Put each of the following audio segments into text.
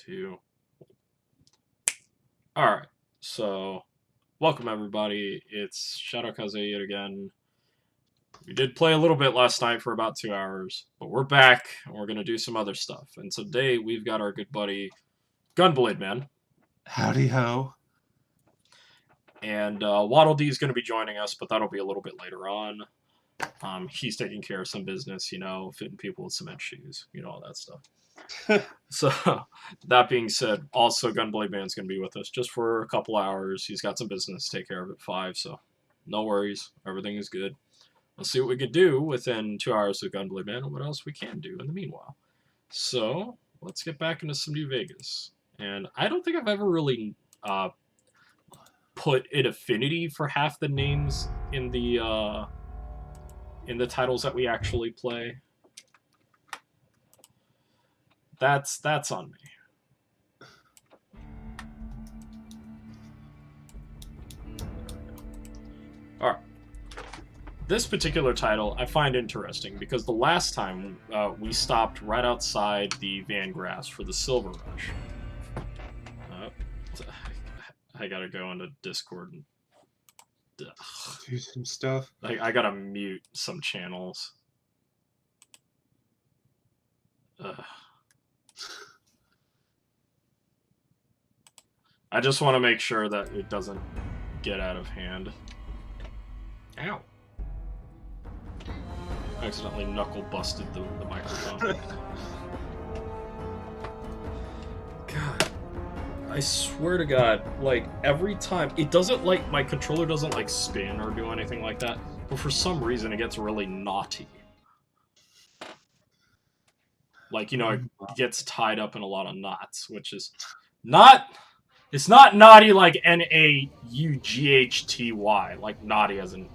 2. Alright, so welcome everybody. It's Shadowkaze yet again. We did play a little bit last night for about 2 hours, but we're back and we're going to do some other stuff. And today we've got our good buddy GunBlademan. Howdy ho. And Waddle D is going to be joining us, but that'll be a little bit later on. He's taking care of some business, you know, fitting people with cement shoes, you know, all that stuff. So, that being said, also GunBlademan's going to be with us just for a couple hours. He's got some business to take care of at 5, so no worries. Everything is good. Let's see what we could do within 2 hours of GunBlademan and what else we can do in the meanwhile. So, let's get back into some New Vegas. And I don't think I've ever really put an affinity for half the names in the titles that we actually play. That's on me. Alright. This particular title I find interesting because the last time we stopped right outside the Van Grass for the Silver Rush. I gotta go into Discord and do some stuff. I gotta mute some channels. I just want to make sure that it doesn't get out of hand. Ow. I accidentally knuckle busted the microphone. God. I swear to God, like, every time... It doesn't, like, my controller doesn't, like, spin or do anything like that, but for some reason it gets really naughty. Like, you know, it gets tied up in a lot of knots, which is not... It's not naughty like N-A-U-G-H-T-Y, like naughty as in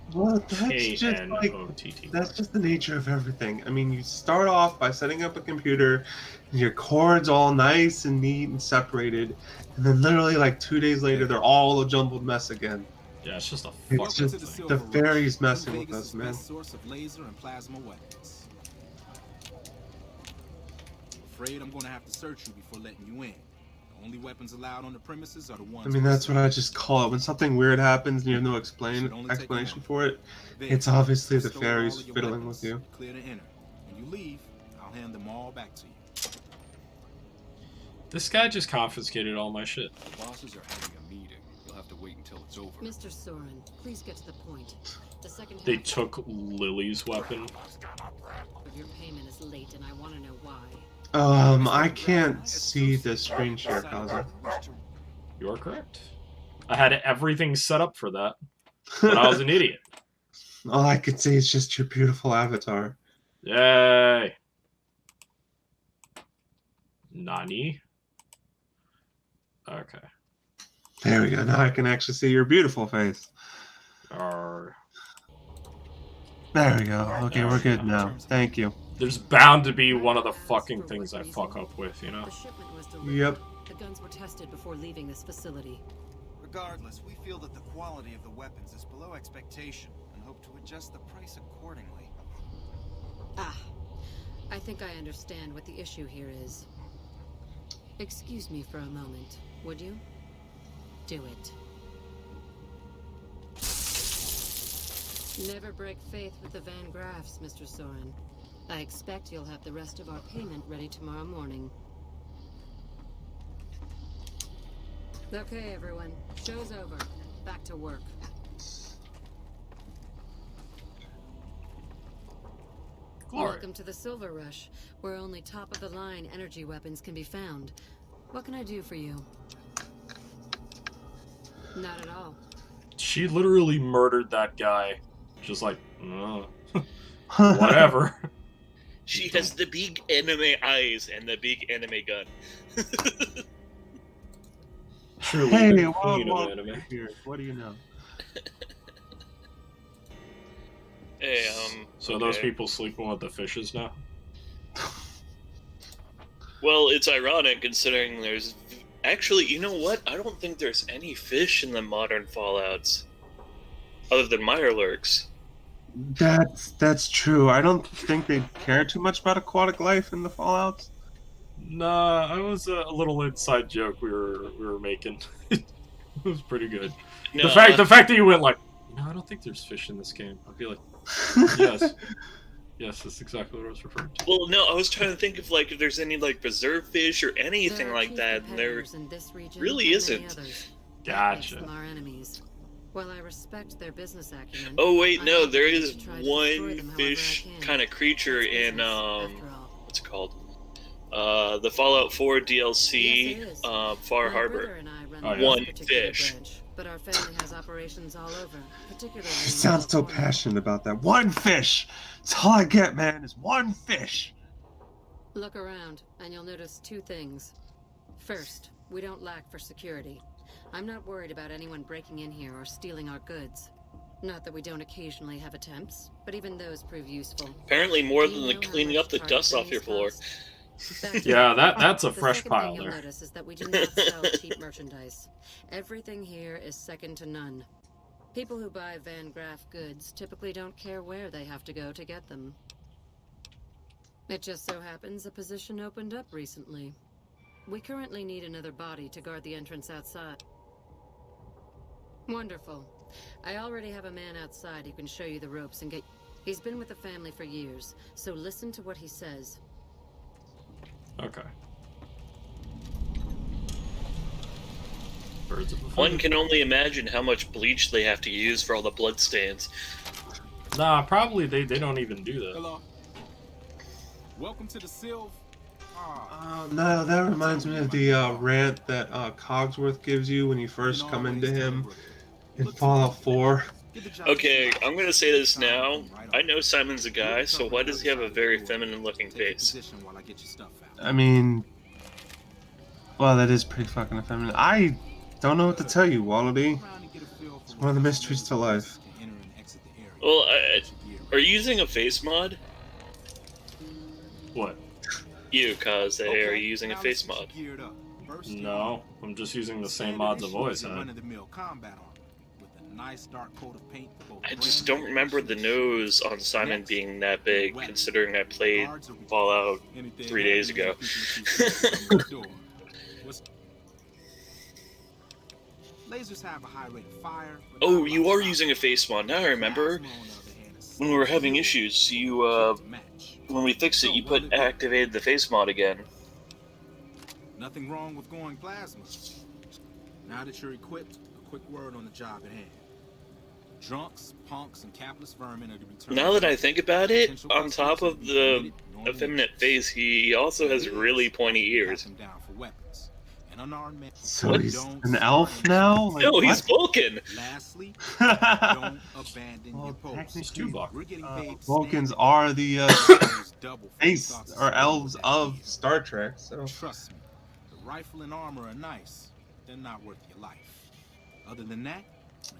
K-N-O-T-T. That's just the nature of everything. I mean, you start off by setting up a computer, and your cords all nice and neat and separated, and then literally like 2 days later, they're all a jumbled mess again. Yeah, it's just a It's just the fairies messing with us, man. Source of laser and plasma weapons. Afraid I'm going to have to search you before letting you in. Only weapons allowed on the premises are the ones. I mean, that's what I just call it. When something weird happens and you have no explanation for it, it's obviously the fairies fiddling with you. Clear to enter. When you leave, I'll hand them all back to you. This guy just confiscated all my shit. The bosses are having a meeting. You'll have to wait until it's over. Mr. Soren, please get to the point. The second they took Lily's weapon. Your payment is late, and I want to know why. I can't see the screen share, Kaza. You are correct. I had everything set up for that, but I was an idiot. All I could see is just your beautiful avatar. Yay! Nani? Okay. There we go. Now I can actually see your beautiful face. There we go. Okay, we're good now. Thank you. There's bound to be one of the fucking things I fuck up with, you know? Yep. The guns were tested before leaving this facility. Regardless, we feel that the quality of the weapons is below expectation and hope to adjust the price accordingly. Ah, I think I understand what the issue here is. Excuse me for a moment, would you? Do it. Never break faith with the Van Graffs, Mr. Soren. I expect you'll have the rest of our payment ready tomorrow morning. Okay, everyone. Show's over. Back to work. Welcome to the Silver Rush, where only top-of-the-line energy weapons can be found. What can I do for you? Not at all. She literally murdered that guy. Just like, whatever. She has the big anime eyes and the big anime gun. Truly Hey, anime. What do you know? Hey, So those people sleeping with the fishes now? Well, it's ironic considering there's... Actually, you know what? I don't think there's any fish in the modern Fallouts. Other than Mirelurks. That's true. I don't think they care too much about aquatic life in the Fallouts. Nah, it was a little inside joke we were making. It was pretty good. No, The fact that you went like, I don't think there's fish in this game. I'd be like, yes. Yes, that's exactly what I was referring to. well, no, I was trying to think of like if there's any like preserved fish or anything There are like chief that, and there competitors in this region really and many isn't. others. That Gotcha. makes them our enemies. While I respect their business acumen, Oh wait, I'm no, there obligated is to try to destroy one them however fish I can. kind of creature That's in business, after all. what's it called? The Fallout 4 DLC, Yes, it is. Far My Harbor. brother and I run Oh, this yeah. One particular fish. branch, but our family has operations all over, particularly He in sounds so California. passionate about that. One fish. That's all I get, man. Is one fish. Look around, and you'll notice two things. First, we don't lack for security. I'm not worried about anyone breaking in here or stealing our goods. Not that we don't occasionally have attempts, but even those prove useful. Apparently more Do you than the know how cleaning much up the target dust off your pricings floor. cost? Back to Yeah, the- that's a The fresh second pile thing you'll there. notice is that we do not sell cheap merchandise. Everything here is second to none. People who buy Van Graff goods typically don't care where they have to go to get them. It just so happens a position opened up recently. We currently need another body to guard the entrance outside. Wonderful. I already have a man outside who can show you the ropes and get... He's been with the family for years, so listen to what he says. Okay. Birds of a One feather. can only imagine how much bleach they have to use for all the blood stains. Nah, probably they don't even do that. Hello. Welcome to the Sylve. No, that reminds me of the rant that Cogsworth gives you when you first come into him in Fallout 4. Okay, I'm gonna say this now. I know Simon's a guy, so why does he have a very feminine looking face? I mean, well, that is pretty fucking effeminate. I don't know what to tell you, Wallaby. It's one of the mysteries to life. Well, are you using a face mod? What? You, Kaze, are you using a face mod? No, I'm just using the same mods I've always had. I just don't remember the nose on Simon being that big, considering I played Fallout 3 days ago. Lasers have a high rate of fire. Oh, you are using a face mod. Now I remember. When we were having issues, you, when we fixed it, you activated the face mod again. Nothing wrong with going plasma. Now that you're equipped, a quick word on the job at hand. Drunks, punks, and capless vermin are to be turned. Now that I think about it, on top of the effeminate face, he also has really pointy ears. So What? he's an elf now? Like, No, he's what? Vulcan! Lastly, Well, don't abandon your post. technically, We're getting paid to Vulcans stand are the those double face thoughts or of elves that of paper. Star Trek. So Trust me, the rifle and armor are nice. They're not worth your life. Other than that,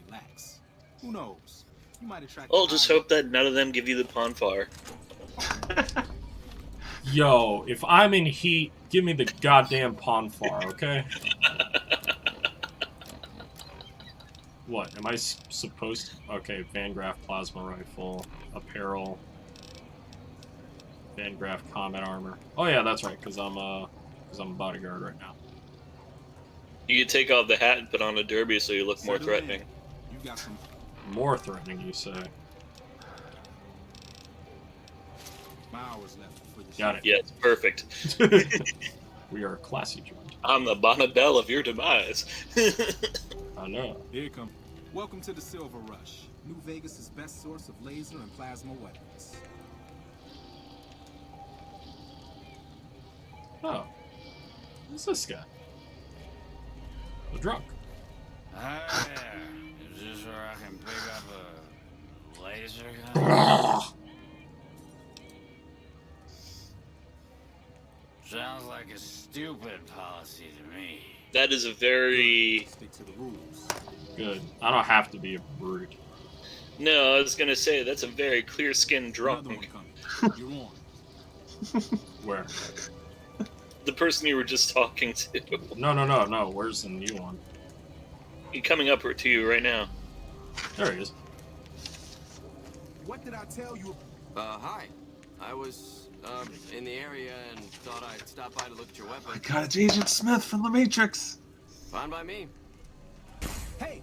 relax. Who knows? You might attract. I'll just hope that none of them give you the Ponfar. Yo, if I'm in heat, give me the goddamn Ponfar, okay? What, am I supposed to... Okay, Van Graff Plasma Rifle, Apparel, Van Graff Combat Armor. Oh yeah, that's right, because I'm a bodyguard right now. You could take off the hat and put on a derby so you look more Settle in. threatening. You got some More threatening, you say? hours left before the Got it. Yes, perfect. We are a classy joint. I'm the Bonnabelle of your demise. I know. Here it comes. Welcome to the Silver Rush, New Vegas' best source of laser and plasma weapons. Oh. Who's this guy? The drunk. Hi there. Is this where I can pick up a laser gun? Sounds like a stupid policy to me. That is a very... Stick to the rules. Good. I don't have to be a brute. No, I was gonna say, that's a very clear-skinned Another one drunk. coming. You're on. Where? The person you were just talking to. No. Where's the new one? He's coming up to you right now. There he is. What did I tell you? Hi. I was in the area and thought I'd stop by to look at your My weapon. God, it's Agent Smith from The Matrix. Fine by me. Hey,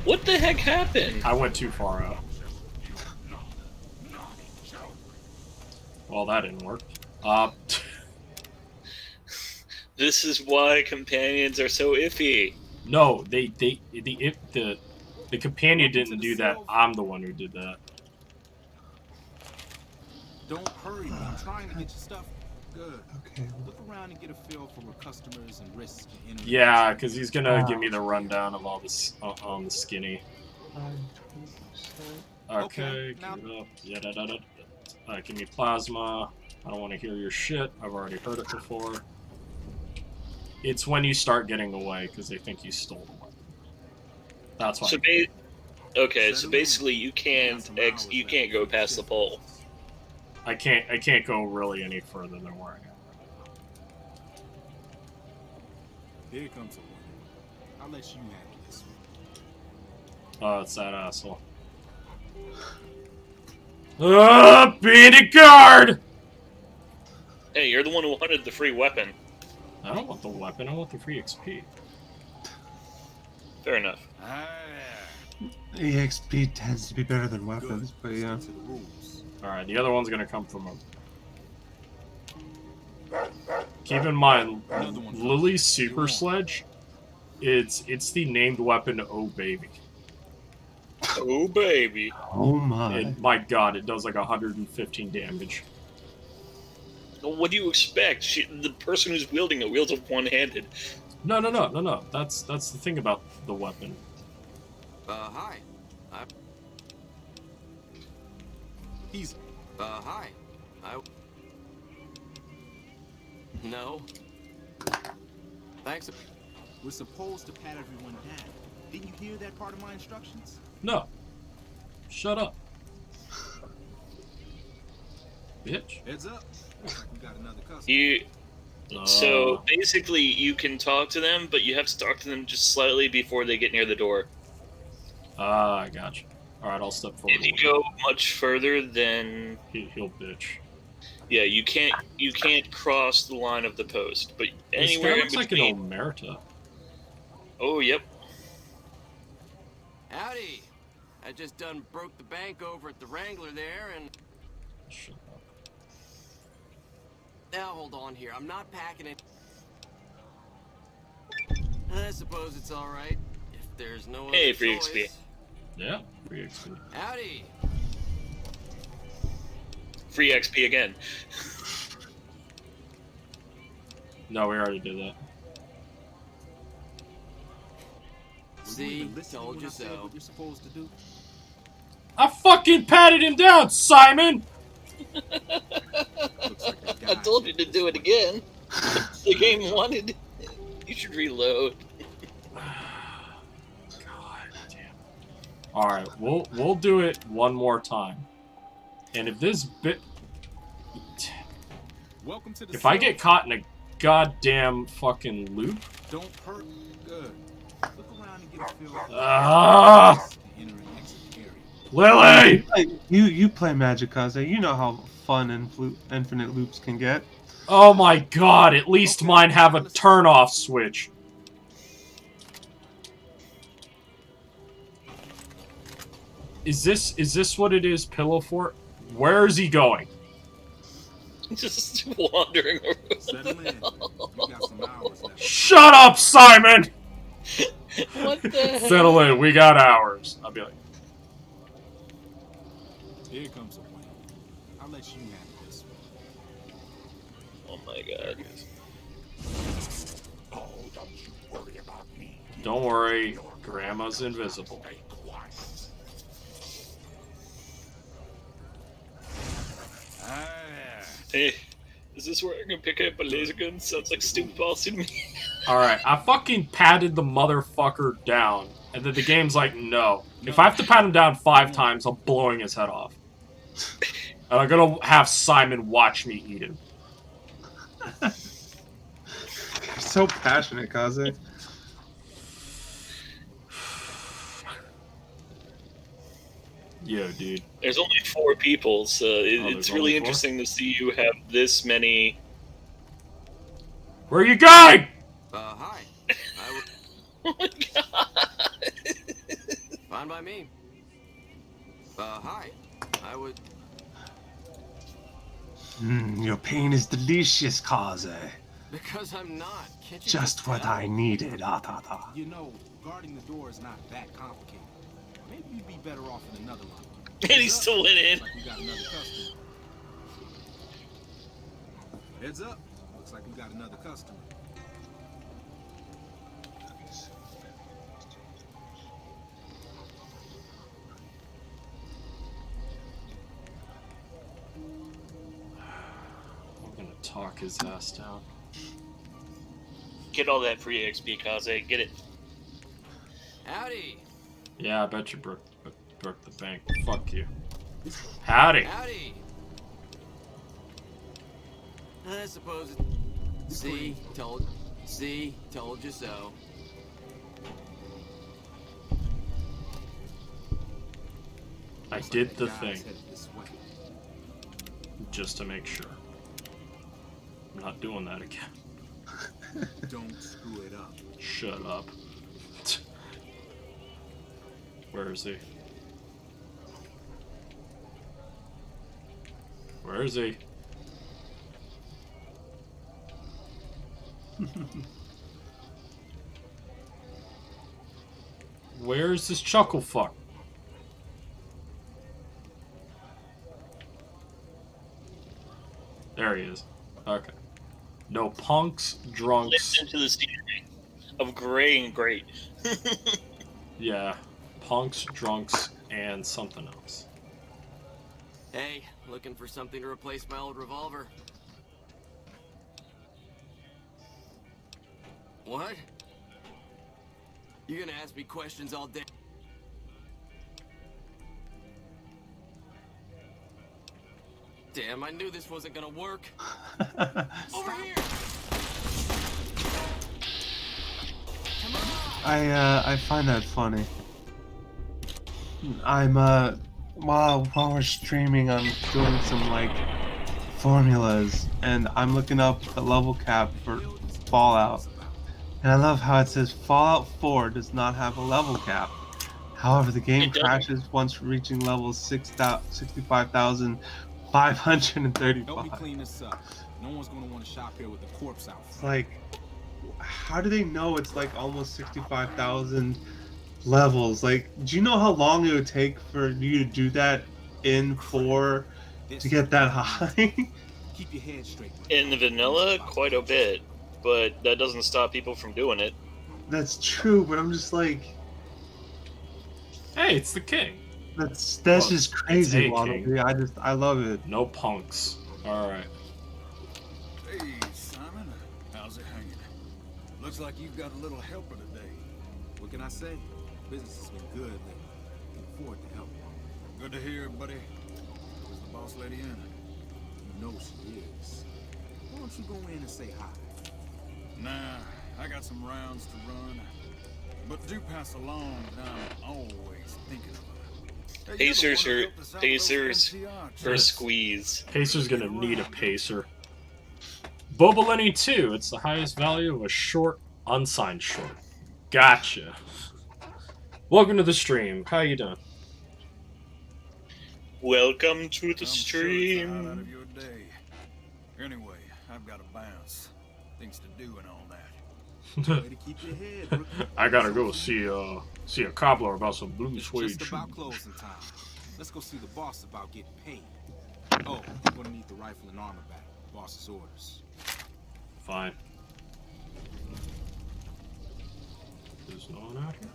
What the heck happened? I went too far out. Well, that didn't work. This is why companions are so iffy. No, the companion didn't do that. I'm the one who did that. don't hurry. I'm trying to get your stuff. Good. Okay. Look around and get a feel for where customers and risks can enter. Yeah, because he's gonna give me the rundown of all this on the skinny. 20%. Okay, Okay, give now- it up. Yeah, give me plasma. I don't want to hear your shit. I've already heard it before. It's when you start getting away because they think you stole the weapon. That's why. So so basically you can't go past the pole. I can't go really any further than where I am. Here comes a one. I'll let you handle this one. Oh, it's that asshole. Bandit guard! Hey, you're the one who wanted the free weapon. I don't want the weapon. I want the free XP. Fair enough. Ah, EXP tends to be better than weapons, but yeah. Stick to the rules. All right, the other one's gonna come from him. Keep in mind, Lily's super sledge. It's the named weapon. Oh baby. Oh baby. Oh my. And my God, it does like 115 damage. What do you expect? The person who's wielding it wields it one-handed. No. That's the thing about the weapon. Hi. He's Hi. No. Thanks. we're supposed to pat everyone down. Didn't you hear that part of my instructions? No. Shut up. Bitch. Heads up. Looks like we got another customer. So basically, you can talk to them, but you have to talk to them just slightly before they get near the door. I got you. All right, I'll step forward. If you go much further, then He'll bitch. yeah, you can't cross the line of the post. But This anywhere guy in looks like an between. omerta. Oh, yep. Howdy. I just done broke the bank over at the Wrangler there, and Shut up. now hold on here. I'm not packing it. I suppose it's all right if there's no Hey, other free choice. XP. Yeah, free XP. Howdy. Free XP again. No, we already did that. Were you See, even listening told when you I said so. what you're supposed to do? I fucking patted him down, Simon! Looks like a I guy told you said to this do it way. again. The game wanted. You should reload. God damn. All right, we'll do it one more time. And if this bit, Welcome to the if I cell. get caught in a goddamn fucking loop, Don't hurt. Good. Look around and get a feel for Ah! the enter and exit area. Lily! You play Magic, Kaze. You know how fun infinite loops can get. Oh my God! At least mine have a turn-off switch. Is this what it is, Pillow Fort? Where is he going? Just wandering around. Settle in. We got some hours left. Shut up, Simon! What the heck? Settle in. We got hours. I'll be like, Here comes a plan. I'll let you handle this one. Oh my god. don't worry, Grandma's invisible. ah, Hey, is this where I can pick up a laser gun? Sounds like stupid policy to me. Alright, I fucking patted the motherfucker down. And then the game's like, no. If I have to pat him down 5 times, I'm blowing his head off. And I'm gonna have Simon watch me eat him. You're so passionate, Kaze. Yo, dude. There's only 4 people, so it's really only 4? interesting to see you have this many. Where are you going? Hi. Oh my god! Fine by me. Hi. I would... Your pain is delicious, Kaze. Because I'm not. Can't you Just what tell? I needed, Atata. You know, guarding the door is not that complicated. Maybe you'd be better off in another line. And he still went in. Looks like we got another customer. Heads up. Looks like we got another customer. I'm gonna talk his ass down. Get all that free XP, Kaze. Get it. Howdy. Yeah, I bet you broke the bank. Fuck you. Howdy. Howdy. I suppose it... See, told you so. I did the thing. Just to make sure. I'm not doing that again. Don't screw it up. Shut up. Where is he? Where is he? Where's this chuckle fuck? There he is. Okay. No punks, drunks. Listen to the scenery of gray and great. Yeah. Punks, drunks, and something else. Hey, looking for something to replace my old revolver. What? You gonna ask me questions all day? Damn, I knew this wasn't gonna work. Over here! I find that funny. I'm while we're streaming, I'm doing some like formulas, and I'm looking up the level cap for Fallout, and I love how it says Fallout 4 does not have a level cap. However, the game crashes once reaching level 65,535. Help me clean this up. No one's gonna want to shop here with a corpse out. It's like, how do they know it's like almost 65,000 levels? Like, do you know how long it would take for you to do that in 4 to get that high? Keep your head straight. In the vanilla, quite a bit, but that doesn't stop people from doing it. That's true, but I'm just like, hey, it's the king. That's Well, just crazy, it's a king. Waddle. I love it. No punks. Alright. Hey, Simon. How's it hanging? Looks like you've got a little helper today. What can I say? Business has been good lately. Can afford to help. Good to hear, buddy. Was the boss lady in? You know she is. Why don't you go in and say hi? Nah, I got some rounds to run. But do pass along that I'm always thinking of her. Hey, Pacers you're or the one who helped us out with Pacers those NCR or checks. squeeze. Pacer's gonna need a pacer. Bobolini 2. It's the highest value of a short, unsigned short. Gotcha. Welcome to the stream. How you doing? Welcome to the I'm sure it's the stream. highlight of your day. Anyway, I've got to bounce. Things to do and all that. Way to keep your head, rookie. I gotta go see a cobbler about some blue suede Just about shoes. closing time. Let's go see the boss about getting paid. Oh, you're gonna need the rifle and armor back. Boss's orders. Fine. There's no one out here?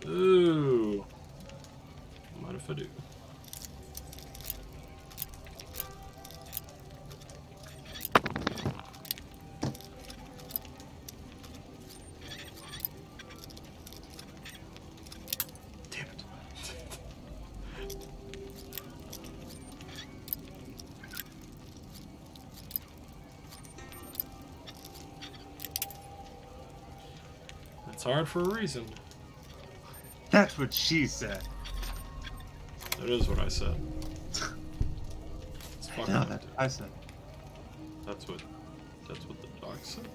Ooh. Mind if I do? Damn it. It's hard for a reason. That's what she said. That is what I said. It's fucking No, up, that's dude. what I said. That's what the dog said.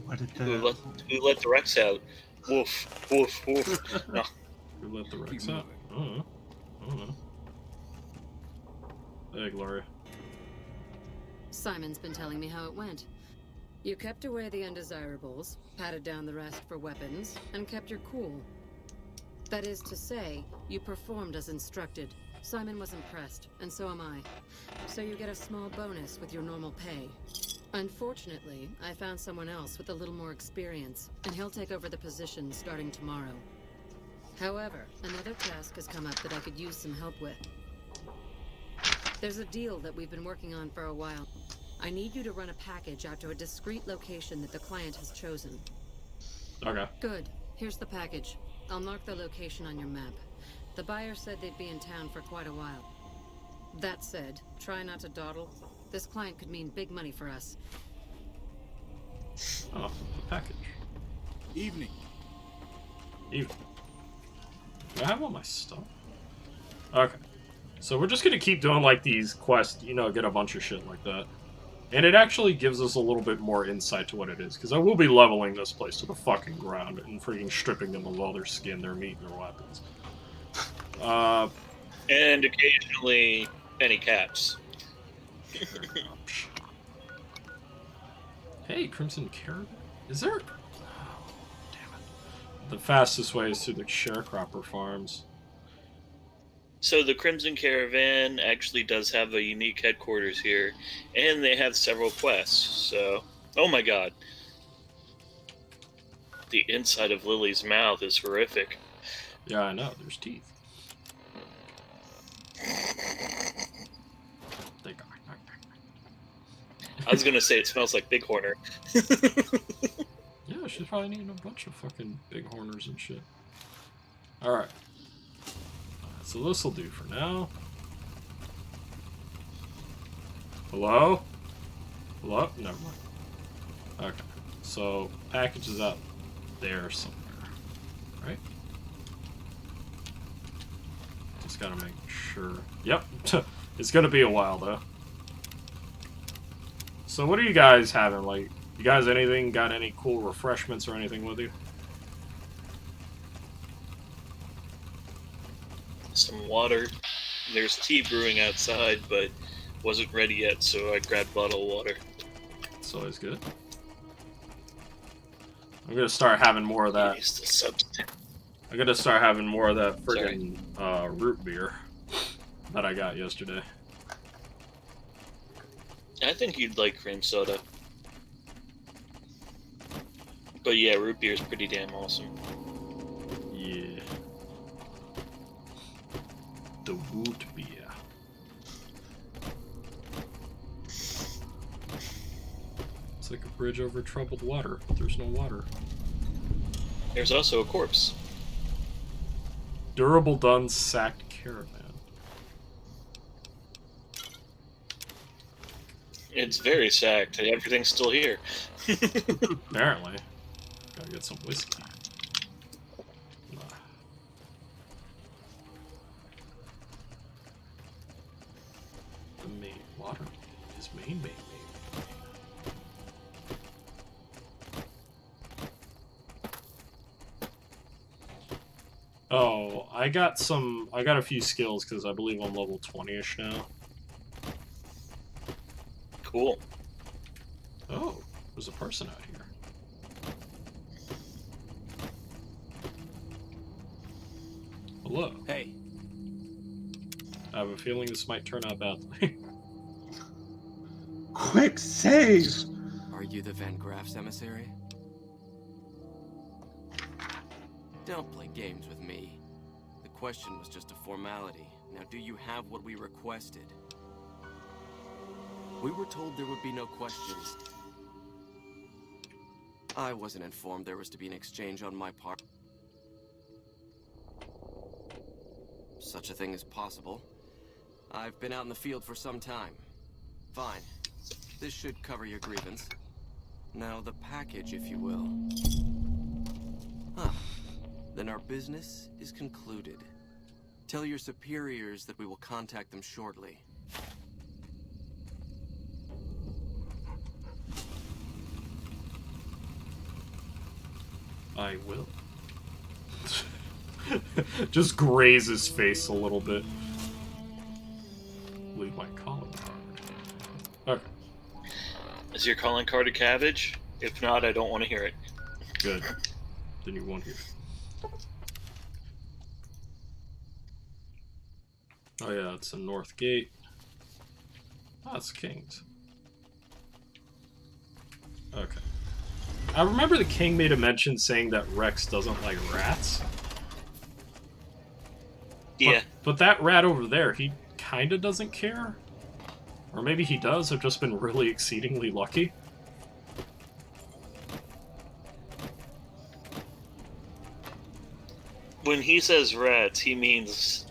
What did Who let the Rex out? Woof, woof, woof. No. Who let the Rex Keep out? I don't know. I don't know. Hey, Gloria. Simon's been telling me how it went. You kept away the undesirables, patted down the rest for weapons, and kept your cool. That is to say, you performed as instructed. Simon was impressed, and so am I. So you get a small bonus with your normal pay. Unfortunately, I found someone else with a little more experience, and he'll take over the position starting tomorrow. However, another task has come up that I could use some help with. There's a deal that we've been working on for a while. I need you to run a package out to a discreet location that the client has chosen. Okay. Good. Here's the package. I'll mark the location on your map. The buyer said they'd be in town for quite a while. That said, try not to dawdle. This client could mean big money for us. Oh, the package. Evening. Even. Do I have all my stuff? Okay. So we're just gonna keep doing like these quests, you know, get a bunch of shit like that. And it actually gives us a little bit more insight to what it is, because I will be leveling this place to the fucking ground and freaking stripping them of all their skin, their meat, and their weapons. And occasionally penny caps. Hey, Crimson Caravan? Is there... Oh, damn it. The fastest way is through the sharecropper farms. So the Crimson Caravan actually does have a unique headquarters here, and they have several quests, so... Oh my god. The inside of Lily's mouth is horrific. Yeah, I know. There's teeth. They go... I was gonna say it smells like Bighorner. Yeah, she's probably eating a bunch of fucking bighorners and shit. Alright. So this'll do for now. Hello? Hello? Never mind. Okay. So, package is out there somewhere. Right? Just gotta make sure. Yep. It's gonna be a while, though. So what are you guys having? Like, you guys got any cool refreshments or anything with you? Some water. There's tea brewing outside, but wasn't ready yet, so I grabbed bottled water. It's always good. I'm gonna start having more of that. It's the substance. I'm gonna start having more of that friggin' root beer that I got yesterday. I think you'd like cream soda. But yeah, root beer is pretty damn awesome. Yeah. The root beer. It's like a bridge over troubled water, but there's no water. There's also a corpse. Durable done sacked caravan. It's very sacked. Everything's still here. Apparently. Gotta get some whiskey. The main water is main. Oh, I got a few skills because I believe I'm level 20-ish now. Cool. Oh, there's a person out here. Hello. Hey. I have a feeling this might turn out badly. Quick save! Are you the Van Graff's emissary? Don't play games with me. The question was just a formality. Now, do you have what we requested? We were told there would be no questions. I wasn't informed there was to be an exchange on my part. Such a thing is possible. I've been out in the field for some time. Fine. This should cover your grievance. Now, the package, if you will. Huh. Then our business is concluded. Tell your superiors that we will contact them shortly. I will. Just graze his face a little bit. Leave my calling card. Okay. Is your calling card a cabbage? If not, I don't want to hear it. Good. Then you won't hear. Oh yeah, it's the North Gate. Oh, it's King's. Okay. I remember the King made a mention saying that Rex doesn't like rats. Yeah. But that rat over there, he kinda doesn't care? Or maybe he does, I've just been really exceedingly lucky. When he says rats, he means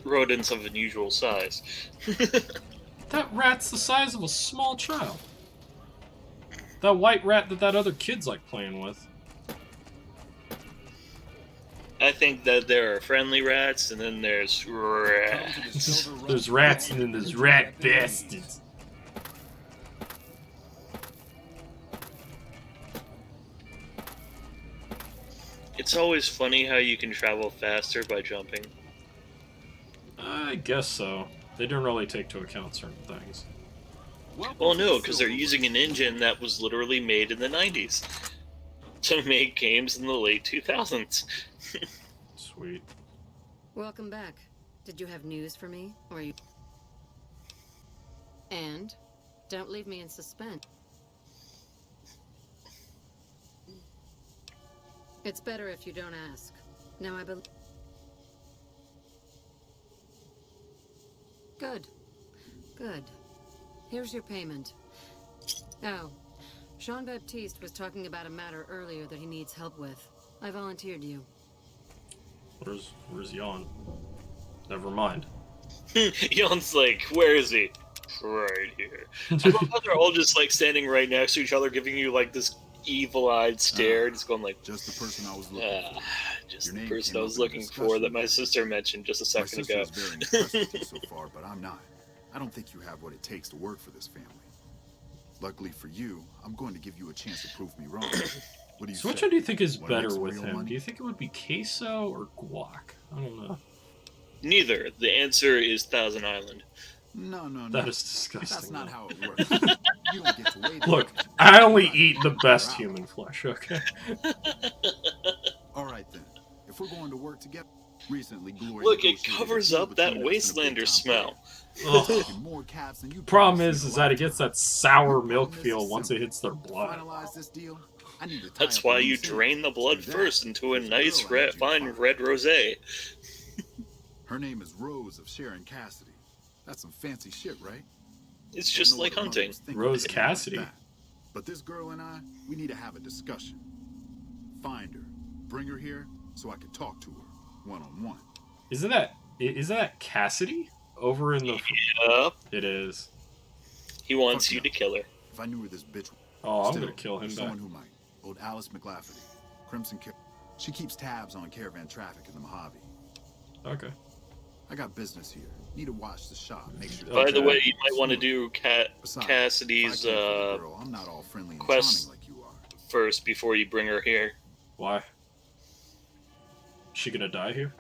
rodents of unusual size. That rat's the size of a small child. That white rat that other kid's like playing with. I think that there are friendly rats, and then there's rats. There's rats and then there's rat bastards. It's always funny how you can travel faster by jumping. I guess so. They don't really take into account certain things. Well, no, because they're using an engine that was literally made in the 90s to make games in the late 2000s. Sweet. Welcome back. Did you have news for me, or you? And don't leave me in suspense. It's better if you don't ask. Now I believe. Good. Good. Here's your payment. Oh, Jean-Baptiste was talking about a matter earlier that he needs help with. I volunteered you. Where's Jan? Never mind. Jan's like, where is he? Right here. I love how they're all just like standing right next to each other, giving you like this evil-eyed stare, just going like, just the person I was looking for. Just the person I was looking for that my sister mentioned just a second ago. My sister is very impressed with you so far, but I'm not. I don't think you have what it takes to work for this family. Luckily for you, I'm going to give you a chance to prove me wrong. What do you So which say? one do you think is Wanna better make some with real him? money? Do you think it would be queso or guac? I don't know. Neither. The answer is Thousand Island. No. That is disgusting. That's not though. how it works. You don't get to weigh the Look, difference. I only eat the best human flesh, okay? All right then. If we're going to work together, recently Glory Look, it negotiated covers a deal up that between us and a Wastelander big-time smell. player. Ugh. Taking more cabs than you Problem probably is seen in a that it gets lifetime. that sour The milk problem is feel it's once it simple. hits their To blood. finalize this deal, I need to tie That's up why a you loose end. drain the blood To do that, first into a there's nice, girl I need you to fine find. red rosé. Her name is Rose of Sharon Cassidy. That's some fancy shit, right? It's Don't just know like what her mother hunting. was thinking Rose when she did Cassidy? that. But this girl and I, we need to have a discussion. Find her, bring her here, so I can talk to her one-on-one. Isn't that Cassidy? Over in the... Yup. It is. He wants Fuck you no. to kill her. If I knew where this bitch. Oh, I'm Still, gonna kill him there's back. someone who might. Old Alice McLafferty, Crimson Kill. She keeps tabs on caravan traffic in the Mojave. Okay. I got business here. Need to watch the shop. Make sure. Okay. By the way, you might want to do Besides, Cassidy's if I can't find a girl, I'm not all friendly and quest- charming like you are. first before you bring her here. Why? Is she gonna die here?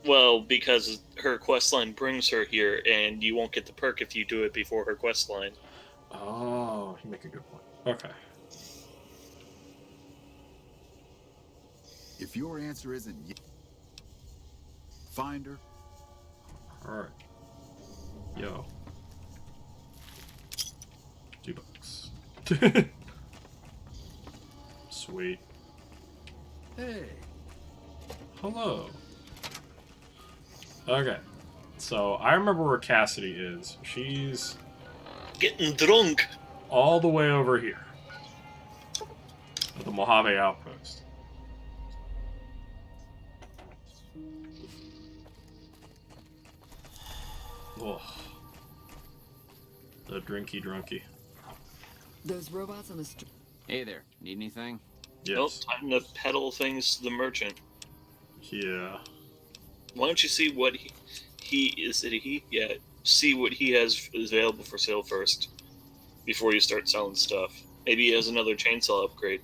Well, because her quest line brings her here, and you won't get the perk if you do it before her quest line. Oh, you make a good point. Okay. If your answer isn't yes, find her. Alright. Yo. $2. Sweet. Hey. Hello. Okay. So, I remember where Cassidy is. She's Getting drunk. all the way over here. At the Mojave Outpost. Ugh. The drinky drunky. Those robots on the street. Hey there, need anything? Yes. Well, time to peddle things to the merchant. Yeah. Why don't you see what he is it he? Yeah. See what he has available for sale first, before you start selling stuff. Maybe he has another chainsaw upgrade.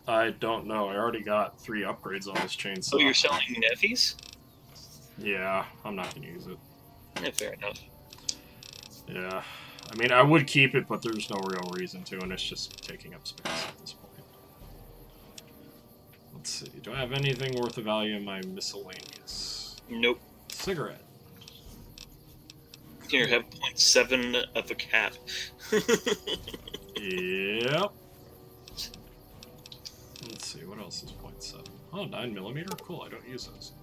I don't know. I already got 3 upgrades on this chainsaw. So you're selling Neffy's? Yeah, I'm not gonna use it. Yeah, fair enough. Yeah. I mean, I would keep it, but there's no real reason to, and it's just taking up space at this point. Let's see. Do I have anything worth of value in my miscellaneous? Nope. Cigarette. Here, have 0.7 of a cap. Yep. Let's see, what else is 0.7? Oh, 9mm? Cool, I don't use those.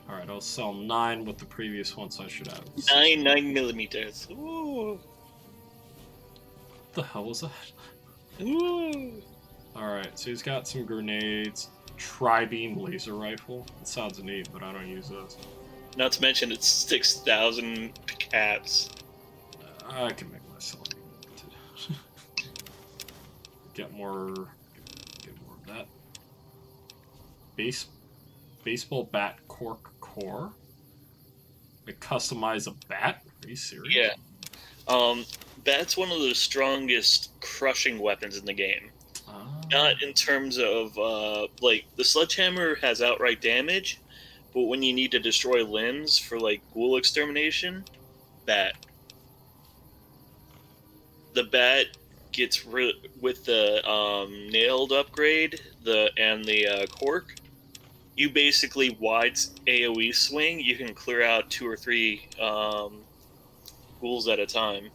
Alright, I'll sell 9 with the previous one, so I should have... 9mm. Ooh. What the hell was that? Ooh. Alright, so he's got some grenades. Tri-beam laser rifle. It sounds neat, but I don't use those. Not to mention it's 6,000 caps. I can make myself limited. Get more of that. Baseball bat cork core. Like customize a bat? Are you serious? Yeah. That's one of the strongest crushing weapons in the game. Not in terms of like the sledgehammer has outright damage, but when you need to destroy limbs for like ghoul extermination, bat. The bat gets with the nailed upgrade, and the cork. You basically wide AOE swing. You can clear out 2 or 3 ghouls at a time.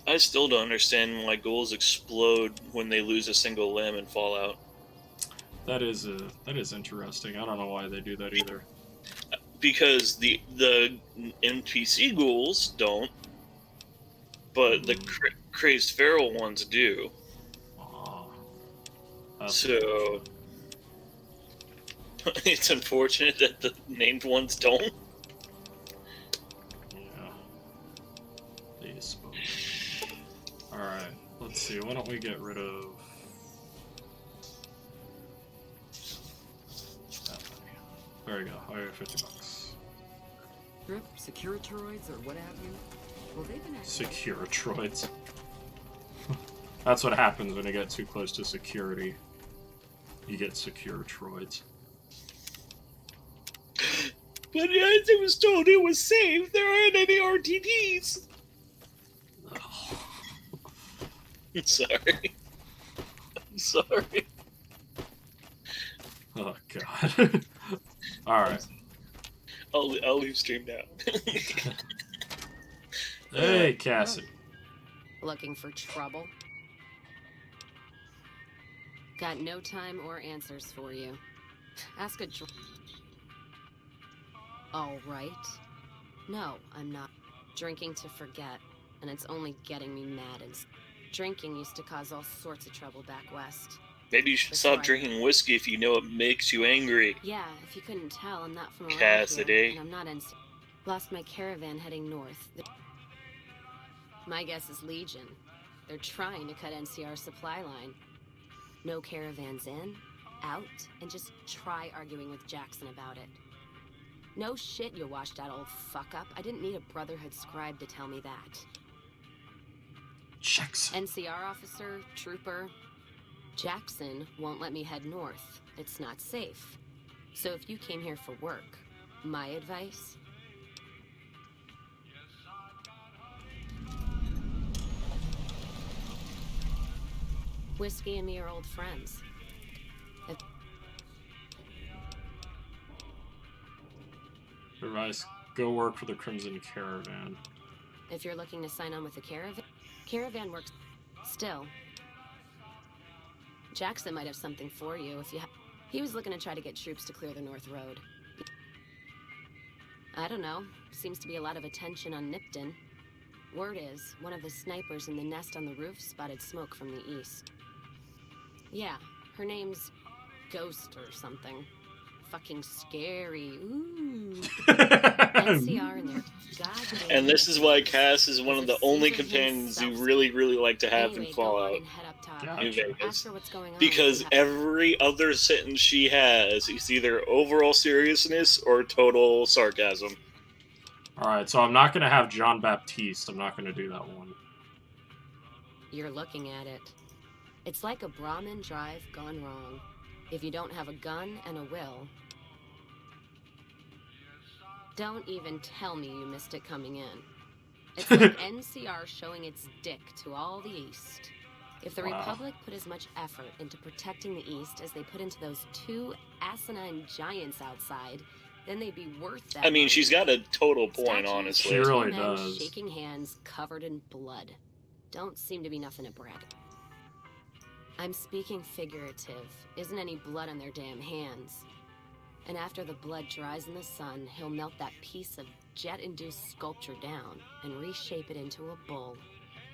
I still don't understand why ghouls explode when they lose a single limb in Fallout. That is interesting. I don't know why they do that either. Because the NPC ghouls don't, but the crazed feral ones do. So it's unfortunate that the named ones don't. Yeah. They suppose. Alright, let's see. Why don't we get rid of that money? There we go. I have $50. Securitroids or what have you? Well, they've been Securitroids. That's what happens when you get too close to security. You get Securitroids. But as I was told it was safe, there aren't any RTDs. Oh. I'm sorry. I'm sorry. Oh god. Alright. I'll leave stream now. Hey, Cassie. Looking for trouble? Got no time or answers for you. Ask a All right. No, I'm not. Drinking to forget, and it's only getting me mad. And drinking used to cause all sorts of trouble back west. Maybe you should stop drinking whiskey if you know it makes you angry. Yeah, if you couldn't tell, I'm not from around Cassidy. here, and I'm not in. Lost my caravan heading north. My guess is Legion. They're trying to cut NCR's supply line. No caravans in, out, and just try arguing with Jackson about it. No shit, you washed out old fuck-up. I didn't need a Brotherhood scribe to tell me that. Jackson. NCR officer, trooper. Jackson won't let me head north. It's not safe. So if you came here for work, my advice... Whiskey and me are old friends. Advice, go work for the Crimson Caravan. If you're looking to sign on with the caravan works still. Jackson might have something for you if you he was looking to try to get troops to clear the North Road. I don't know. Seems to be a lot of attention on Nipton. Word is, one of the snipers in the nest on the roof spotted smoke from the east. Yeah, her name's Ghost or something. fucking scary. Ooh. NCR and their goddamn. And this is why Cass is one of the only companions you really, really like to have in Fallout New Vegas. Because every other sentence she has is either overall seriousness or total sarcasm. Alright, so I'm not going to have John Baptiste. I'm not going to do that one. You're looking at it. It's like a Brahmin drive gone wrong. If you don't have a gun and a will... Don't even tell me you missed it coming in. It's like NCR showing its dick to all the East. If the Republic put as much effort into protecting the East as they put into those two asinine giants outside, then they'd be worth that. I mean, money. she's got a total point, Statues, honestly. She really men does. shaking hands covered in blood. Don't seem to be nothing to brag about. I'm speaking figurative. Isn't any blood on their damn hands. And after the blood dries in the sun, he'll melt that piece of jet-induced sculpture down and reshape it into a bull,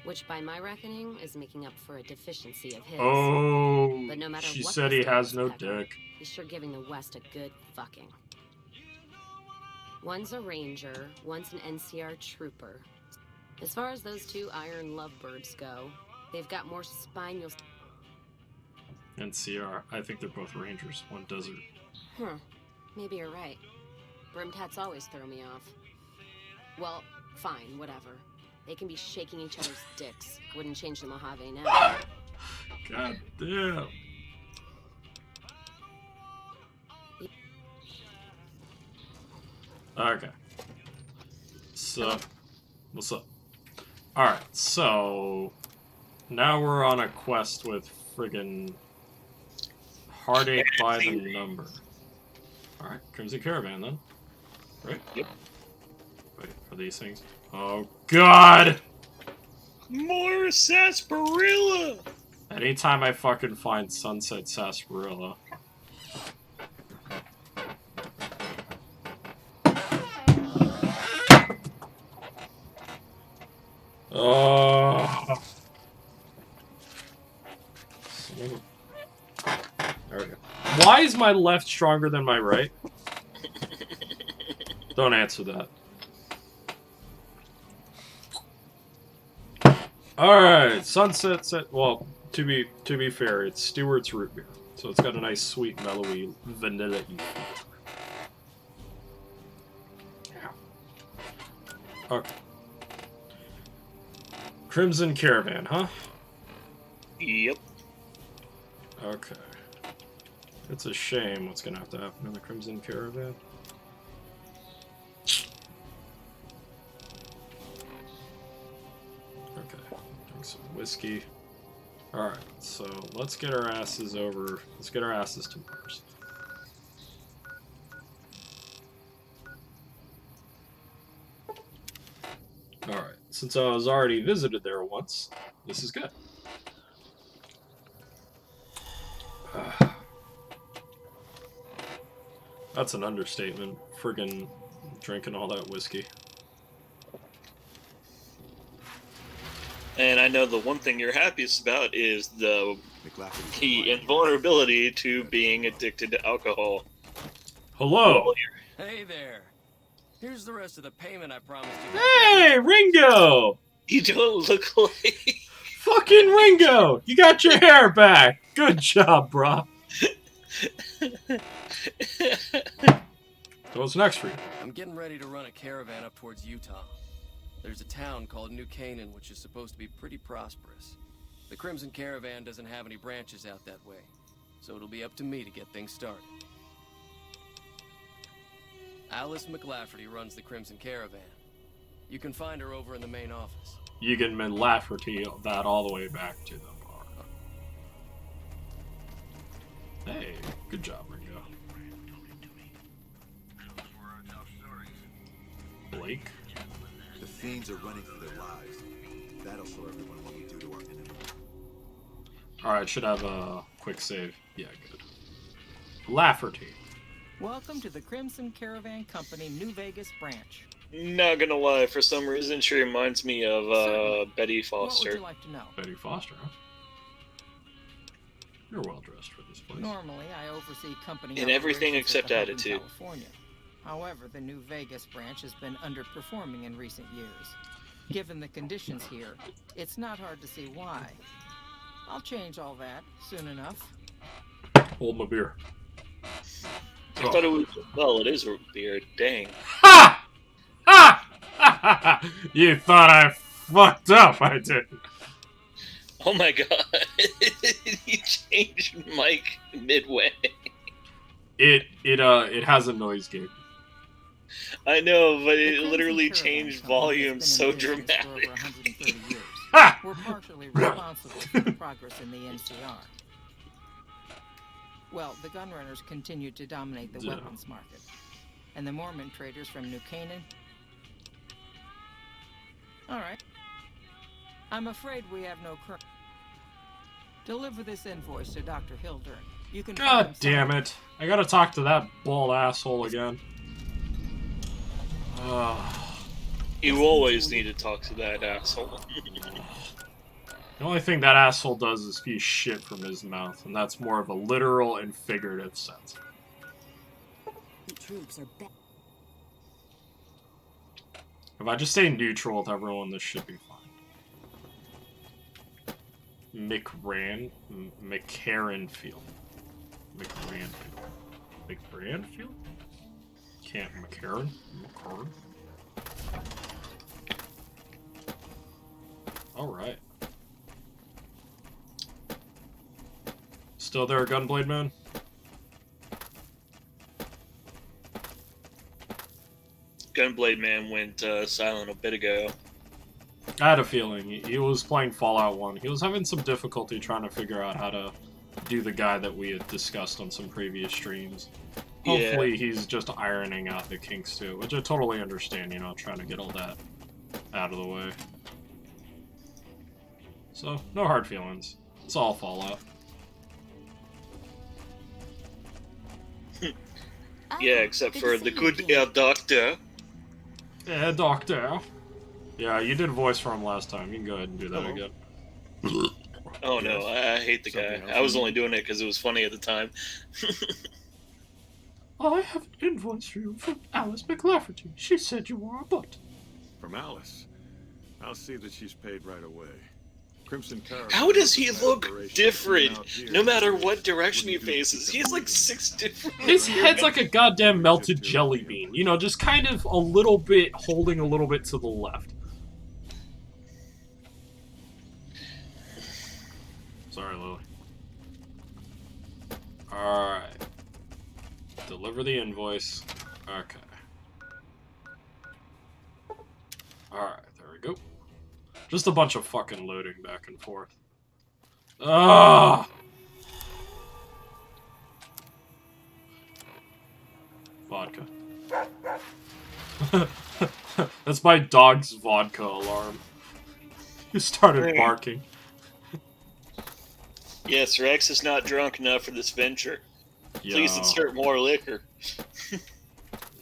which by my reckoning is making up for a deficiency of his. Oh, But no matter she what said the he has story no is, Pepper, dick. he's sure giving the West a good fucking. One's a ranger, one's an NCR trooper. As far as those two iron lovebirds go, they've got more spine. NCR. I think they're both Rangers. One desert. Huh. Maybe you're right. Brimmed hats always throw me off. Well, fine, whatever. They can be shaking each other's dicks. Wouldn't change the Mojave now. God damn. Okay. So, what's up? Alright, so now we're on a quest with friggin' Heartache by the Number. Alright, Crimson Caravan then. Right? Yep. Wait, are these things? Oh god! More sarsaparilla! Anytime I fucking find Sunset Sarsaparilla. Oh. There we go. Why is my left stronger than my right? Don't answer that. Alright, Sunset set. Well, to be fair, it's Stewart's root beer. So it's got a nice sweet, mellowy, vanilla-y flavor. Okay. Crimson Caravan, huh? Yep. Okay. It's a shame what's gonna have to happen in the Crimson Caravan. Okay, drink some whiskey. Alright, so let's get our asses over. Let's get our asses to Mars. Alright, since I was already visited there once, this is good. That's an understatement. Friggin' drinking all that whiskey. And I know the one thing you're happiest about is the invulnerability to being addicted to alcohol. Hello! Hey there. Here's the rest of the payment I promised you. Hey, Ringo! You don't look like... Fucking Ringo! You got your hair back! Good job, brah. So what's next for you? I'm getting ready to run a caravan up towards Utah. There's a town called New Canaan, which is supposed to be pretty prosperous. The Crimson Caravan doesn't have any branches out that way, so it'll be up to me to get things started. Alice McLafferty runs the Crimson Caravan. You can find her over in the main office. You can Lafferty that all the way back to the bar. Hey, good job, Ringo. Blake? The fiends are running for their lives. That'll show everyone what we do to our enemy. Alright, should have a quick save. Yeah, good. Lafferty. Welcome to the Crimson Caravan Company New Vegas branch. Not gonna lie, for some reason she reminds me of Betty Foster. What would you like to know? Betty Foster, huh? You're well dressed for this place. Normally, I oversee company In everything operations except at the hub in attitude. California. However, the New Vegas branch has been underperforming in recent years. Given the conditions here, it's not hard to see why. I'll change all that soon enough. Hold my beer. I thought it was. Well, it is a beard. Dang. Ha! Ha! You thought I fucked up, I did. Oh my god. He changed mic midway. It has a noise gate. I know, but The it Crimson literally Caravan changed Company volume has so been in business for over dramatically. 130 years. Ha! We're partially responsible for the progress in the NCR. Well, the gunrunners continue to dominate the Yeah. weapons market. And the Mormon traders from New Canaan? Alright. I'm afraid we have no current. Deliver this invoice to Dr. Hildern. You can find God him damn somewhere. it. I gotta talk to that bald asshole again. You always need to talk to that asshole. The only thing that asshole does is spew shit from his mouth, and that's more of a literal and figurative sense. The troops are back. If I just stay neutral with everyone, this should be fine. McCarranfield. McCarranfield? Can't McCarran? Alright. Still there, GunBlademan? GunBlademan went silent a bit ago. I had a feeling. He was playing Fallout 1. He was having some difficulty trying to figure out how to do the guy that we had discussed on some previous streams. Hopefully he's just ironing out the kinks too, which I totally understand, you know, trying to get all that out of the way. So, no hard feelings. It's all Fallout. Yeah, except for the good air doctor. Yeah, Doctor. Yeah, you did voice for him last time. You can go ahead and do that again. Oh no, I hate the guy. I was only doing it because it was funny at the time. I have an invoice for you from Alice McLafferty. She said you were a butt. From Alice. I'll see that she's paid right away. Crimson Caravan. How does he look different no matter what direction he faces? He has like 6 different... His head's like a goddamn melted jelly bean. You know, just kind of a little bit holding a little bit to the left. Sorry, Lily. Alright. Deliver the invoice. Okay. Alright, there we go. Just a bunch of fucking loading back and forth. Ah! Vodka. That's my dog's vodka alarm. You started barking. Yes, Rex is not drunk enough for this venture. Yo. Please insert more liquor.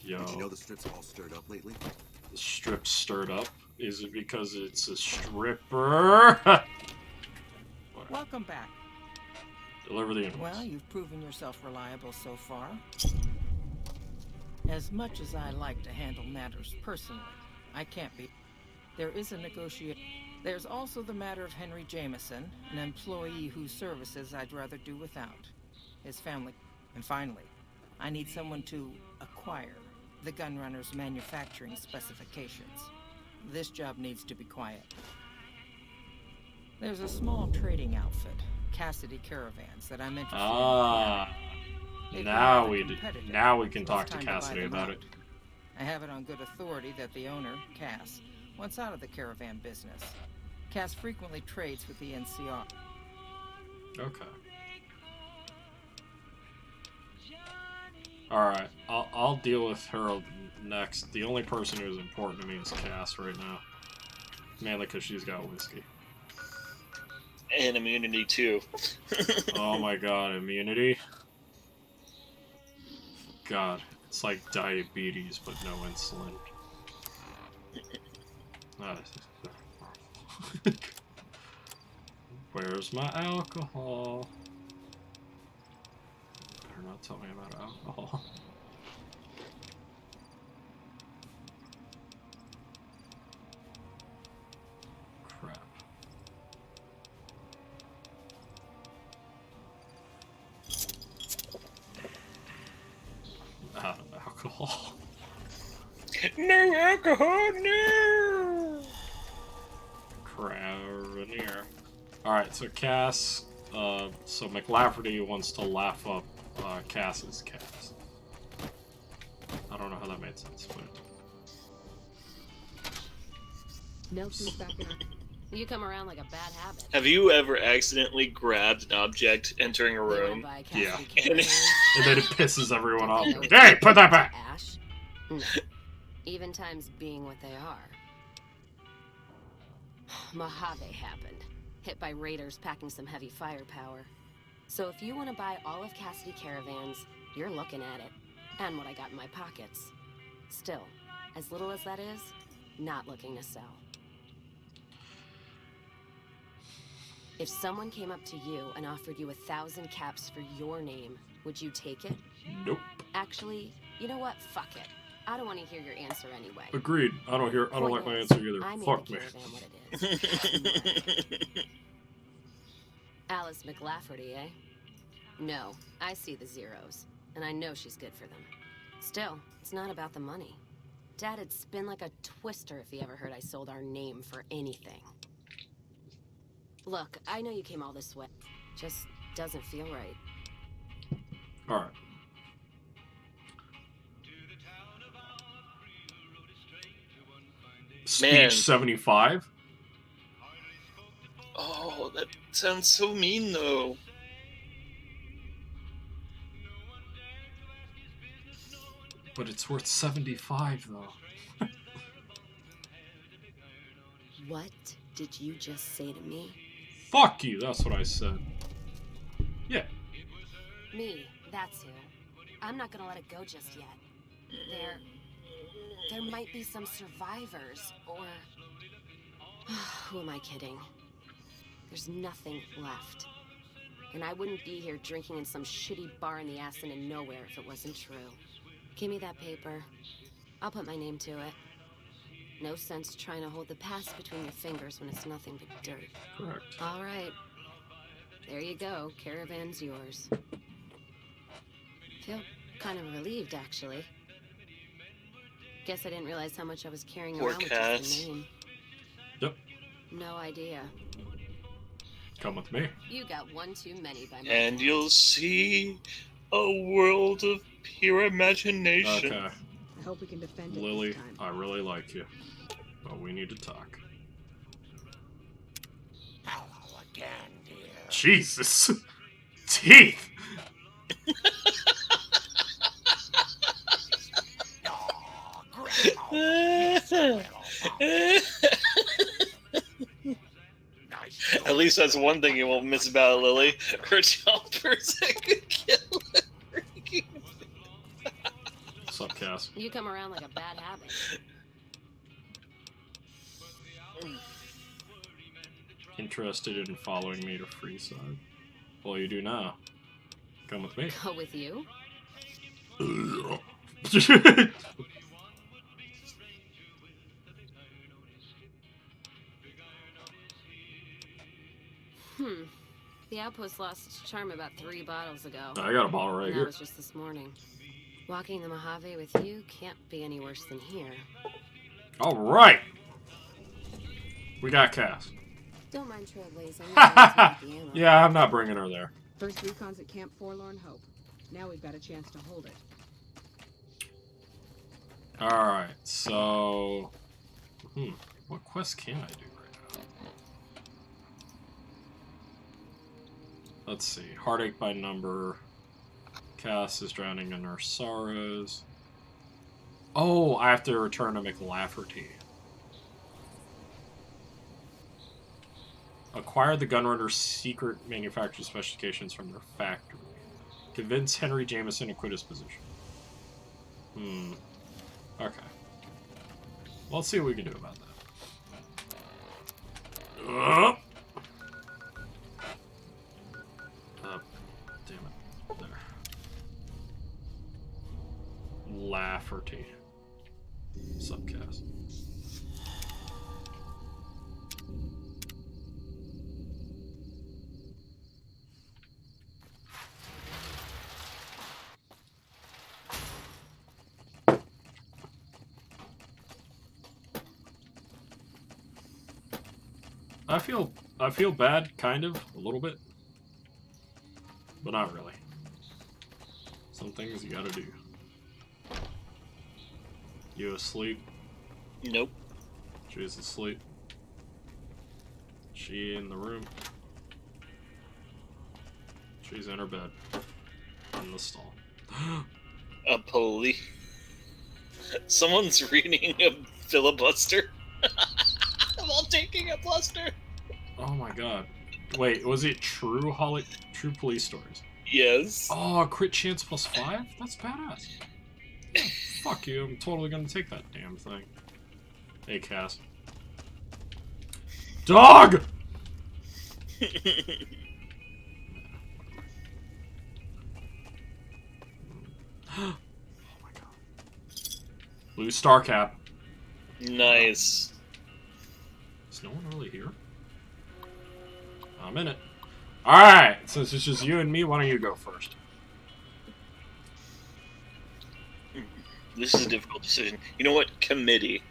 Yo. Did you know the strips are all stirred up lately? The strip's stirred up? Is it because it's a stripper? Welcome back. Deliver the invoice. Well, you've proven yourself reliable so far. As much as I like to handle matters personally, I can't be. There is a negotiation. There's also the matter of Henry Jameson, an employee whose services I'd rather do without. His family. And finally, I need someone to acquire the gunrunner's manufacturing specifications. This job needs to be quiet. There's a small trading outfit, Cassidy Caravans, that I'm interested in. Ah. Now we can talk to Time Cassidy buy them about out. it. I have it on good authority that the owner, Cass, wants out of the caravan business. Cass frequently trades with the NCR. Okay. Alright, I'll deal with her next. The only person who's important to me is Cass right now. Mainly because she's got whiskey. And immunity, too. Oh my god, immunity? God, it's like diabetes, but no insulin. Where's my alcohol? tell me about alcohol. Crap. Out of alcohol. No alcohol, no! Carabiner. Alright, so Cass, so McLafferty wants to laugh up Cass's Cass. I don't know how that made sense, but... Nelson's back in. You come around like a bad habit. Have you ever accidentally grabbed an object entering a room? Yeah. And then it pisses everyone off. Hey, put that back! Ash? No. Even times being what they are. Mojave happened. Hit by raiders packing some heavy firepower. So if you want to buy all of Cassidy Caravans, you're looking at it. And what I got in my pockets. Still, as little as that is, not looking to sell. If someone came up to you and offered you 1,000 caps for your name, would you take it? Nope. Actually, you know what? Fuck it. I don't want to hear your answer anyway. Agreed. I don't like my answer either. I made Fuck the me. Caravan what it is. Alice McLafferty, eh? No, I see the zeros, and I know she's good for them. Still, it's not about the money. Dad'd spin like a twister if he ever heard I sold our name for anything. Look, I know you came all this way. Just doesn't feel right. Alright. Man. Speech 75? Oh, that sounds so mean, though. But it's worth 75, though. What did you just say to me? Fuck you, that's what I said. Yeah. Me, that's who. I'm not gonna let it go just yet. There might be some survivors, or... Who am I kidding? There's nothing left. And I wouldn't be here drinking in some shitty bar in the ass end of nowhere if it wasn't true. Give me that paper. I'll put my name to it. No sense trying to hold the past between your fingers when it's nothing but dirt. Correct. All right. There you go. Caravan's yours. Feel kind of relieved, actually. Guess I didn't realize how much I was carrying Poor around with Cass. just the name. Yep. No idea. Come with me. You got one too many by my And count. you'll see a world of pure imagination. Okay. I hope we can defend it Lily, this time. I really like you. But we need to talk. Hello again, dear. Jesus! Teeth! At least that's one thing you won't miss about Lily. Her jumpers that could kill everything. What's up, Cass? You come around like a bad habit. Interested in following me to Freeside? Well, you do now. Come with me. Go with you? The outpost lost its charm about 3 bottles ago. I got a bottle right And here. that was just this morning. Walking the Mojave with you can't be any worse than here. Alright! We got Cass. Don't mind trailblazing. Yeah, I'm not bringing her there. First recon's at Camp Forlorn Hope. Now we've got a chance to hold it. Alright, so... What quest can I do right now? Let's see. Heartache by number. Cass is drowning in her sorrows. Oh, I have to return to McLafferty. Acquire the Gunrunner's secret manufacturing specifications from their factory. Convince Henry Jameson to quit his position. Okay. Well, let's see what we can do about that. Damn it. There. Lafferty. Subcast. I feel bad, kind of, a little bit. But not really. Some things you gotta do. You asleep? Nope. She's asleep. She in the room. She's in her bed. In the stall. A police. Someone's reading a filibuster. While taking a bluster. Oh my god. Wait, was it true true police stories? Yes. Oh, crit chance +5? That's badass. Yeah, fuck you, I'm totally gonna take that damn thing. Hey, Cass. Dog! Oh my god. Blue star cap. Nice. Is no one really here? I'm in it. Alright, since it's just you and me, why don't you go first? This is a difficult decision. You know what? Committee.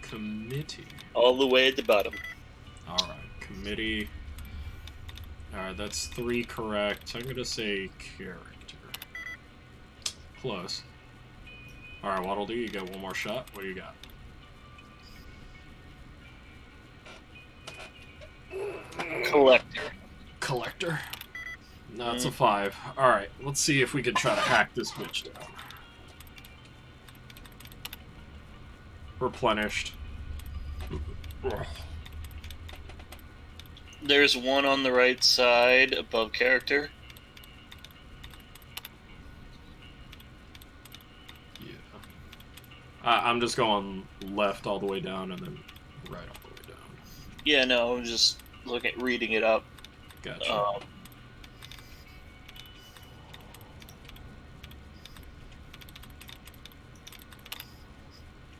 Committee. All the way at the bottom. Alright, committee. Alright, that's 3 correct. I'm gonna say character. Close. Alright, what'll do? You get one more shot. What do you got? Collector. Collector? No, it's a 5. Alright, let's see if we can try to hack this bitch down. Replenished. There's one on the right side above character. Yeah. I'm just going left all the way down and then right all the way down. Yeah, no, I'm just reading it up. Gotcha.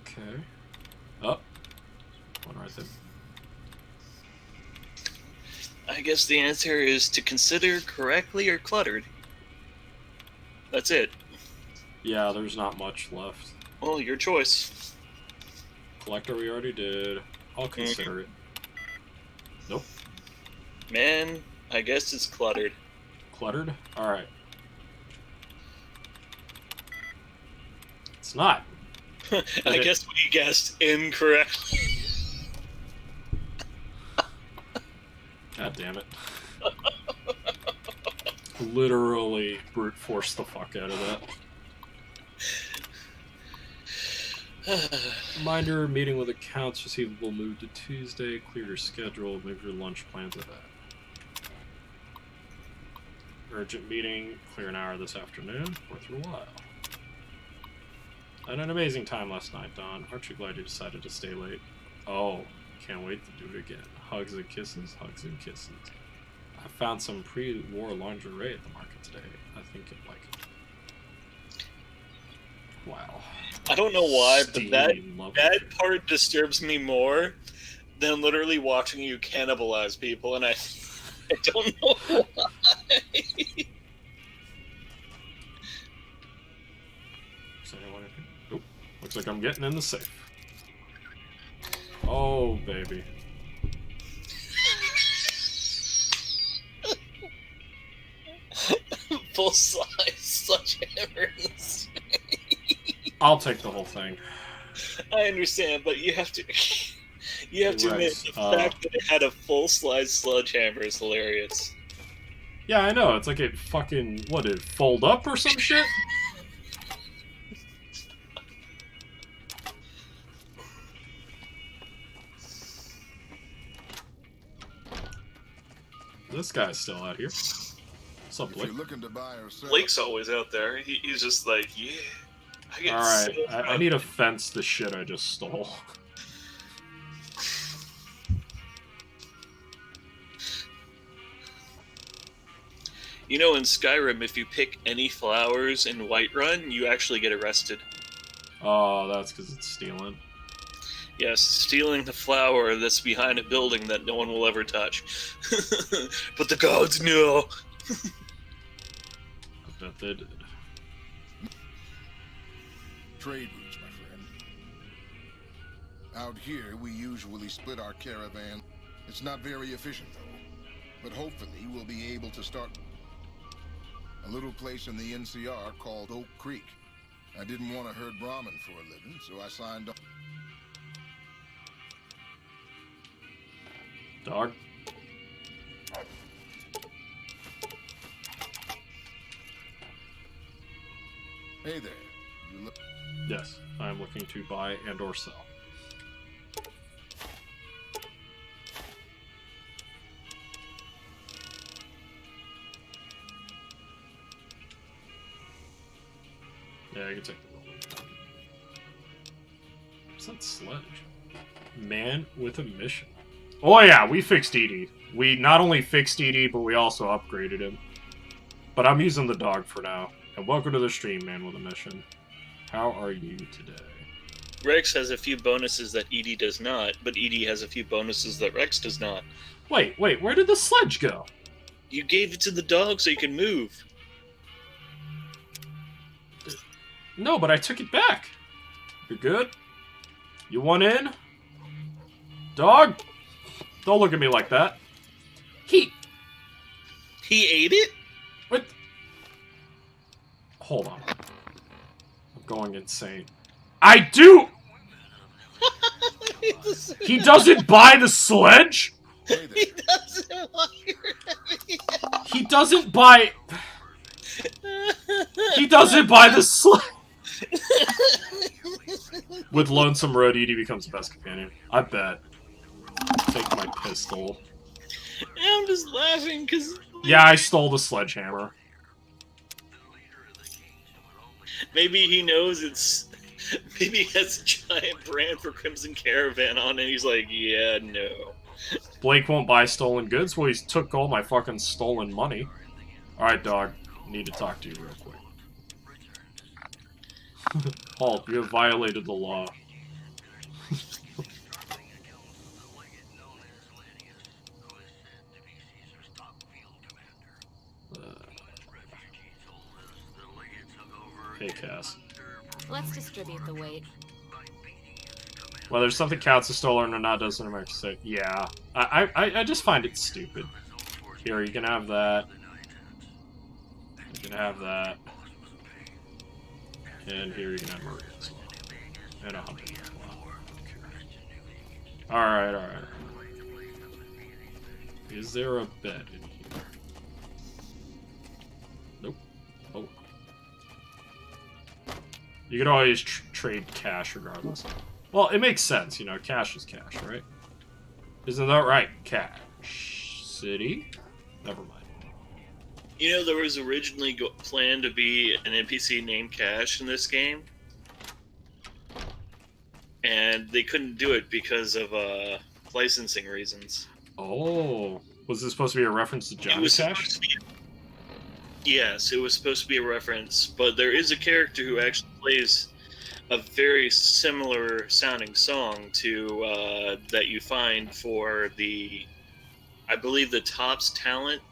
Okay. Oh. One right there. I guess the answer is to consider correctly or cluttered. That's it. Yeah, there's not much left. Well, your choice. Collector we already did. I'll consider it. Nope. Man, I guess it's cluttered. Cluttered? Alright. It's not. I guess we guessed incorrectly. God damn it. Literally brute force the fuck out of that. Reminder, meeting with accounts receivable moved to Tuesday. Clear your schedule. Move your lunch plans to that. Urgent meeting. Clear an hour this afternoon. Worth your while. Had an amazing time last night, Don. Aren't you glad you decided to stay late? Oh, can't wait to do it again. Hugs and kisses, hugs and kisses. I found some pre-war lingerie at the market today. I think you'd like it. Wow. I don't know why, Steamy, but that part disturbs me more than literally watching you cannibalize people, and I don't know why. Is anyone in here? Nope. Looks like I'm getting in the safe. Oh, baby. Full-size sledgehammer in the safe. I'll take the whole thing. I understand, but you have to admit the fact that it had a full-size sledgehammer is hilarious. Yeah, I know. It's like it fucking, what, did it fold up or some shit? This guy's still out here. What's up, Blake? Blake's always out there. He's just like, yeah. Alright, I need to fence the shit I just stole. You know, in Skyrim, if you pick any flowers in Whiterun, you actually get arrested. Oh, that's because it's stealing. Yes, stealing the flower that's behind a building that no one will ever touch. But the gods know. I bet they did. Trade routes, my friend. Out here, we usually split our caravan. It's not very efficient, though. But hopefully, we'll be able to start a little place in the NCR called Oak Creek. I didn't want to herd Brahmin for a living, so I signed on. Dog. Hey there. You look. Yes, I am looking to buy and or sell. Yeah, I can take the roll. What's that sledge? Man with a mission. Oh yeah, we fixed Edie. We not only fixed Edie, but we also upgraded him. But I'm using the dog for now. And welcome to the stream, Man with a Mission. How are you today? Rex has a few bonuses that Edie does not, but Edie has a few bonuses that Rex does not. Wait, where did the sledge go? You gave it to the dog so you can move. No, but I took it back. You're good? You want in? Dog? Don't look at me like that. He ate it? What? Hold on. I'm going insane. I do! He doesn't buy the sledge? He doesn't want your He doesn't buy... He doesn't buy the sledge. With Lonesome Road, Edie becomes the best companion. I bet. Take my pistol. I'm just laughing because... Yeah, I stole the sledgehammer. Maybe he knows it's... Maybe he has a giant brand for Crimson Caravan on and he's like, yeah, no. Blake won't buy stolen goods? Well, he took all my fucking stolen money. Alright, dog. Need to talk to you real quick. Halt, you have violated the law. Hey, Cass. Let's distribute the weight. Whether something counts as stolen or not doesn't make sense. Yeah. I just find it stupid. Here, you can have that. You can have that. And here you can have Maria as well. And a hunting as well. Alright. Is there a bed in here? Nope. Oh. You can always trade cash regardless. Well, it makes sense, you know, cash is cash, right? Isn't that right? Cash City? Never mind. You know, there was originally planned to be an NPC named Cash in this game. And they couldn't do it because of licensing reasons. Oh. Was this supposed to be a reference to Johnny Cash? Yes, it was supposed to be a reference, but there is a character who actually plays a very similar sounding song to that you find for the, I believe, the Topps Talent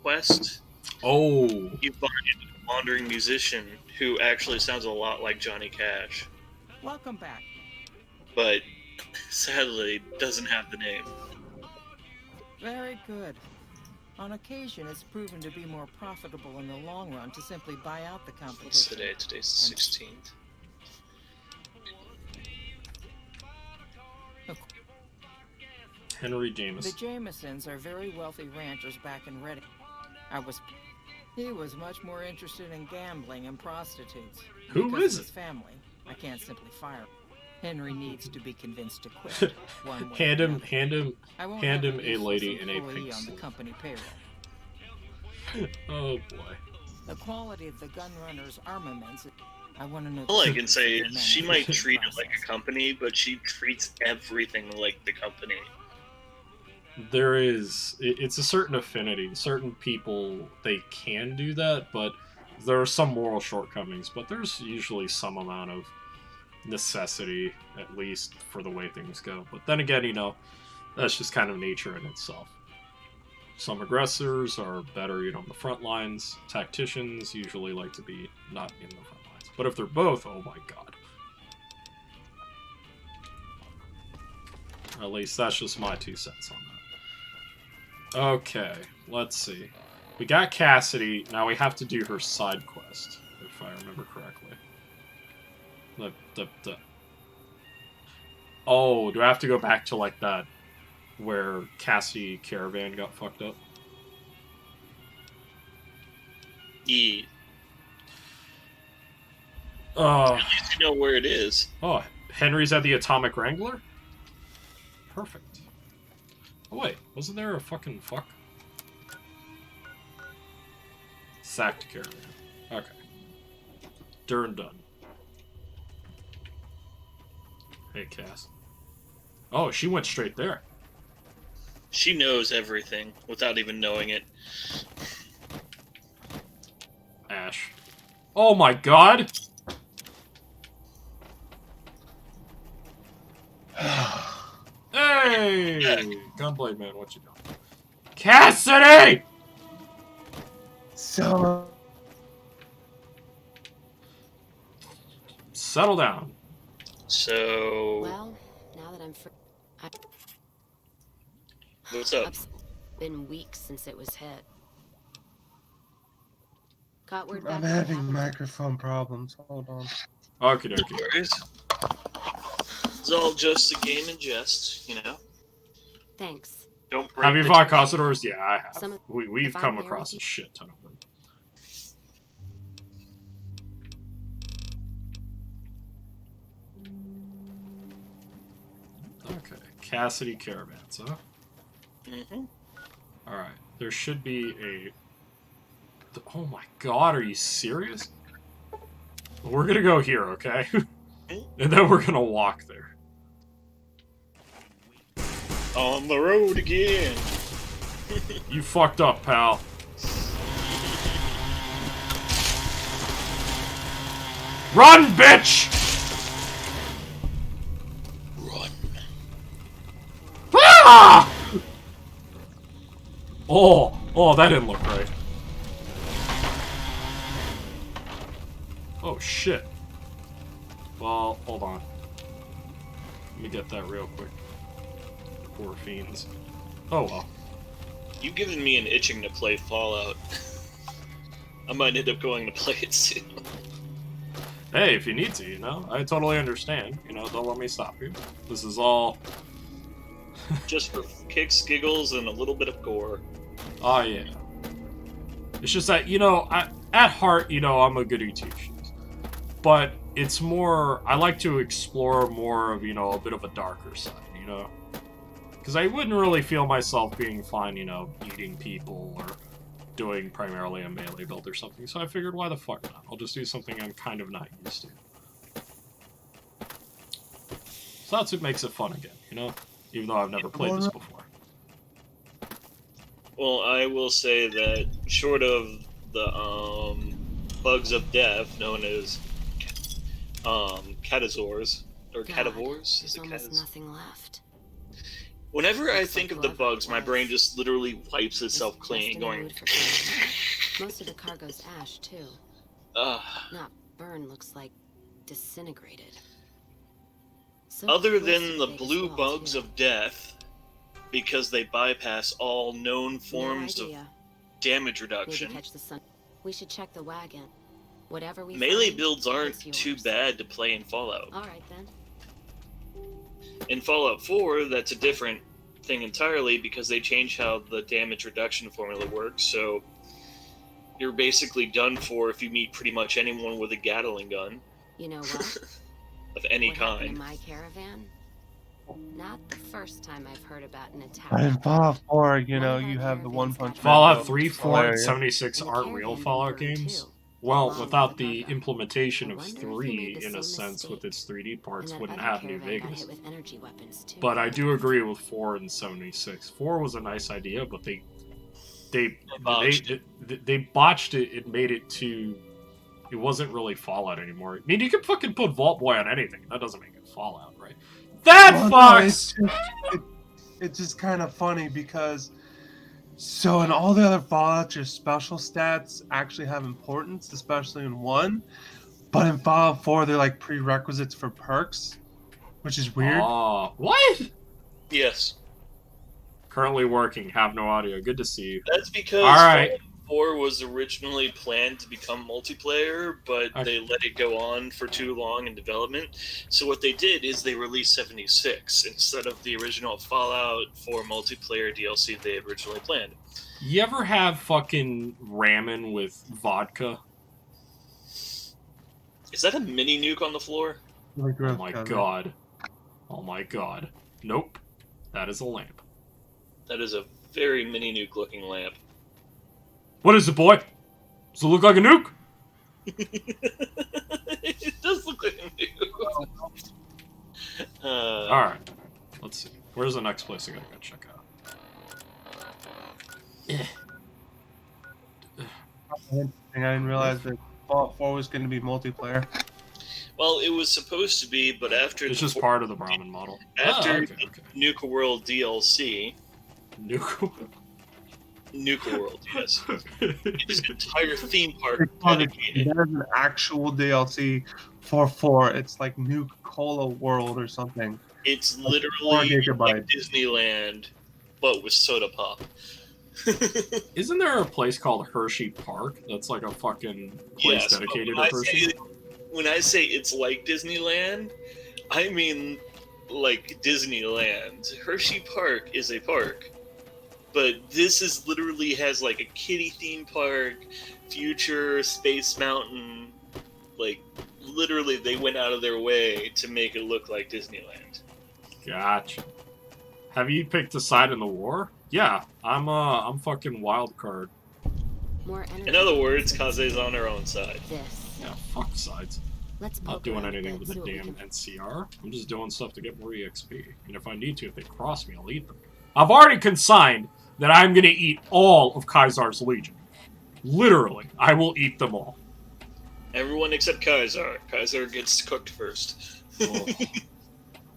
quest. Oh. You find a wandering musician who actually sounds a lot like Johnny Cash, Welcome back. but sadly doesn't have the name. Very good. On occasion, it's proven to be more profitable in the long run to simply buy out the competition. What's today? Today's 16th. Henry Jameson. The Jamesons are very wealthy ranchers back in Reading. He was much more interested in gambling and prostitutes. Who Because is of his it? family, I can't simply fire him. Henry needs to be convinced to quit. One way hand or him another. I won't hand have him a a lady useless in a employee pink on the suit. company payroll. Oh boy. The quality of the gun runner's armaments. I want to know. All I can say is their she might manufacturing treat it like a company, but she treats everything like the company. there is, it's a certain affinity. Certain people, they can do that, but there are some moral shortcomings. But there's usually some amount of necessity, at least, for the way things go. But then again, you know, that's just kind of nature in itself. Some aggressors are better, you know, on the front lines. Tacticians usually like to be not in the front lines. But if they're both, oh my god. At least that's just my 2 cents on that. Okay, let's see. We got Cassidy. Now we have to do her side quest, if I remember correctly. Oh, do I have to go back to, like, that where Cassidy Caravan got fucked up? Yeah. At least you know where it is. Oh, Henry's at the Atomic Wrangler? Perfect. Oh wait, wasn't there a fucking fuck? Sacked Caravan. Okay. Done. Hey, Cass. Oh, she went straight there. She knows everything without even knowing it. Ash. Oh my god! Hey! GunBlademan, what you doing? Cassidy! So... Settle down. So... Well, now that I'm free... What's up? It's been weeks since it was hit. Caught word I'm back having microphone problems. Hold on. Okie No dokie. worries. It's all just a game and jest, you know? Thanks. Don't break Have you the fought chain. Cossadors? Yeah, I have. Some of- We've if I'm come there across with a shit ton of them. Okay, Cassidy Caravans, huh? Mm-hmm. Alright, there should be a... Oh my god, are you serious? We're gonna go here, okay? And then we're gonna walk there. On the road again. You fucked up, pal. Run, bitch! Run. Ah! Oh, that didn't look right. Oh, shit. Well, hold on. Let me get that real quick. Poor fiends. Oh, well. You've given me an itching to play Fallout. I might end up going to play it soon. Hey, if you need to, you know? I totally understand. You know, don't let me stop you. This is all... Just for kicks, giggles, and a little bit of gore. Oh, yeah. It's just that, you know, at heart, you know, I'm a goody two-shoes. But it's more... I like to explore more of, you know, a bit of a darker side, you know? Because I wouldn't really feel myself being fine, you know, eating people or doing primarily a melee build or something. So I figured, why the fuck not? I'll just do something I'm kind of not used to. So that's what makes it fun again, you know? Even though I've never played this before. Well, I will say that short of the bugs of death, known as catazors or catavores, There's almost nothing left. Whenever I think of the bugs, my brain just literally wipes itself clean, going. Most of the cargo's ash too. Not burn, looks like disintegrated. So Other close than to the Vegas blue walls, bugs too. of death, because they bypass all known forms of idea. damage Maybe reduction. catch the sun. We should check the wagon. Whatever we Melee find, builds aren't it's too yours. bad to play in Fallout. All right then. In Fallout 4, that's a different thing entirely because they changed how the damage reduction formula works, so you're basically done for if you meet pretty much anyone with a Gatling gun. You know what? Of any What happened kind. to my caravan? Not the first time I've heard about an attack. But in Fallout 4, you know, you have the One Punch Man. Fallout mode, 3, which is 4, and hilarious. 76 aren't real Fallout games. Well, Long without as the Chicago. implementation I of wonder if he made 3, the in a same sense, with mistake. its 3D parts, And that wouldn't other have New caravan got Vegas. hit with energy weapons too. But I do agree with 4 and 76. 4 was a nice idea, but they botched it and made it to... It wasn't really Fallout anymore. I mean, you can fucking put Vault Boy on anything. That doesn't make it Fallout, right? That Well, no, Fox! it's just kind of funny because so in all the other Fallouts, your special stats actually have importance, especially in 1. But in Fallout 4, they're like prerequisites for perks, which is weird. Oh, what? Yes. Currently working. Have no audio. Good to see you. That's because All right. Fallout 4 was originally planned to become multiplayer, but they let it go on for too long in development. So what they did is they released 76 instead of the original Fallout 4 multiplayer DLC they had originally planned. You ever have fucking ramen with vodka? Is that a mini nuke on the floor? Oh my god. Oh my god. Nope. That is a lamp. That is a very mini nuke looking lamp. What is it, boy? Does it look like a nuke? It does look like a nuke. Alright. Let's see. Where's the next place I gotta go check out? I didn't realize that Fallout 4 was going to be multiplayer. Well, it was supposed to be, but after It's just part of the Brahmin model. After Nuka World DLC, Nuka World, yes, it is an entire theme park dedicated. That is an actual DLC for 4. It's like Nuke Cola World or something. It's Like literally 4 gigabytes. like Disneyland, but with soda pop. Isn't there a place called Hershey Park that's like a fucking place Yes, but dedicated to Hershey? when I say it's like Disneyland, I mean like Disneyland. Hershey Park is a park, but this is literally has like a kiddie theme park, future Space Mountain. Like literally, they went out of their way to make it look like Disneyland. Gotcha. Have you picked a side in the war? Yeah, I'm fucking wild card. More energy. In other words, Kaze's on her own side. This. Yeah, fuck sides. Let's Not poke doing around a anything bit, with the see what we damn can- NCR. I'm just doing stuff to get more EXP. And if I need to, if they cross me, I'll eat them. I've already consigned that I'm gonna eat all of Kaisar's Legion. Literally, I will eat them all. Everyone except Kaiser. Kaiser gets cooked first.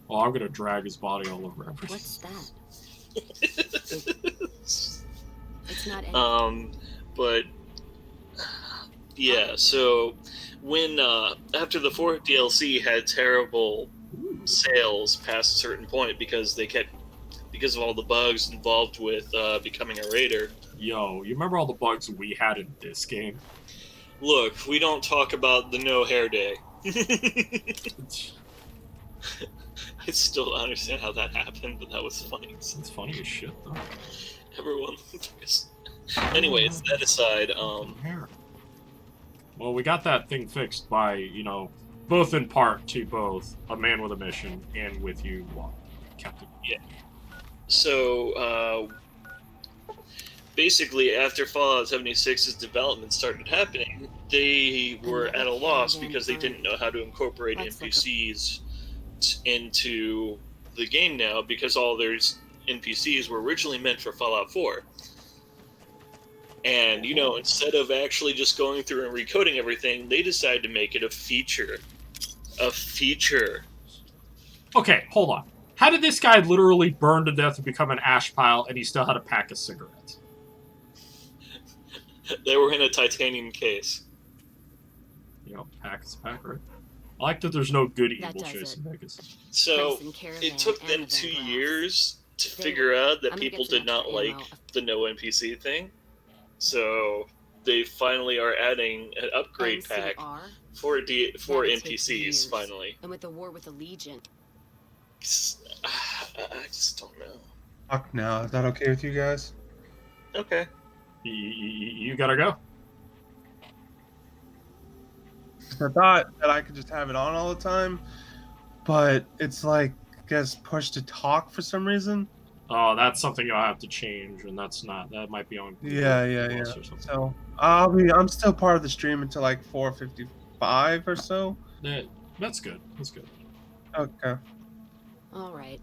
Oh, I'm gonna drag his body all over everything. What's that? It's not any- But yeah, so when after the 4th DLC had terrible sales past a certain point because of all the bugs involved with becoming a raider. Yo, you remember all the bugs we had in this game? Look, we don't talk about the no hair day. I still don't understand how that happened, but that was funny. It's funny as shit, though. Everyone. Anyways, that aside, Well, we got that thing fixed by, both in part to both A Man with a Mission and with you, Captain. Yeah. So, basically, after Fallout 76's development started happening, they were at a loss because they didn't know how to incorporate NPCs into the game now, because all their NPCs were originally meant for Fallout 4. And, instead of actually just going through and recoding everything, they decided to make it a feature. A feature. Okay, hold on. How did this guy literally burn to death and become an ash pile, and he still had a pack of cigarettes? They were in a titanium case. Pack is pack, right? I like that there's no good That evil does chase it. in Vegas. So, Price and Caravan it took them and 2 Van Glass. years to They- figure out that I'm gonna people get some did not extra like ammo. the no NPC thing. So, they finally are adding an upgrade pack NCR? for That would take NPCs, years. finally. And with the war with the Legion. I just don't know. Fuck no. Is that okay with you guys? Okay. You gotta go. I thought that I could just have it on all the time, but it's like, I guess, push to talk for some reason. Oh, that's something you'll have to change, and that might be on Google Yeah. Plus or something. So I'm still part of the stream until like 4:55 or so. That's good. That's good. Okay. All right.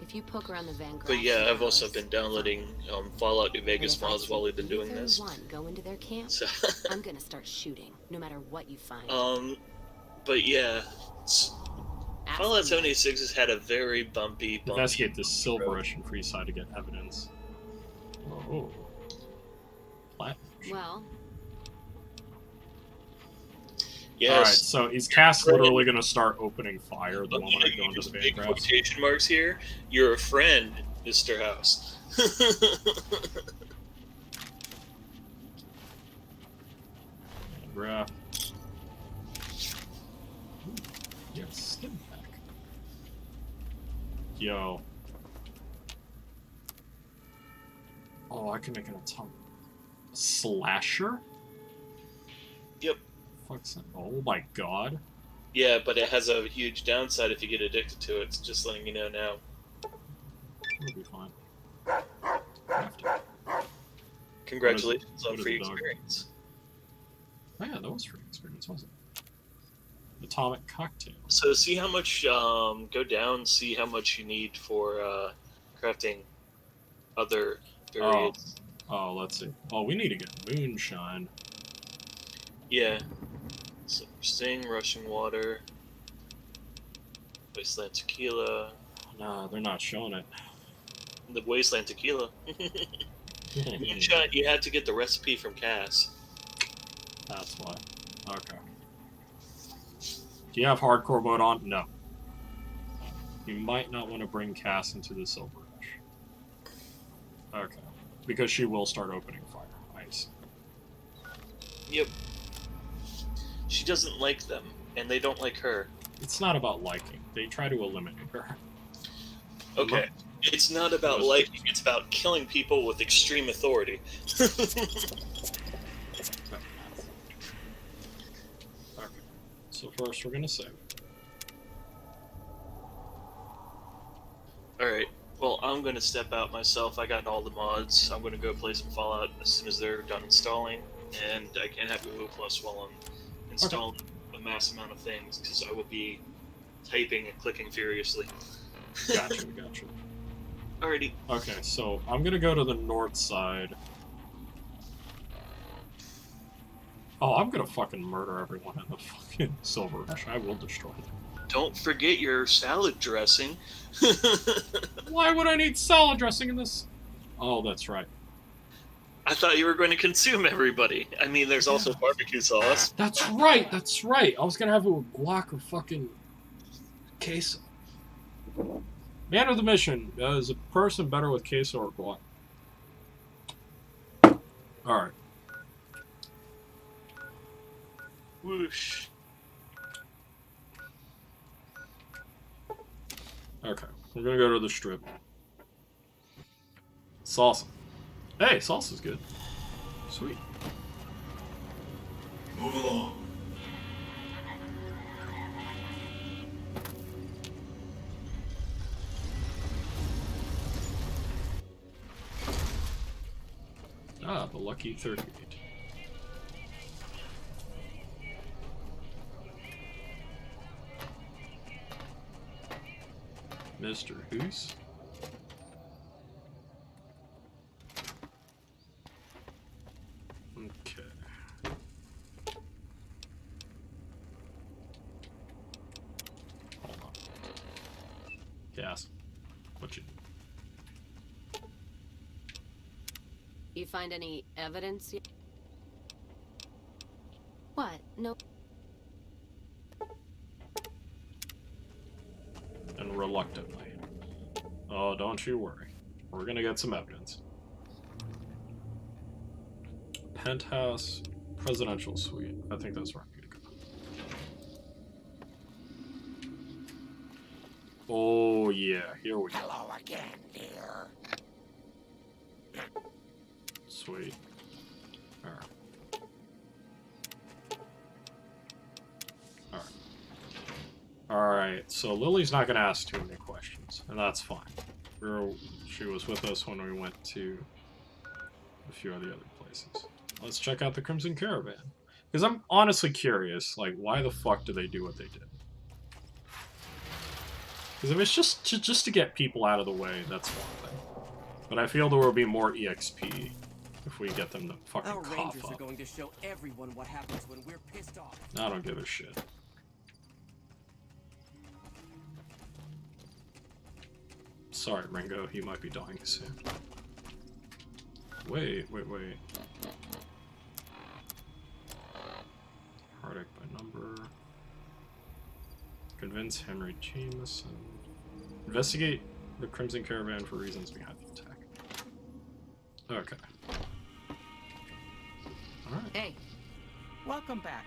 If you poke around the Van But Graff yeah, I've also house, been downloading Fallout New Vegas and if I mods while see we've been doing either this. one go into their camp, So, I'm gonna start shooting, no matter what you find. but yeah, Fallout 76 has had a very bumpy. Investigate the Silver Russian free side to get evidence. Oh. Well. Yes. Alright, so is Cass literally going to start opening fire the moment I go into the Van big Graff? quotation marks here. You're a friend, Mr. House. Van Graff. Yes, skin back. Yo. Oh, I can make an atomic slasher? Yep. Fuck's that? Oh my god. Yeah, but it has a huge downside if you get addicted to it. It's just letting you know now. It'll be fine. Congratulations on what is free the dog? experience. Oh yeah, that was free experience, wasn't it? Atomic cocktail. So see how much, go down, see how much you need for crafting other variants. Oh, let's see. Oh, we need to get moonshine. Yeah. So Sting, Rushing Water, Wasteland Tequila. Nah, they're not showing it. The Wasteland Tequila. Moonshine, you had to get the recipe from Cass. That's why. Okay. Do you have hardcore mode on? No. You might not want to bring Cass into the Silver Rush. Okay. Because she will start opening fire. Nice. Yep. She doesn't like them, and they don't like her. It's not about liking. They try to eliminate her. Okay. It's not about liking, it's about killing people with extreme authority. Okay. So first we're gonna save. Alright. Well, I'm gonna step out myself. I got all the mods. I'm gonna go play some Fallout as soon as they're done installing. And I can't have Google Plus while I'm installing a mass amount of things, because I will be typing and clicking furiously. Gotcha. Alrighty. Okay, so I'm gonna go to the north side. Oh, I'm gonna fucking murder everyone in the fucking Silver Rush. I will destroy them. Don't forget your salad dressing. Why would I need salad dressing in this? Oh, that's right. I thought you were going to consume everybody. I mean, there's also barbecue sauce. That's right. I was gonna have it with guac or fucking queso. Man of the mission. Is a person better with queso or guac? Alright. Whoosh. Okay. We're gonna go to the strip. Salsa. Hey, salsa's good. Sweet. Move along. Ah, the lucky 38. Mr. Hoos. Okay. Hold on. Yes. What you do? You find any evidence yet? What? No. And reluctantly. Oh, don't you worry. We're gonna get some evidence. Penthouse, presidential suite. I think that's where I'm gonna go. Oh yeah, here we go. Hello again, dear. Sweet. Alright. Alright, so Lily's not going to ask too many questions, and that's fine. She was with us when we went to a few of the other places. let's check out the Crimson Caravan. Because I'm honestly curious, like, why the fuck do they do what they did? Because if it's just to get people out of the way, that's one thing. But I feel there will be more EXP if we get them to fucking Our cough Rangers up. are going to show everyone what happens when we're pissed off. I don't give a shit. Sorry, Ringo, you might be dying soon. Wait. Heartache by number. Convince Henry Jameson. Investigate the Crimson Caravan for reasons behind the attack. Okay. Alright. Hey, welcome back.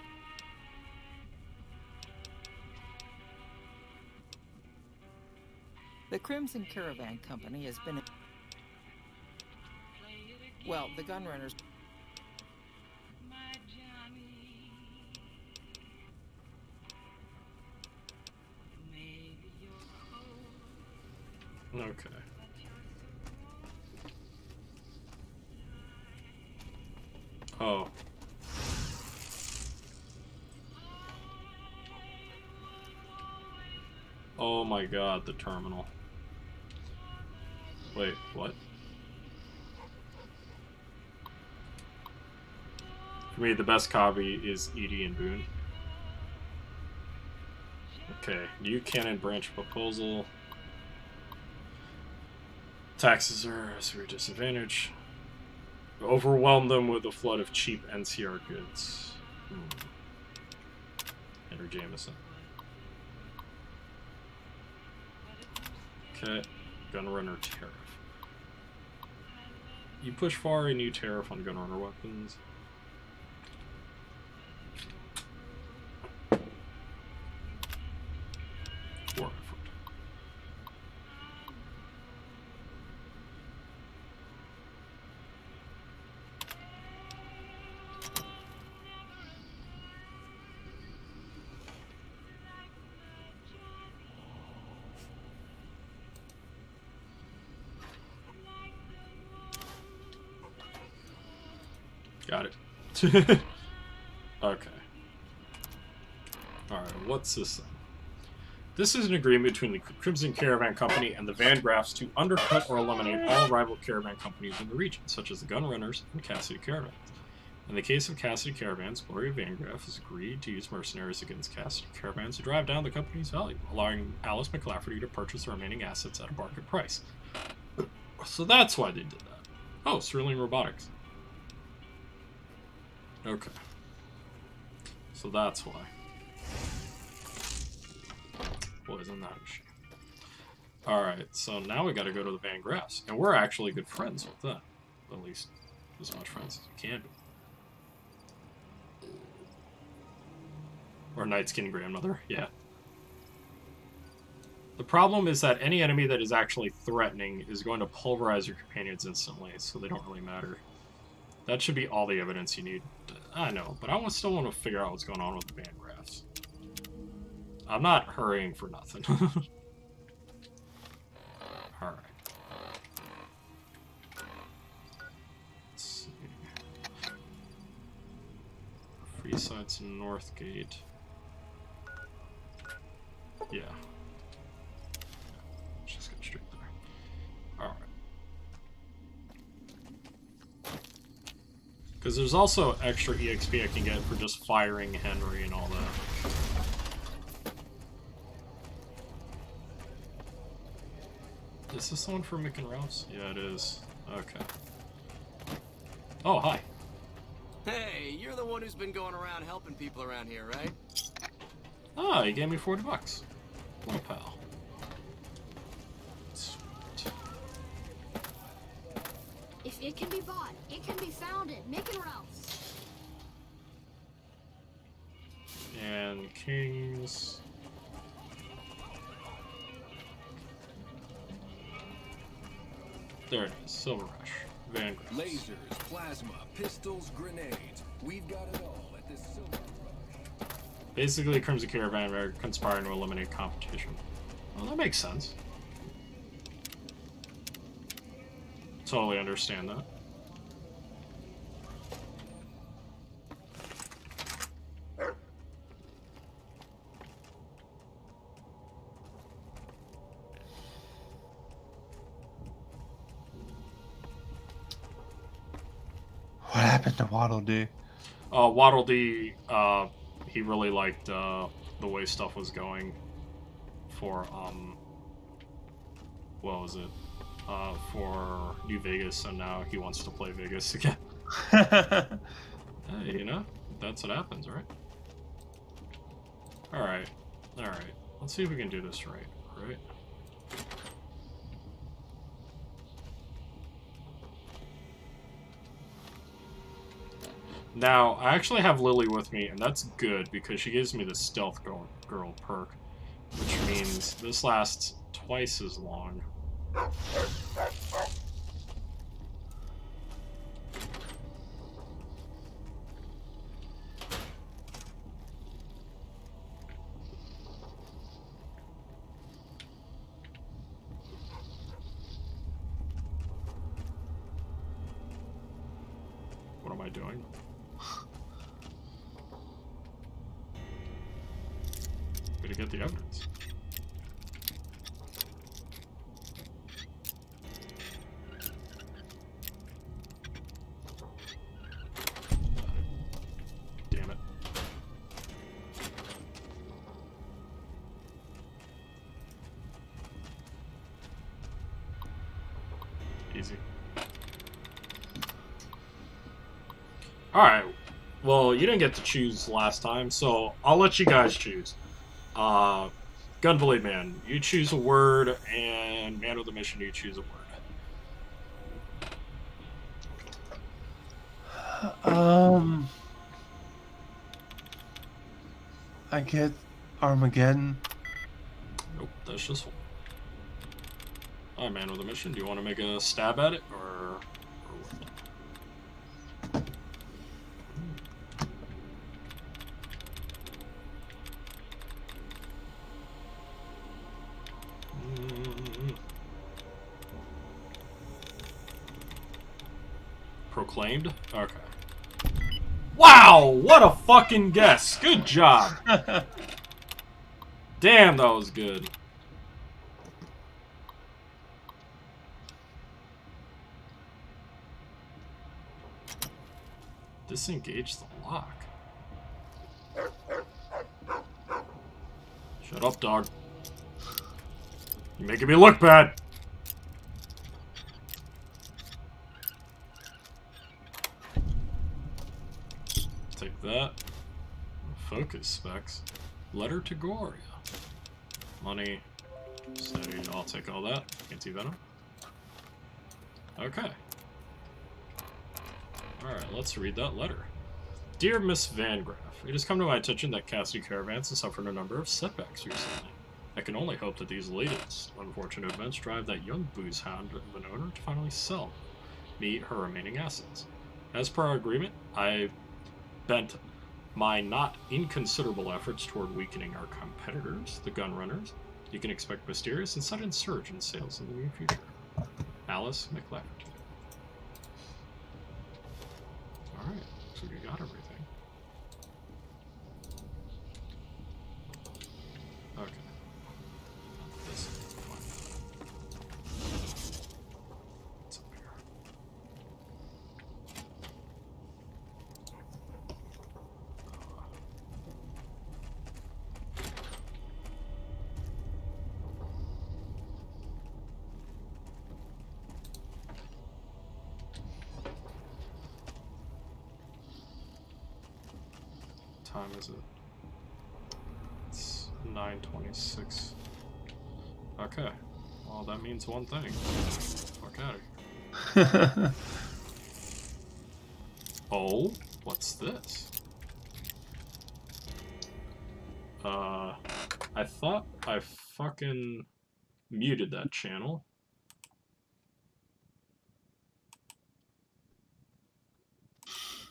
The Crimson Caravan Company has been... Well, the gunrunners... Okay. Oh. Oh my god, the terminal. Wait, what? For me, the best copy is Edie and Boone. Okay, new cannon branch proposal. Taxes are a severe disadvantage. Overwhelm them with a flood of cheap NCR goods. Henry Jameson. Okay, Gunrunner tariff. You push far a new tariff on Gunrunner weapons. War effort. Got it. Okay. Alright, what's this thing? This is an agreement between the Crimson Caravan Company and the Van Graffs to undercut or eliminate all rival caravan companies in the region, such as the Gunrunners and Cassidy Caravans. In the case of Cassidy Caravans, Gloria Van Graff has agreed to use mercenaries against Cassidy Caravans to drive down the company's value, allowing Alice McLafferty to purchase the remaining assets at a market price. So that's why they did that. Oh, Sterling Robotics. Okay. So that's why. Boy, isn't that a shame. Alright, so now we gotta go to the Van Graffs. And we're actually good friends with them. At least as much friends as we can be. Or Nightskin Grandmother, yeah. The problem is that any enemy that is actually threatening is going to pulverize your companions instantly, so they don't really matter. That should be all the evidence you need. I know, but I still want to figure out what's going on with the Van Graffs. I'm not hurrying for nothing. Alright. Let's see. Free sites in Northgate. Yeah. Just go straight there. Alright. Because there's also extra EXP I can get for just firing Henry and all that. Is this the one for Mick and Ralph's? Yeah, it is. Okay. Oh, hi. Hey, you're the one who's been going around helping people around here, right? Ah, he gave me $40. Well, pal. Sweet. If it can be bought, it can be found at Mick and Ralph's. And Kings. There it is, Silver Rush. Van Graffs. Lasers, plasma, pistols, grenades. We've got it all at this Silver Rush. Basically, Crimson Caravan are conspiring to eliminate competition. Well, that makes sense. Totally understand that. happened to Waddle Dee? Waddle Dee, he really liked the way stuff was going for what was it? For New Vegas, and now he wants to play Vegas again. Hey, you know, that's what happens, right? Alright. Alright. Let's see if we can do this right. Right? Now, I actually have Lily with me, and that's good because she gives me the Stealth Girl perk, which means this lasts twice as long. What am I doing? Way to get the evidence. Damn it. Easy. Alright. Well, you didn't get to choose last time, so I'll let you guys choose. GunBlademan, you choose a word, and Man of the Mission, you choose a word. I get Armageddon. Nope, that's just one. Alright, Man of the Mission, do you want to make a stab at it, or what? Proclaimed? Okay. Wow! What a fucking guess! Good job! Damn, that was good. Disengage the lock. Shut up, dog. You're making me look bad! Take that. Focus specs. Letter to Gloria. Money. Steady. I'll take all that. Anti-venom. Okay. Alright, let's read that letter. Dear Miss Van Graff, it has come to my attention that Cassidy Caravans has suffered a number of setbacks recently. I can only hope that these latest unfortunate events drive that young booze hound of an owner to finally sell me her remaining assets. As per our agreement, I've bent my not inconsiderable efforts toward weakening our competitors, the gun runners. You can expect mysterious and sudden surge in sales in the near future. Alice McLafferty. Alright, so we got everything. Okay. This is fine. What's up here? Time is it? It's 9:26. Okay. Well, that means one thing. Fuck out of here. Oh, what's this? I thought I fucking muted that channel.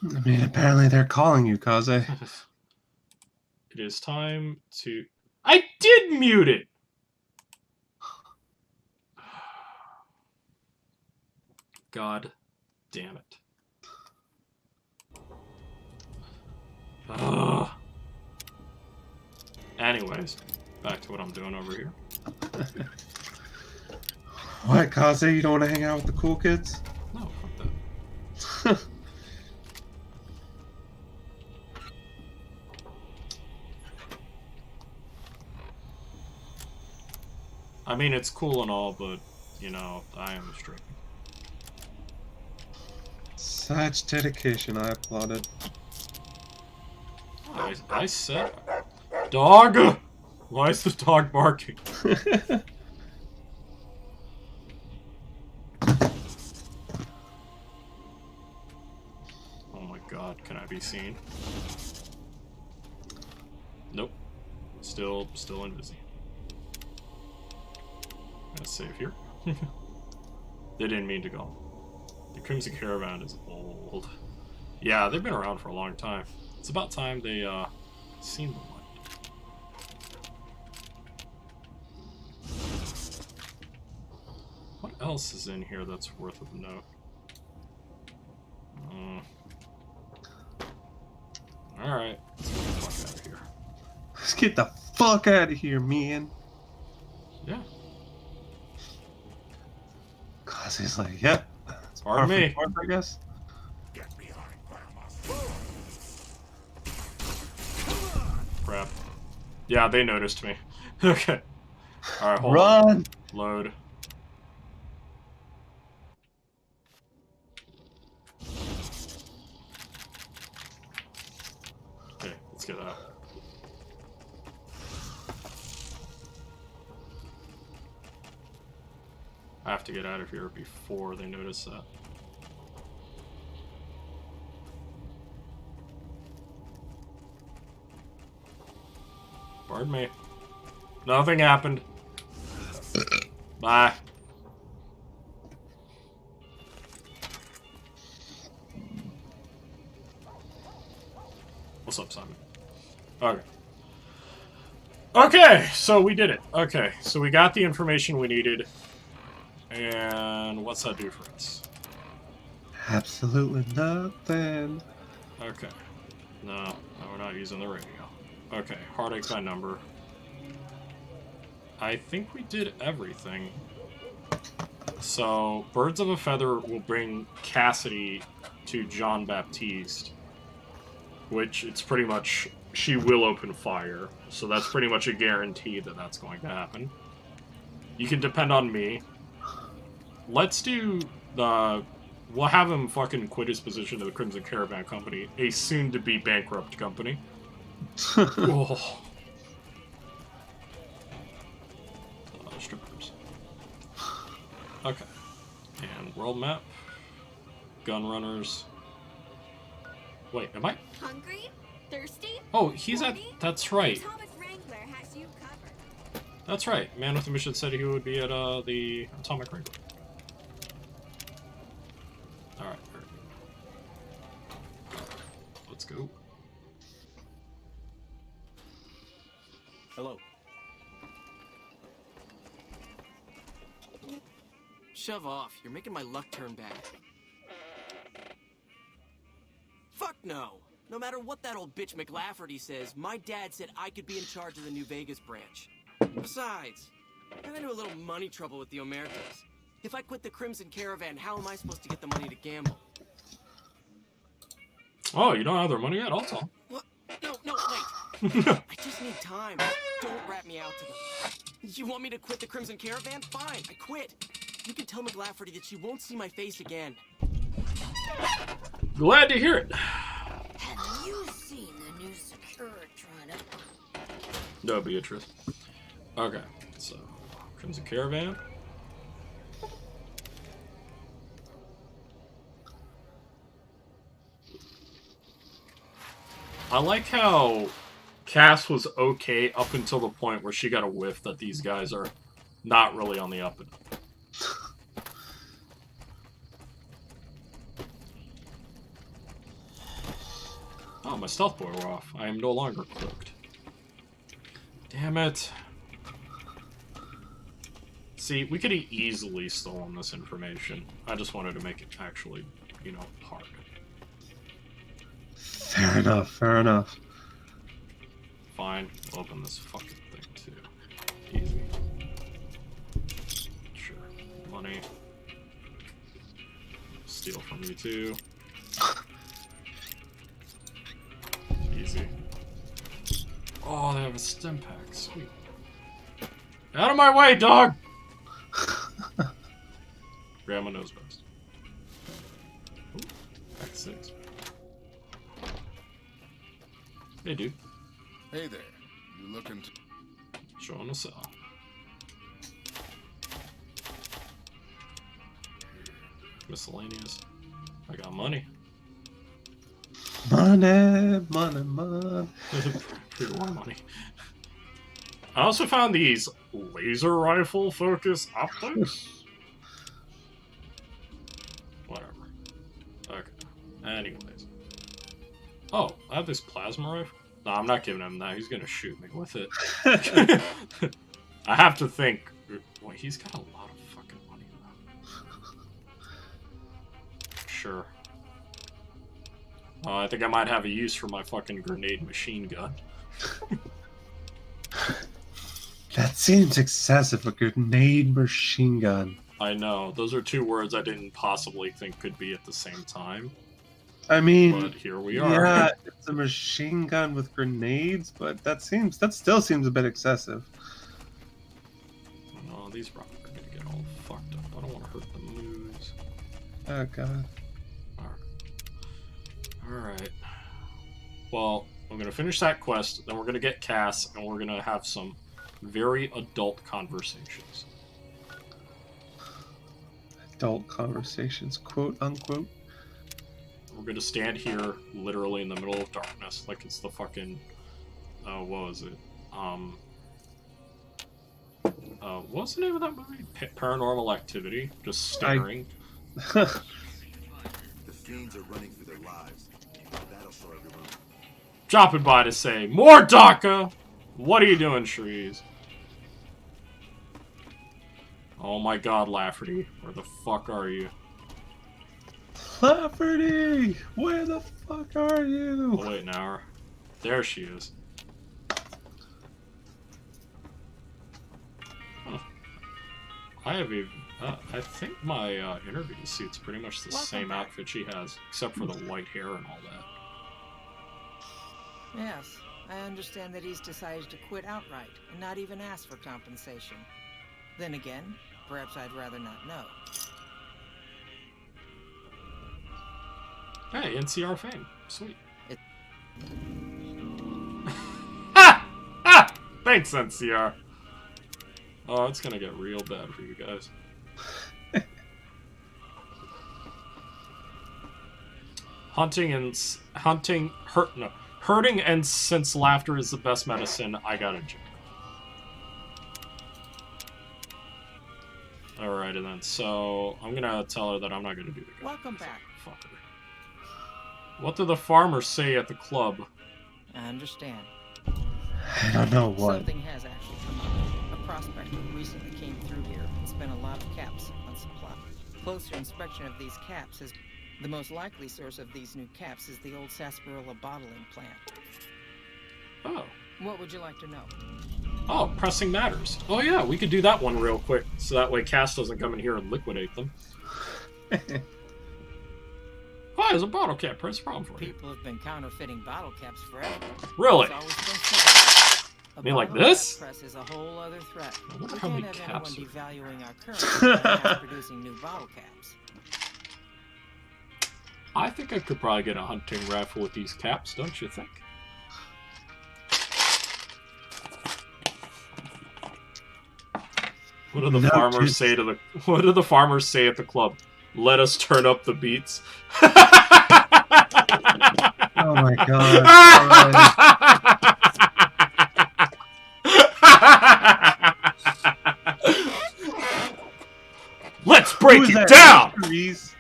I mean, apparently they're calling you, Kaze. It is time to... I did mute it! God damn it. Ugh. Anyways, back to what I'm doing over here. What, Kaze? You don't want to hang out with the cool kids? No, fuck that. I mean, it's cool and all, but, you know, I am streaming. Such dedication, I applauded. I said... Dog! Why is the dog barking? Oh my god, can I be seen? Nope. Still invisible. Let's save here. They didn't mean to go. The Crimson Caravan is old. Yeah, they've been around for a long time. It's about time they, seen the light. What else is in here that's worth a note? Alright, let's get the fuck out of here. Let's get the fuck out of here, man. Yeah. Cause he's like, yep. It's Pardon me. Work, I guess. Crap. Yeah, they noticed me. Okay. Alright, hold Run! on. Load. Okay, let's get that. I have to get out of here before they notice that. Pardon me. Nothing happened. Bye. What's up, Simon? Okay. Okay, so we did it. Okay, so we got the information we needed. And what's that do for us? Absolutely nothing. Okay. No, we're not using the radio. Okay, heartache by number. I think we did everything. So, Birds of a Feather will bring Cassidy to John Baptiste, which it's pretty much, she will open fire. So that's pretty much a guarantee that that's going to happen. You can depend on me. Let's do the... We'll have him fucking quit his position at the Crimson Caravan Company, a soon-to-be bankrupt company. Oh. Strippers. Okay. And world map. Gun runners. Wait, am I? Hungry? Thirsty? Oh, he's at... That's right. Thomas Wrangler has you covered. That's right. Man with the Mission said he would be at the Atomic Wrangler. Alright. Let's go. Hello. Shove off. You're making my luck turn bad. Fuck no. No matter what that old bitch McLafferty says, my dad said I could be in charge of the New Vegas branch. Besides, I'm into a little money trouble with the Omertas. If I quit the Crimson Caravan, how am I supposed to get the money to gamble? Oh, you don't have their money yet? I'll tell. What? No, wait. I just need time. Don't rat me out to them. You want me to quit the Crimson Caravan? Fine, I quit. You can tell McLafferty that she won't see my face again. Glad to hear it. Have you seen the new Securitronic? No, Beatrice. Okay, so Crimson Caravan. I like how Cass was okay up until the point where she got a whiff that these guys are not really on the up and up. Oh, my stealth boy wore off. I am no longer cloaked. Damn it. See, we could have easily stolen this information. I just wanted to make it actually, you know, hard. Fair enough, fair enough. Fine, we'll open this fucking thing too. Easy. Sure. Money. Steal from you too. Easy. Oh, they have a stim pack. Sweet. Out of my way, dog! Grandma knows best. Ooh, Act 6. Hey, dude. Hey there. You looking to... Showing us out. Miscellaneous. I got money. Money, money, money. Pre-war money. I also found these laser rifle focus optics. Whatever. Okay. Anyways. Oh, I have this plasma rifle. No, I'm not giving him that. He's gonna shoot me with it. I have to think. Boy, he's got a lot of fucking money though. Sure. I think I might have a use for my fucking grenade machine gun. That seems excessive, a grenade machine gun. I know. Those are two words I didn't possibly think could be at the same time. I mean, but here we are. Yeah, it's a machine gun with grenades, but that still seems a bit excessive. No, these rocks are gonna get all fucked up. I don't want to hurt the moves. Oh god. Alright. Well, I'm gonna finish that quest, then we're gonna get Cass, and we're gonna have some very adult conversations. Adult conversations, quote unquote. We're gonna stand here, literally in the middle of darkness, like it's the fucking, what was it? What's the name of that movie? Paranormal Activity. Just staring. The fiends are running for their lives. That'll show everyone. Dropping by to say, more DACA! What are you doing, Shrees? Oh my god, Lafferty. Where the fuck are you? Lafferty! Where the fuck are you? Oh, wait an hour. There she is. Huh. I think my interview suit's pretty much the same outfit she has, except for the white hair and all that. Yes, I understand that he's decided to quit outright and not even ask for compensation. Then again, perhaps I'd rather not know. Hey, NCR fame. Sweet. Thanks, NCR. Oh, it's gonna get real bad for you guys. Hurting and since laughter is the best medicine, I got a joke. Alrighty then, so I'm gonna tell her that I'm not gonna do the Welcome back. Fuck her. What do the farmers say at the club? I understand. I don't know what. Something has actually come up. A prospector recently came through here and spent a lot of caps on supply. Closer inspection of these caps is the most likely source of these new caps is the old sarsaparilla bottling plant. Oh. What would you like to know? Oh, pressing matters. Oh yeah, we could do that one real quick, so that way Cass doesn't come in here and liquidate them. Why is a bottle cap press a problem for you? People have been counterfeiting bottle caps forever. Really? I mean like this? Press is a whole other threat. I wonder We how can't many have caps anyone are... devaluing our currency by mass producing new bottle caps. I think I could probably get a hunting rifle with these caps, don't you think? What do the farmers say to the? What do the farmers say at the club? Let us turn up the beats. Oh my god. Let's break it down! Cherise?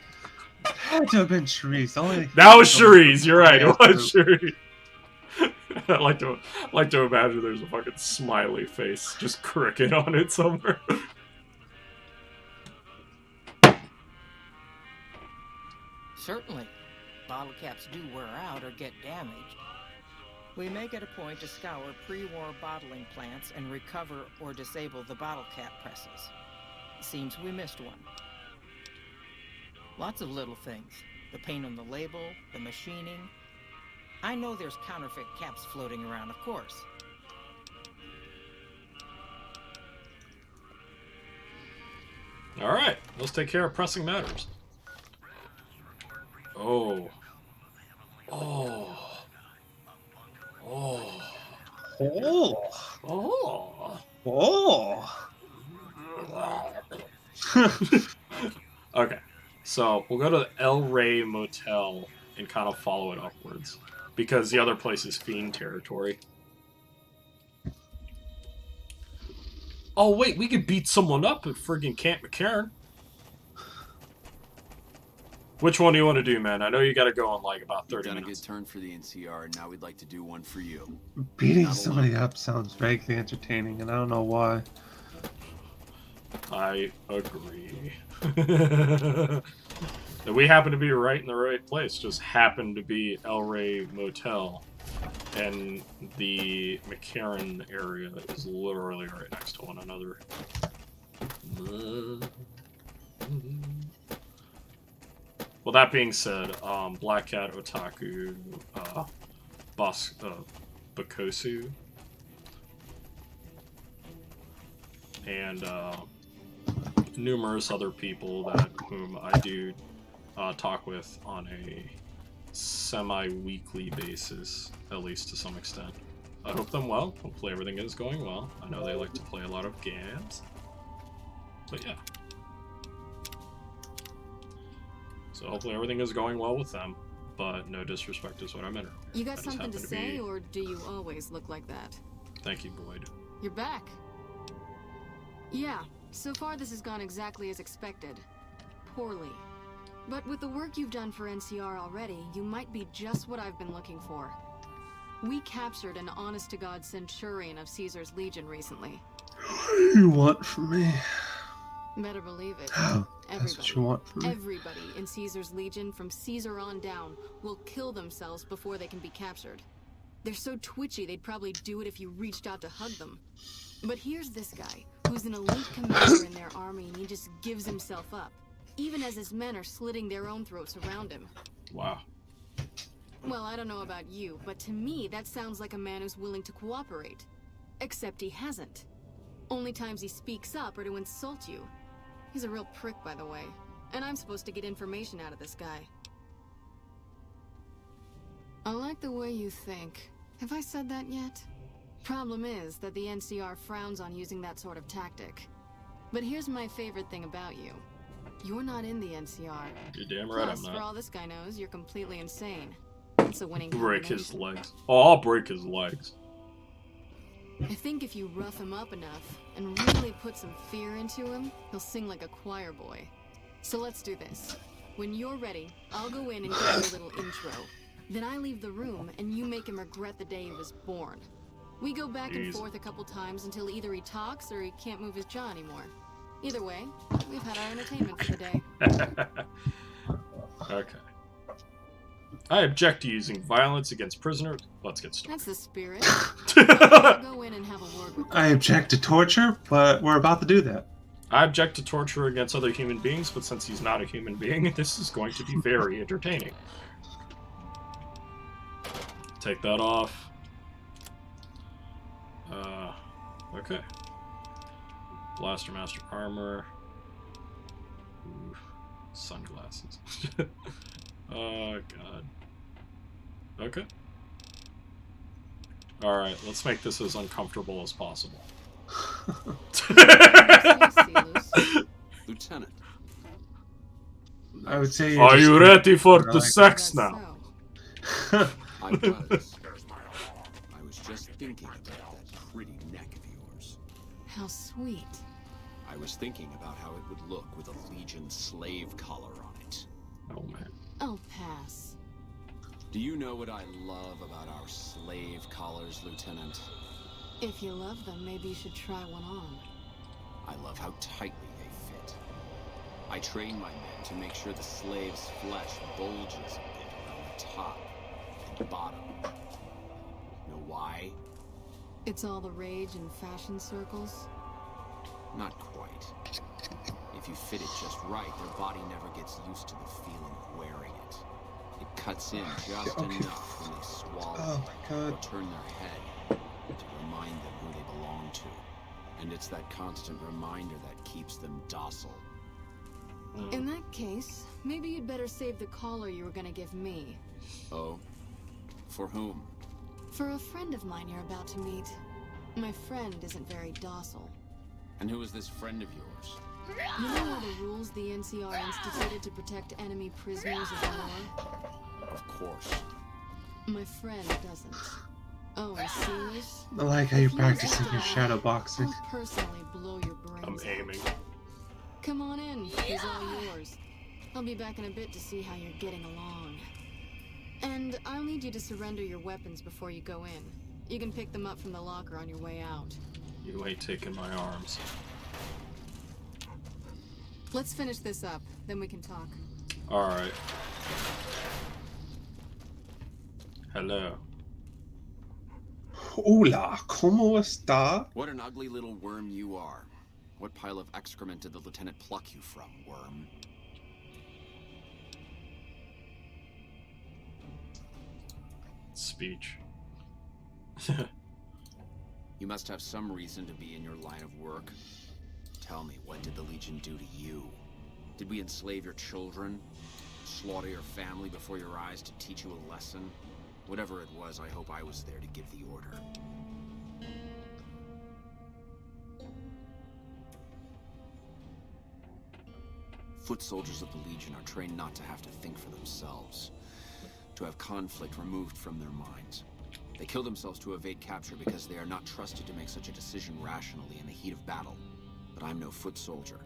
It had to have been Cherise. That was Cherise, you're right, it was Cherise. I like to imagine there's a fucking smiley face, just cricket on it somewhere. Certainly. Bottle caps do wear out or get damaged. We make it a point to scour pre-war bottling plants and recover or disable the bottle cap presses. Seems we missed one. Lots of little things. The paint on the label, the machining. I know there's counterfeit caps floating around, of course. Alright, let's take care of pressing matters. Oh. Oh. Oh. Oh. Oh. Okay, so we'll go to the El Rey Motel and kind of follow it upwards, because the other place is Fiend territory. Oh wait, we could beat someone up at friggin' Camp McCarran. Which one do you want to do, man? I know you got to go in like about 30 minutes. You've done a good turn for the NCR, and now we'd like to do one for you. Beating somebody up sounds vaguely entertaining, and I don't know why. I agree. We happen to be right in the right place. Just happen to be El Rey Motel. And the McCarran area is literally right next to one another. Well, that being said, Black Cat Otaku, Bakosu, and numerous other people whom I do talk with on a semi-weekly basis, at least to some extent. I hope them well. Hopefully everything is going well. I know they like to play a lot of games. But yeah. So hopefully everything is going well with them. But no disrespect is what I meant. You got something to say, or do you always look like that? Thank you, Boyd. You're back. Yeah, so far this has gone exactly as expected. Poorly. But with the work you've done for NCR already, you might be just what I've been looking for. We captured an honest-to-God centurion of Caesar's Legion recently. What do you want from me? Better believe it. That's what you want from me. Everybody in Caesar's Legion, from Caesar on down, will kill themselves before they can be captured. They're so twitchy they'd probably do it if you reached out to hug them. But here's this guy, who's an elite commander in their army, and he just gives himself up. Even as his men are slitting their own throats around him. Wow. Well, I don't know about you, but to me, that sounds like a man who's willing to cooperate. Except he hasn't. Only times he speaks up are to insult you. He's a real prick, by the way. And I'm supposed to get information out of this guy. I like the way you think. Have I said that yet? Problem is that the NCR frowns on using that sort of tactic. But here's my favorite thing about you. You're not in the NCR. You're damn right Plus, I'm not. for all this guy knows, you're completely insane. It's a winning Break his combination. legs. Oh, I'll break his legs. I think if you rough him up enough and really put some fear into him, he'll sing like a choir boy. So let's do this. When you're ready, I'll go in and give you a little intro. Then I leave the room and you make him regret the day he was born. We go back and forth a couple times until either he talks or he can't move his jaw anymore. Either way, we've had our entertainment for the day. Okay. I object to using violence against prisoners. Let's get started. That's the spirit. I'll go in and have a word with you. I object to torture, but we're about to do that. I object to torture against other human beings, but since he's not a human being, this is going to be very entertaining. Take that off. Okay. Blaster Master Armor. Ooh, sunglasses. Oh, God. Okay. Alright, let's make this as uncomfortable as possible. Lieutenant. I would say. Are you ready for the sex now? I was. I was just thinking about that pretty neck of yours. How sweet. I was thinking about how it would look with a Legion slave collar on it. Oh, man. I'll pass. Do you know what I love about our slave collars, Lieutenant? If you love them, maybe you should try one on. I love how tightly they fit. I train my men to make sure the slave's flesh bulges a bit around the top and bottom. Know why? It's all the rage in fashion circles. Not quite. If you fit it just right, their body never gets used to the feeling of wearing it. It cuts in just enough when they swallow or turn their head to remind them who they belong to. And it's that constant reminder that keeps them docile. In that case, maybe you'd better save the collar you were gonna give me. Oh? For whom? For a friend of mine you're about to meet. My friend isn't very docile. And who is this friend of yours? You know all the rules the NCR instituted to protect enemy prisoners of war? Of course. My friend doesn't. Oh, and serious? I like how you're practicing your shadow boxing. I'll personally blow your brains I'm aiming. out. Come on in, he's all yours. I'll be back in a bit to see how you're getting along. And I'll need you to surrender your weapons before you go in. You can pick them up from the locker on your way out. You ain't taking my arms. Let's finish this up, then we can talk. Alright. Hello. Hola, ¿cómo está? What an ugly little worm you are. What pile of excrement did the lieutenant pluck you from, worm? Speech. You must have some reason to be in your line of work. Tell me, what did the Legion do to you? Did we enslave your children? Slaughter your family before your eyes to teach you a lesson? Whatever it was, I hope I was there to give the order. Foot soldiers of the Legion are trained not to have to think for themselves, to have conflict removed from their minds. They kill themselves to evade capture because they are not trusted to make such a decision rationally in the heat of battle. But I'm no foot soldier.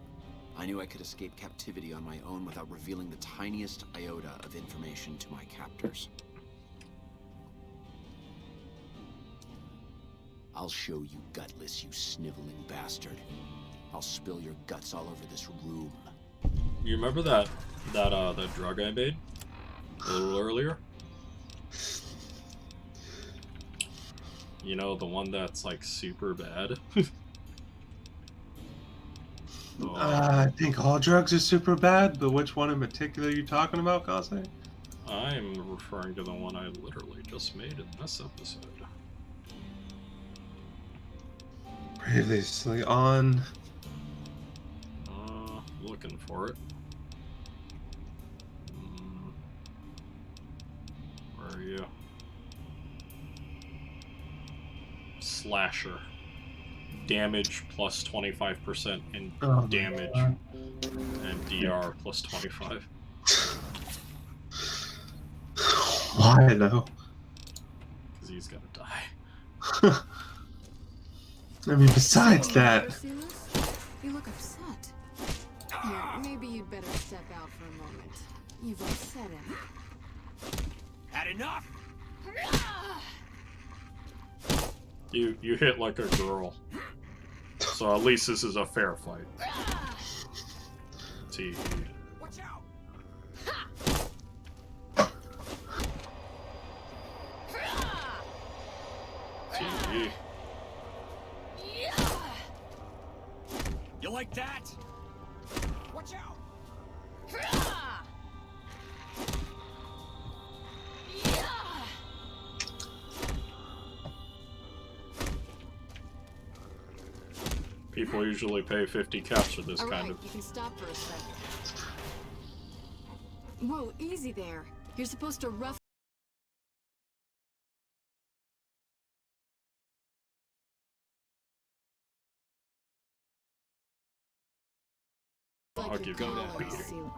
I knew I could escape captivity on my own without revealing the tiniest iota of information to my captors. I'll show you gutless, you sniveling bastard. I'll spill your guts all over this room. You remember that drug I made a little earlier? You know, the one that's like super bad. I think all drugs are super bad, but which one in particular are you talking about, Kase? I'm referring to the one I literally just made in this episode. Previously on... Looking for it. Where are you? Slasher. Damage plus 25% in damage. And DR plus 25. Why though? Because he's gonna die. I mean, besides that... You look upset. Here, maybe you'd better step out for a moment. You've upset him. Had enough? You hit like a girl. So at least this is a fair fight. TV. Watch out! TV. You like that? Watch out! People usually pay 50 caps for this All kind right, of... you can stop for a second. Whoa, easy there. You're supposed to rough... I'll give you that beating.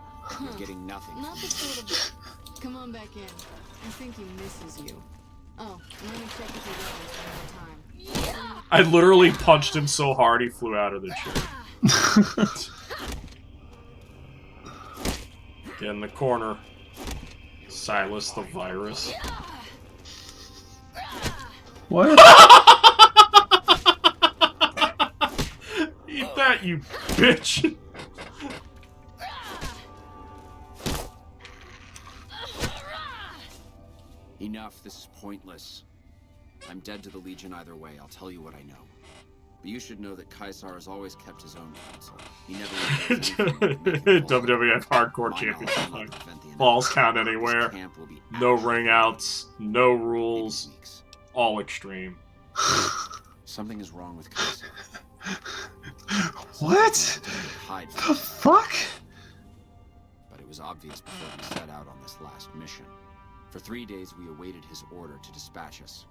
You're getting nothing. Not the sort of... Come on back in. I think he misses you. Oh, let me check if he weapons one more time. I literally punched him so hard he flew out of the chair. Get in the corner. Silas the virus. What? Eat that, you bitch! Enough, this is pointless. I'm dead to the Legion either way, I'll tell you what I know. But you should know that Kaisar has always kept his own counsel. He never WWF Hardcore Championship. Balls count anywhere. No ring outs. No rules. All extreme. Something is wrong with Kaisar. What? The fuck? obvious before we set out on this last mission. For 3 days, we awaited his order to dispatch us.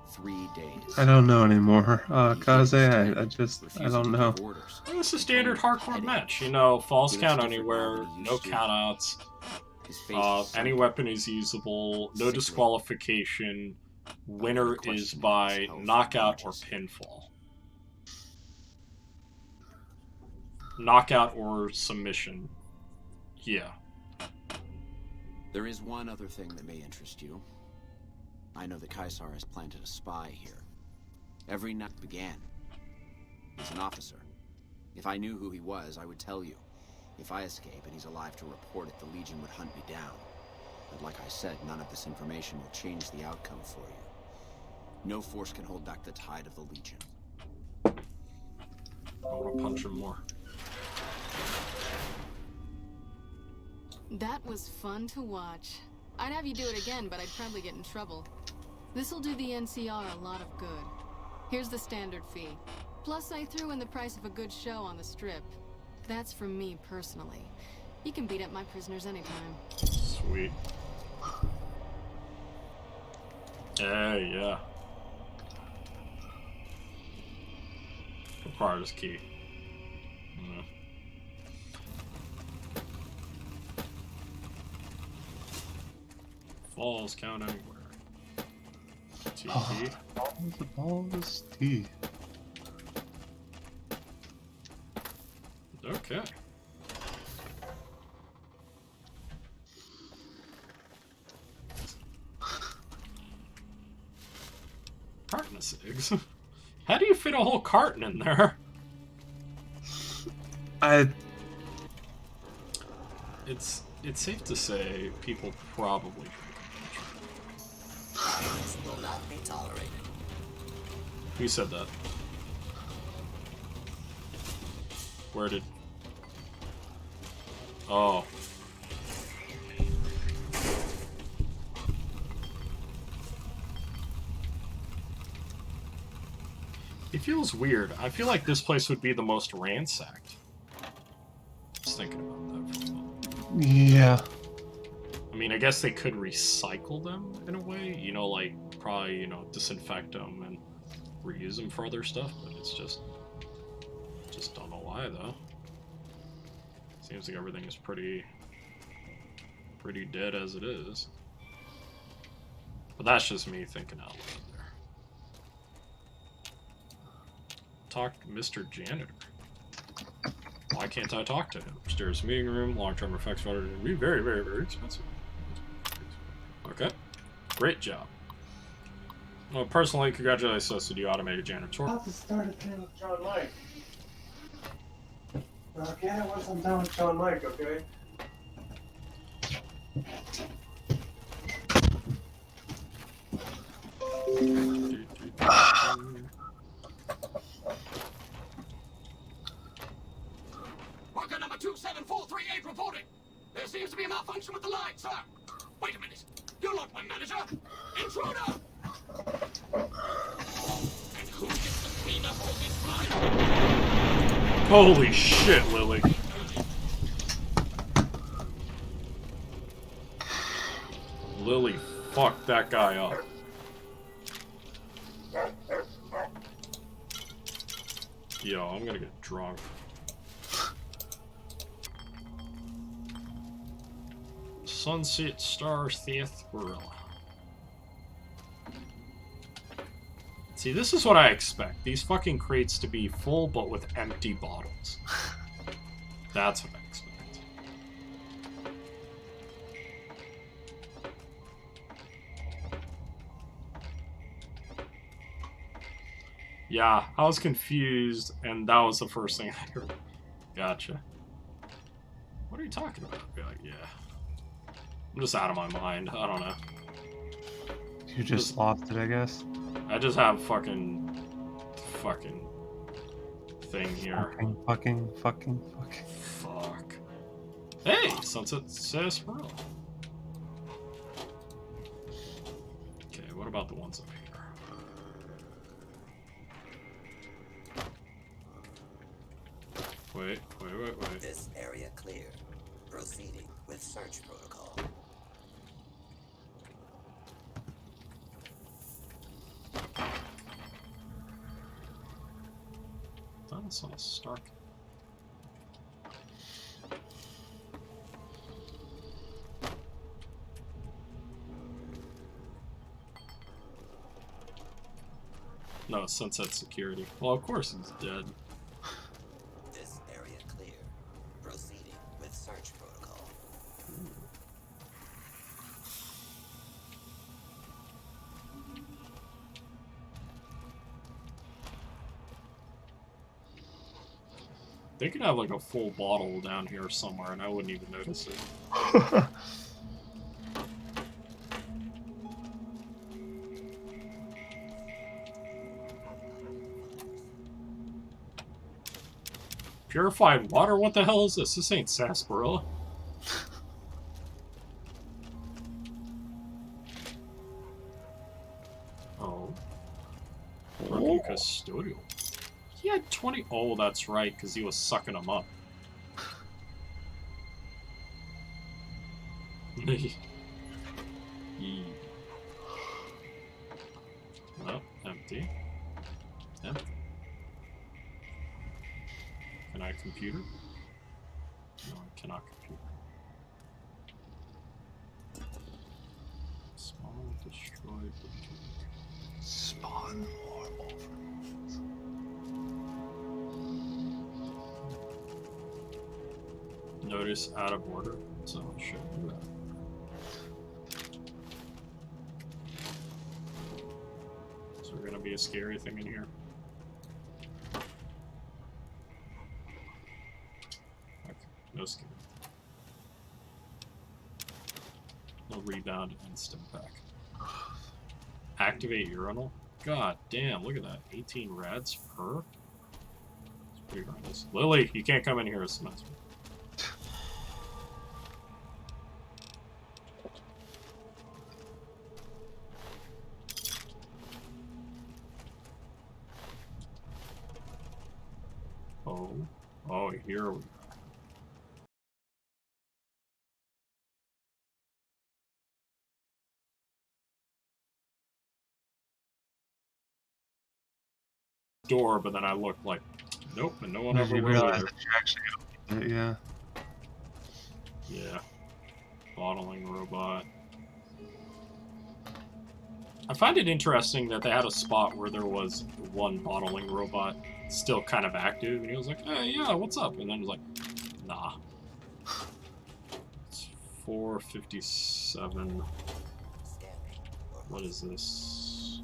3 days. I don't know anymore. Kaze, I don't know. Well, it's a standard hardcore match. You know, false count anywhere, no countouts. Any weapon is usable, no disqualification. Winner is by knockout or pinfall. Knockout or submission. Yeah. There is one other thing that may interest you. I know that Kaisar has planted a spy here. Every night began. He's an officer. If I knew who he was, I would tell you. If I escape and he's alive to report it, the Legion would hunt me down. But like I said, none of this information will change the outcome for you. No force can hold back the tide of the Legion. I want to punch him more. That was fun to watch. I'd have you do it again, but I'd probably get in trouble. This'll do the NCR a lot of good. Here's the standard fee. Plus, I threw in the price of a good show on the strip. That's from me personally. You can beat up my prisoners anytime. Sweet. Yeah. Requires key. Falls count anywhere. TT. Balls, T. Okay. Carton of cigs. How do you fit a whole carton in there? It's safe to say people probably drink Violence will not be tolerated. Who said that? Where did... Oh. It feels weird. I feel like this place would be the most ransacked. Just thinking about that for a moment. Yeah. I mean, I guess they could recycle them in a way. You know, like, probably, you know, disinfect them and reuse them for other stuff, but it's just don't know why, though. Seems like everything is pretty dead as it is. But that's just me thinking out loud there. Talk to Mr. Janitor. Why can't I talk to him? Upstairs meeting room, long-term effects are going to be very, very, very expensive. Okay. Great job. Well, personally, congratulations us to the automated janitor. I'll have to start a thing with John Mike. I'll get it once I'm done with John Mike, okay? Worker number 27438 reporting. There seems to be a malfunction with the line, sir. Wait a minute. You're not my manager. Intruder! And who gets to clean up all this blood? Holy shit, Lily. Lily fucked that guy up. Yo, I'm gonna get drunk. Sunset Star Theath Gorilla. See, this is what I expect. These fucking crates to be full, but with empty bottles. That's what I expect. Yeah, I was confused, and that was the first thing I heard. Gotcha. What are you talking about? Be like, yeah. I'm just out of my mind. I don't know. You just lost it, I guess. I just have fucking thing here. Fucking. Fuck. Hey, Sunset Sarsaparilla. Okay, what about the ones up here? Wait. This area cleared. Proceeding with search protocol. That's all Stark. No, Sunset Security. Well, of course he's dead. This area clear. Proceeding with search protocol. They could have like a full bottle down here somewhere and I wouldn't even notice it. Purified water? What the hell is this? This ain't sarsaparilla. Oh. Working custodial. He had 20. Oh, that's right, because he was sucking them up. Well, empty. Empty. Can I computer? No, I cannot computer. Spawn destroyed. Spawn more overlords. Notice out of order, so I'll show you that. Is there gonna be a scary thing in here? Okay, no scary. No rebound instant back. Activate urinal? God damn, look at that. 18 rads per? It's pretty horrendous. Lily, you can't come in here as semester. Oh, here we go. Door, but then I looked like, nope, and no one ever will realized either. that you actually opened it, yeah. Yeah. Bottling robot. I find it interesting that they had a spot where there was one bottling robot still kind of active, and he was like, hey, yeah, what's up? And then he was like, nah. It's 457. What is this?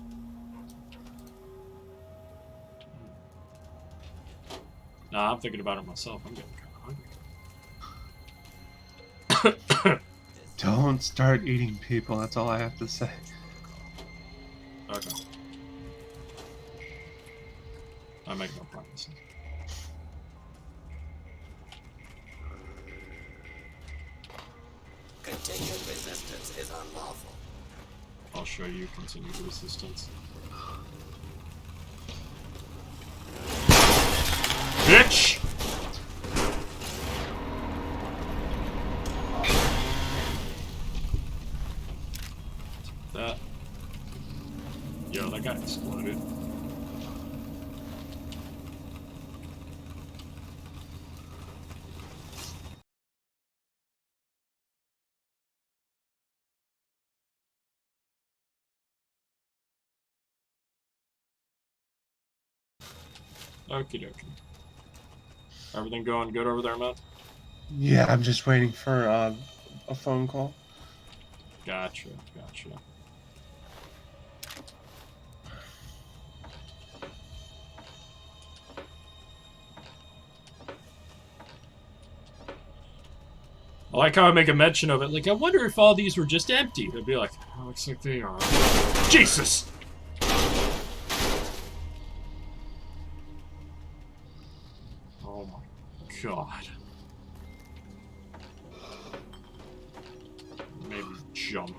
Nah, I'm thinking about it myself. I'm getting kind of hungry. Don't start eating people, that's all I have to say. Okay. I make no promises. Continued resistance is unlawful. I'll show you continued resistance. Bitch! That. Yo, that guy exploded. Okie dokie. Everything going good over there, Matt? Yeah, I'm just waiting for a phone call. Gotcha, gotcha. I like how I make a mention of it. Like, I wonder if all these were just empty. I'd be like, oh, looks like they are. Jesus! Oh my god. Maybe jump.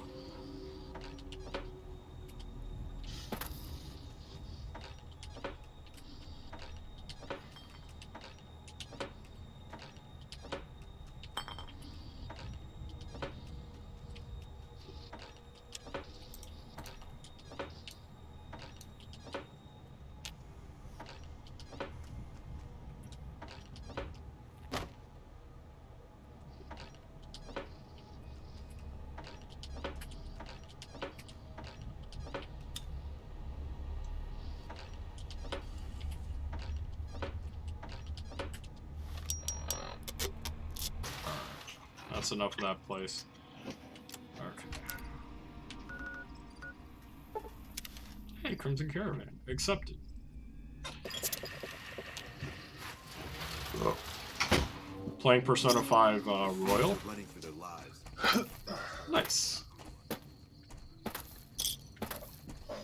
that's enough of that place. Okay. Hey, Crimson Caravan. Accepted. Playing Persona 5 Royal. Running for their lives. Nice.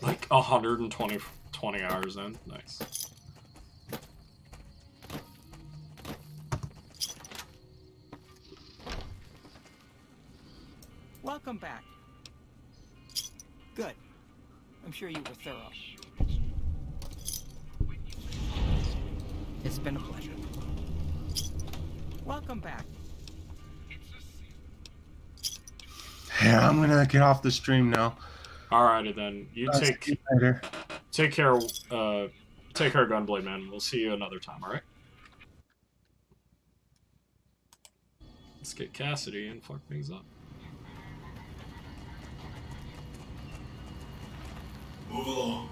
Like 120 hours in. Nice. Welcome back. Good. I'm sure you were thorough. It's been a pleasure. Welcome back. Yeah, I'm gonna get off the stream now. Alrighty then. You take later. Take care. Take care, GunBlademan. We'll see you another time. All right. Let's get Cassidy and fuck things up. Move along.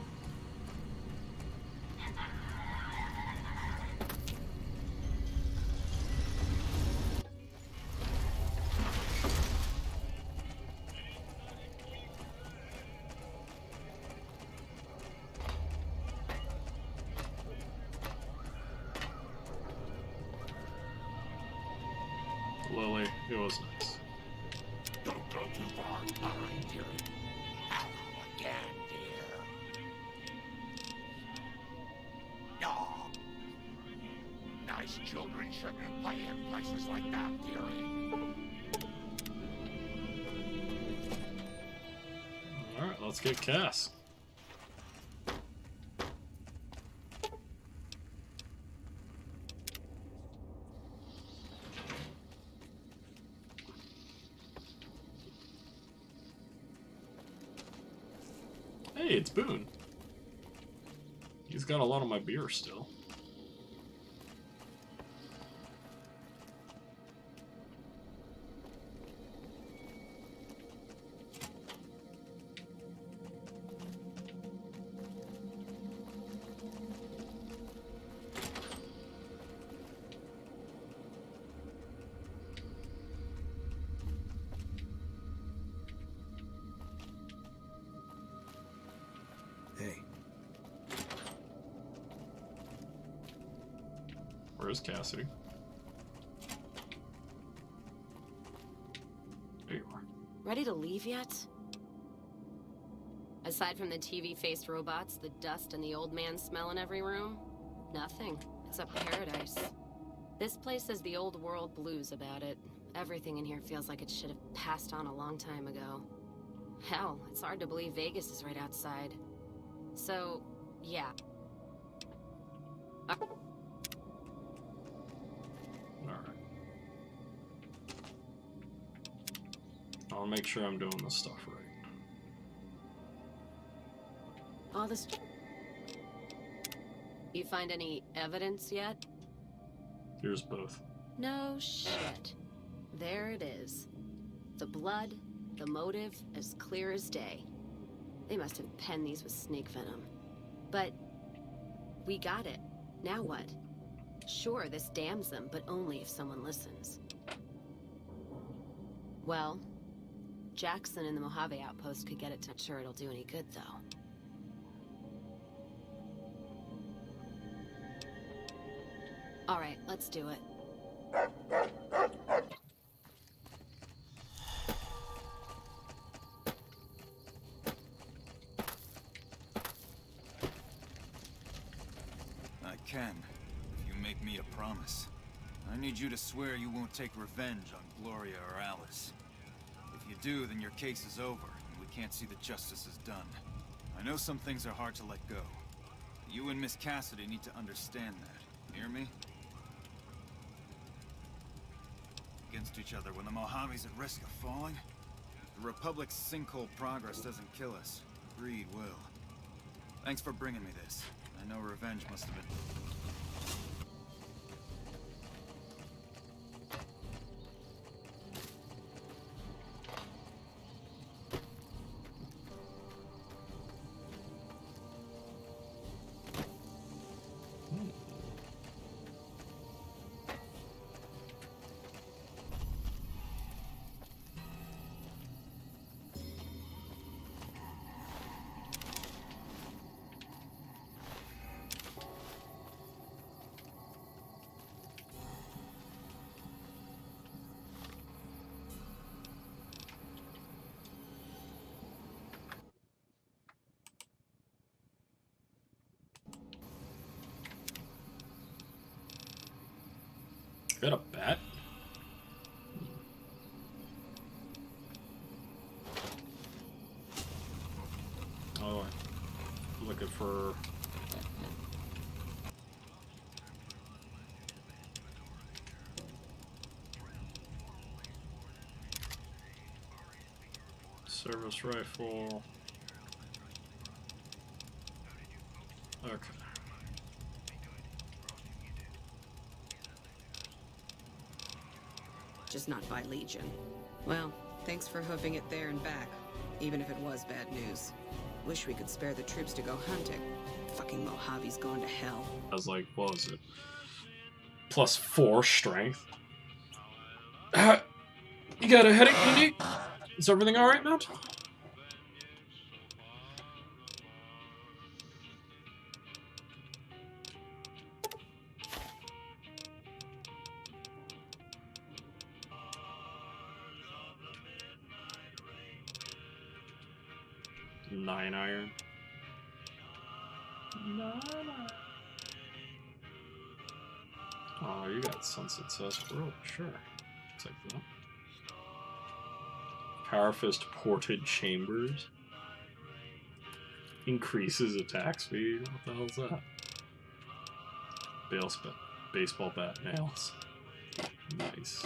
Lily, it was nice. Don't go too far behind here. Again, dear. No. Nice children shouldn't play in places like that, dearie. Alright, let's get Cass. Hey, it's Boone. He's got a lot of my beer still. Hey. Where's Cassidy? There you are. Ready to leave yet? Aside from the TV-faced robots, the dust and the old man smell in every room, nothing. It's a paradise. This place has the old world blues about it. Everything in here feels like it should have passed on a long time ago. Hell, it's hard to believe Vegas is right outside. So, yeah. Alright. I'll make sure I'm doing this stuff right. All this... You find any evidence yet? Here's both. No shit. There it is. The blood, the motive, as clear as day. They must have penned these with snake venom. But we got it. Now what? Sure, this damns them, but only if someone listens. Well, Jackson and the Mojave outpost could get it to... Not sure it'll do any good, though. All right, let's do it. I can, if you make me a promise. I need you to swear you won't take revenge on Gloria or Alice. If you do, then your case is over, and we can't see that justice is done. I know some things are hard to let go. You and Miss Cassidy need to understand that. Hear me? Against each other when the Mojave's at risk of falling? The Republic's sinkhole progress doesn't kill us. Greed will. Thanks for bringing me this. I know revenge must have been... got a bat? Oh, I'm looking for... Service rifle. Okay. Just not by Legion. Well, thanks for hoofing it there and back, even if it was bad news. Wish we could spare the troops to go hunting. Fucking Mojave's going to hell. I was like, what was it? +4 strength. You got a headache, Mindy? Is everything alright, Matt? Nine iron. Oh, you got Sunset Sarsaparilla, sure. Take that. Power Fist Ported Chambers. Increases attack speed. What the hell's that? Baseball bat nails. Nice.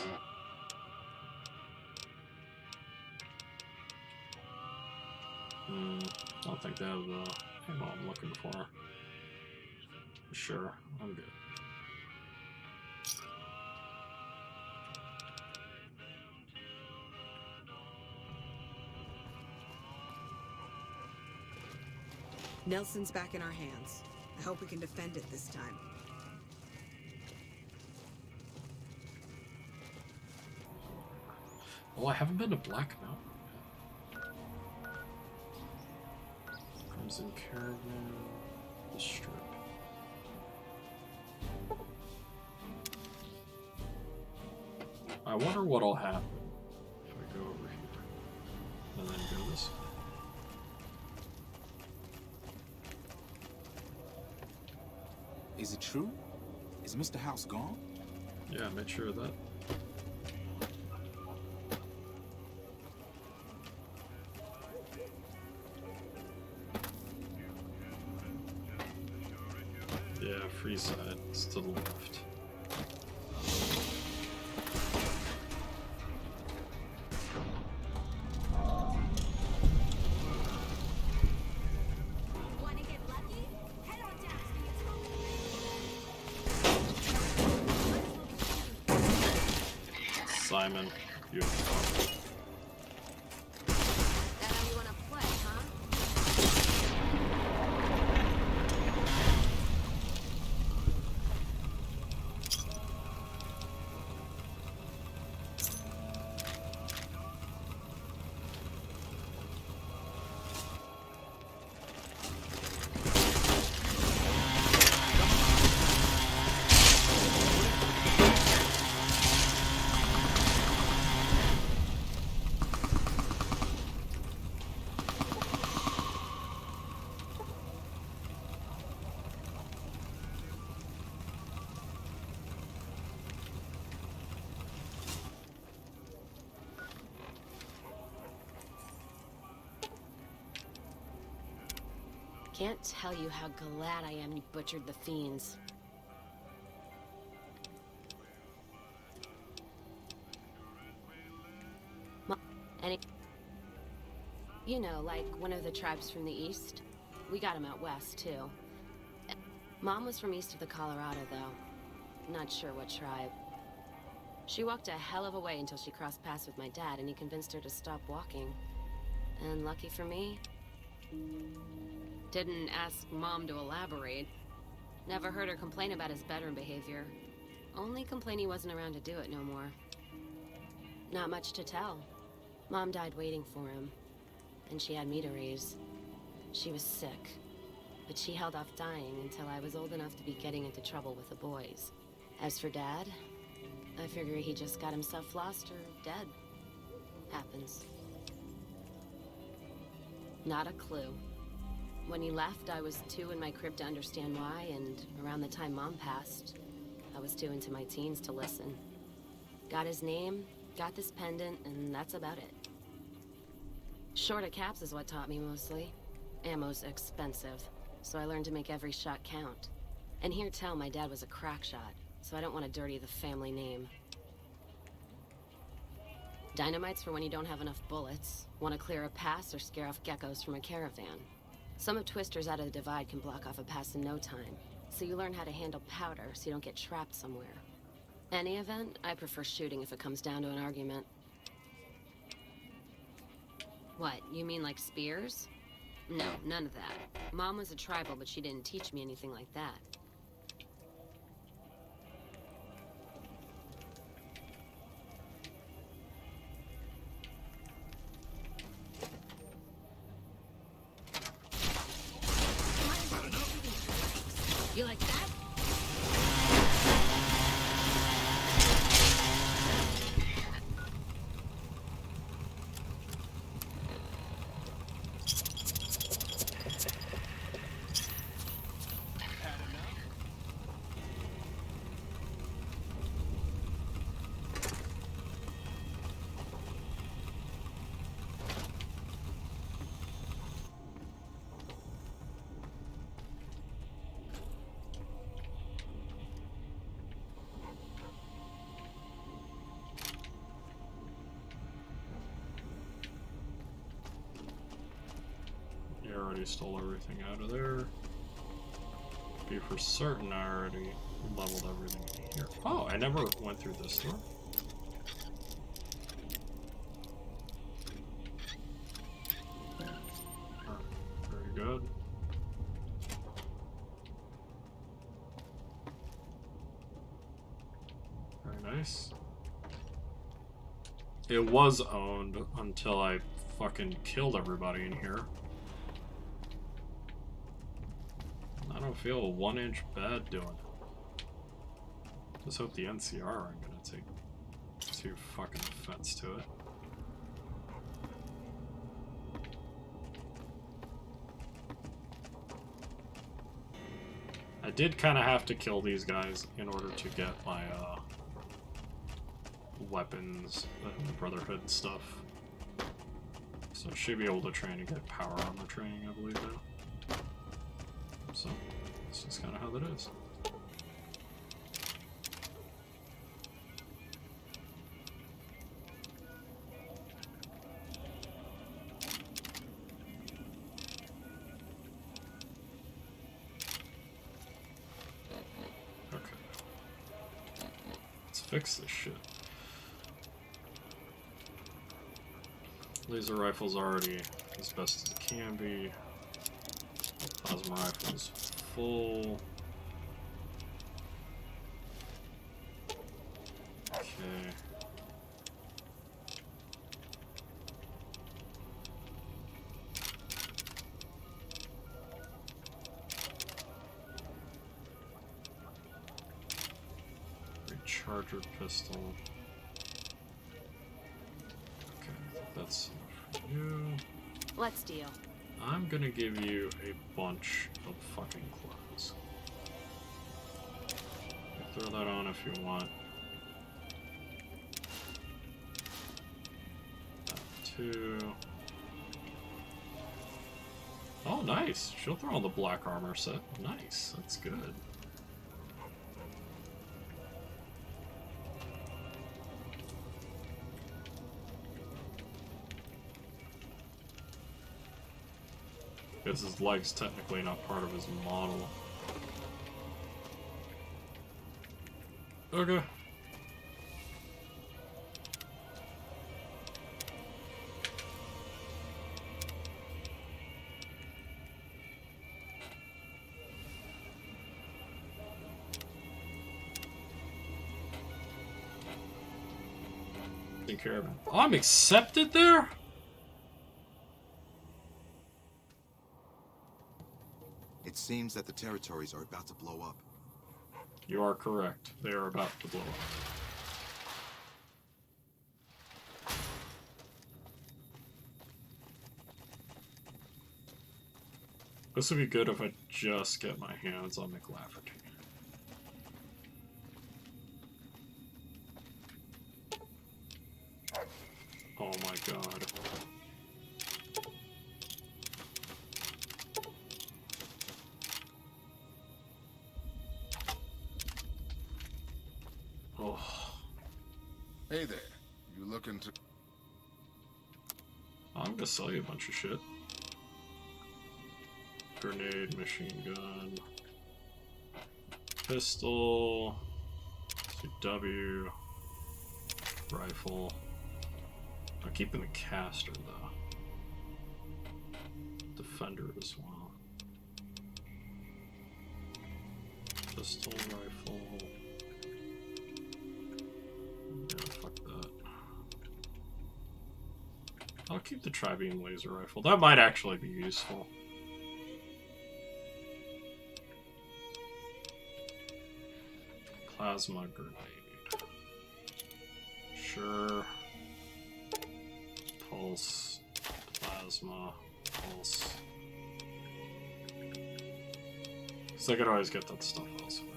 I don't think they have the ammo I'm looking for. Sure, I'm good. Nelson's back in our hands. I hope we can defend it this time. Oh, I haven't been to Black Mountain yet. Crimson Caravan, the Strip. I wonder what'll happen if I go over here and then go this way. Is it true? Is Mr. House gone? Yeah, make sure of that. Yeah, free side. It's to the left. Simon, beautiful. That how you wanna play, huh? Can't tell you how glad I am you butchered the fiends. You know, like one of the tribes from the east. We got them out west, too. Mom was from east of the Colorado, though. Not sure what tribe. She walked a hell of a way until she crossed paths with my dad, and he convinced her to stop walking. And lucky for me, didn't ask Mom to elaborate. Never heard her complain about his bedroom behavior. Only complain he wasn't around to do it no more. Not much to tell. Mom died waiting for him, and she had me to raise. She was sick, but she held off dying until I was old enough to be getting into trouble with the boys. As for Dad, I figure he just got himself lost or dead. Happens. Not a clue. When he left, I was 2 in my crib to understand why, and around the time Mom passed, I was too into my teens to listen. Got his name, got this pendant, and that's about it. Short of caps is what taught me mostly. Ammo's expensive, so I learned to make every shot count. And hear tell my dad was a crack shot, so I don't want to dirty the family name. Dynamite's for when you don't have enough bullets, want to clear a pass or scare off geckos from a caravan. Some of Twister's out of the divide can block off a pass in no time, so you learn how to handle powder so you don't get trapped somewhere. Any event, I prefer shooting if it comes down to an argument. What, you mean like spears? No, none of that. Mom was a tribal, but she didn't teach me anything like that. You like that? I already stole everything out of there. Be for certain I already leveled everything in here. Oh, I never went through this door. Very good. Very nice. It was owned until I fucking killed everybody in here. I don't feel a 1-inch bad doing it. Just hope the NCR aren't gonna take too fucking offense to it. I did kind of have to kill these guys in order to get my weapons and the Brotherhood stuff. So I should be able to train and get power armor training, I believe now. So, that's just kind of how that is. Okay. Let's fix this shit. Laser rifle's already as best as it can be. Plasma rifle's full. Okay. Recharger pistol. Okay, that's enough for you. Let's deal. I'm gonna give you a bunch of fucking clothes. Throw that on if you want. That too. Oh, nice. She'll throw on the black armor set. Nice. That's good. Because his leg's technically not part of his model. Okay. Take care of him. Oh, I'm accepted there? It seems that the territories are about to blow up. You are correct. They are about to blow up. This would be good if I just get my hands on McLafferty. Oh my god. Oh. Hey there. You looking to... I'm gonna sell you a bunch of shit. Grenade, machine gun, pistol, CW, rifle. I'm keeping the caster though. Defender as well. Pistol, rifle. Yeah, fuck that. I'll keep the tri-beam laser rifle. That might actually be useful. Plasma grenade. Sure. Pulse. Plasma. Pulse. Because I could always get that stuff elsewhere.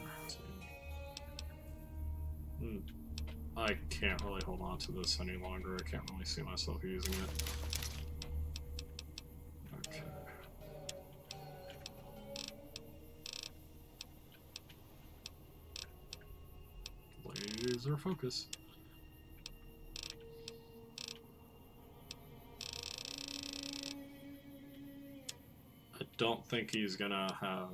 I can't really hold on to this any longer. I can't really see myself using it. Okay. Laser focus. I don't think he's gonna have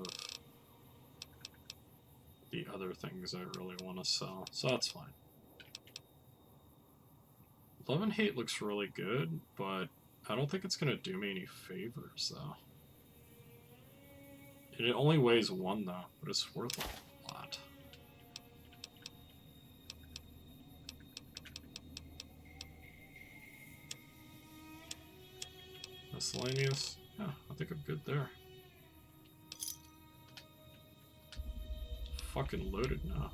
the other things I really want to sell, so that's fine. Love and Hate looks really good, but I don't think it's gonna do me any favors though. It only weighs 1 though, but it's worth a lot. Miscellaneous? Yeah, I think I'm good there. Fucking loaded now.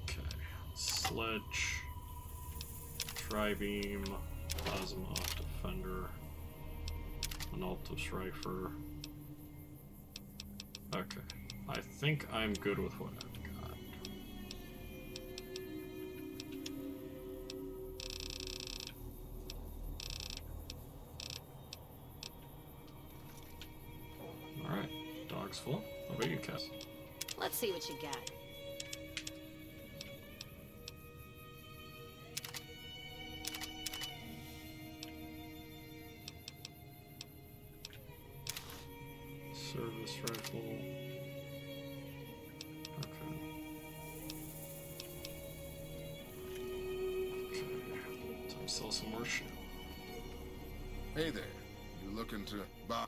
Okay, sledge, tri-beam, plasma, defender, an Altus rifle. Okay, I think I'm good with what I've got. Alright, dog's full. How about you, Cass? Let's see what you got. Service rifle. Okay. Okay. Time to sell some more shit. Hey there. You looking to buy...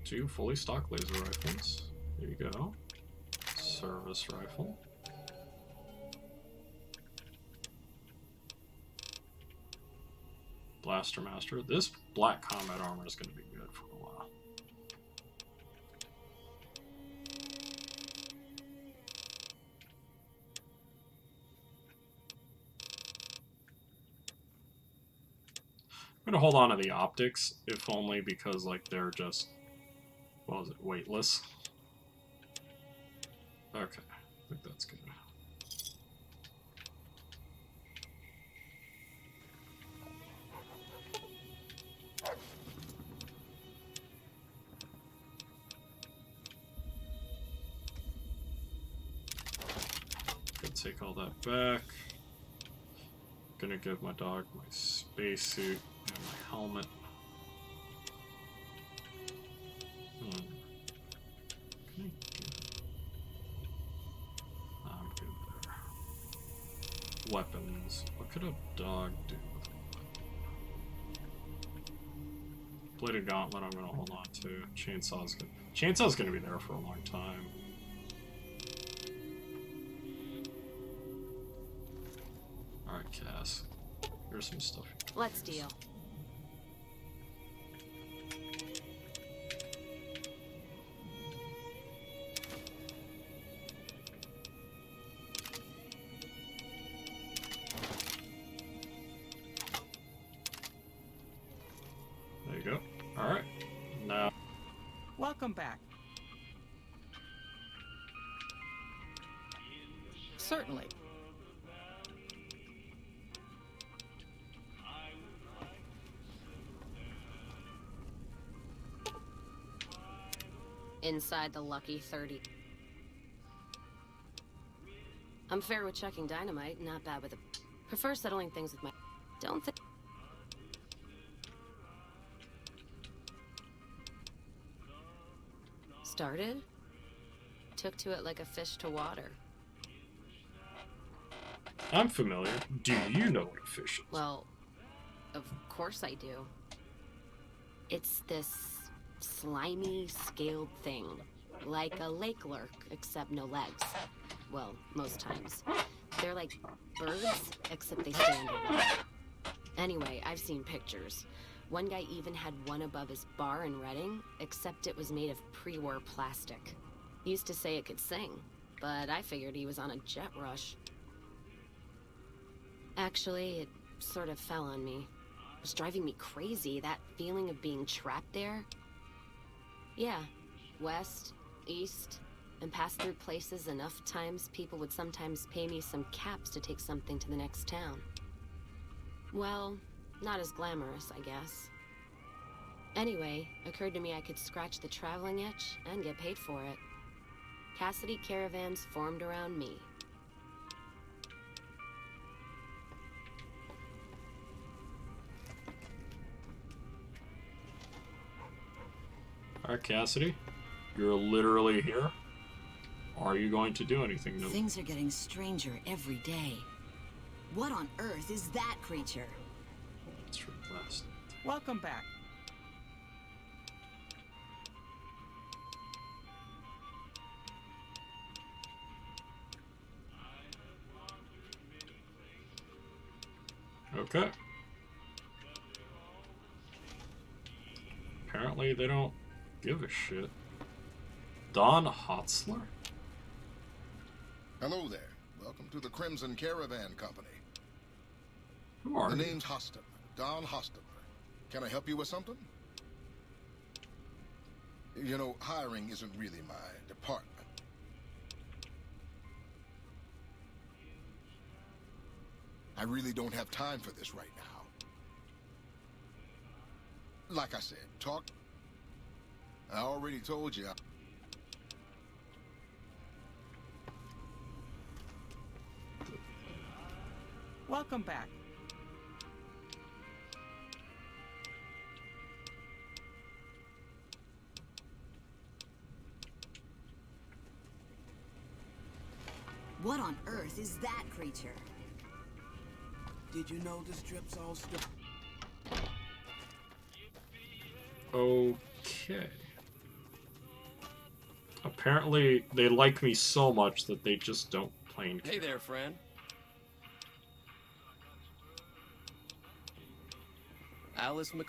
2 fully stocked laser rifles. There you go. Service rifle. Blaster Master. This black combat armor is going to be good for a while. I'm going to hold on to the optics, if only because like they're just, what was it, weightless. Okay, I think that's good. Take all that back. Gonna give my dog my spacesuit and my helmet. Can I give... I'm good there. Weapons. What could a dog do with a weapon? Bladed Gauntlet I'm gonna hold on to. Chainsaw's gonna be there for a long time. Alright, Cass. Here's some stuff. Let's deal. Welcome back. Certainly. Inside the lucky 30. I'm fair with checking dynamite, not bad with it. Prefer settling things with my... Don't think... Started? Took to it like a fish to water. I'm familiar. Do you know what a fish is? Well, of course I do. It's this slimy, scaled thing. Like a lake lurk, except no legs. Well, most times. They're like birds, except they stay underwater. Anyway, I've seen pictures. One guy even had one above his bar in Reading, except it was made of pre-war plastic. He used to say it could sing, but I figured he was on a jet rush. Actually, it sort of fell on me. It was driving me crazy, that feeling of being trapped there. Yeah, west, east, and passed through places enough times people would sometimes pay me some caps to take something to the next town. Well, not as glamorous, I guess. Anyway, occurred to me I could scratch the traveling itch and get paid for it. Cassidy caravans formed around me. Alright, Cassidy, you're literally here. Are you going to do anything new? Things are getting stranger every day. What on earth is that creature? It's from last. Welcome back. Okay. Apparently they don't give a shit. Don Hotzler? Hello there. Welcome to the Crimson Caravan Company. Who are The you? name's Hostetler, Don Hostetler. Can I help you with something? You know, hiring isn't really my department. I really don't have time for this right now. Like I said, talk. I already told you. Welcome back. What on earth is that creature? Did you know this strip's all strip? Okay. Apparently they like me so much that they just don't plain care. Hey there, friend. Alice Mc...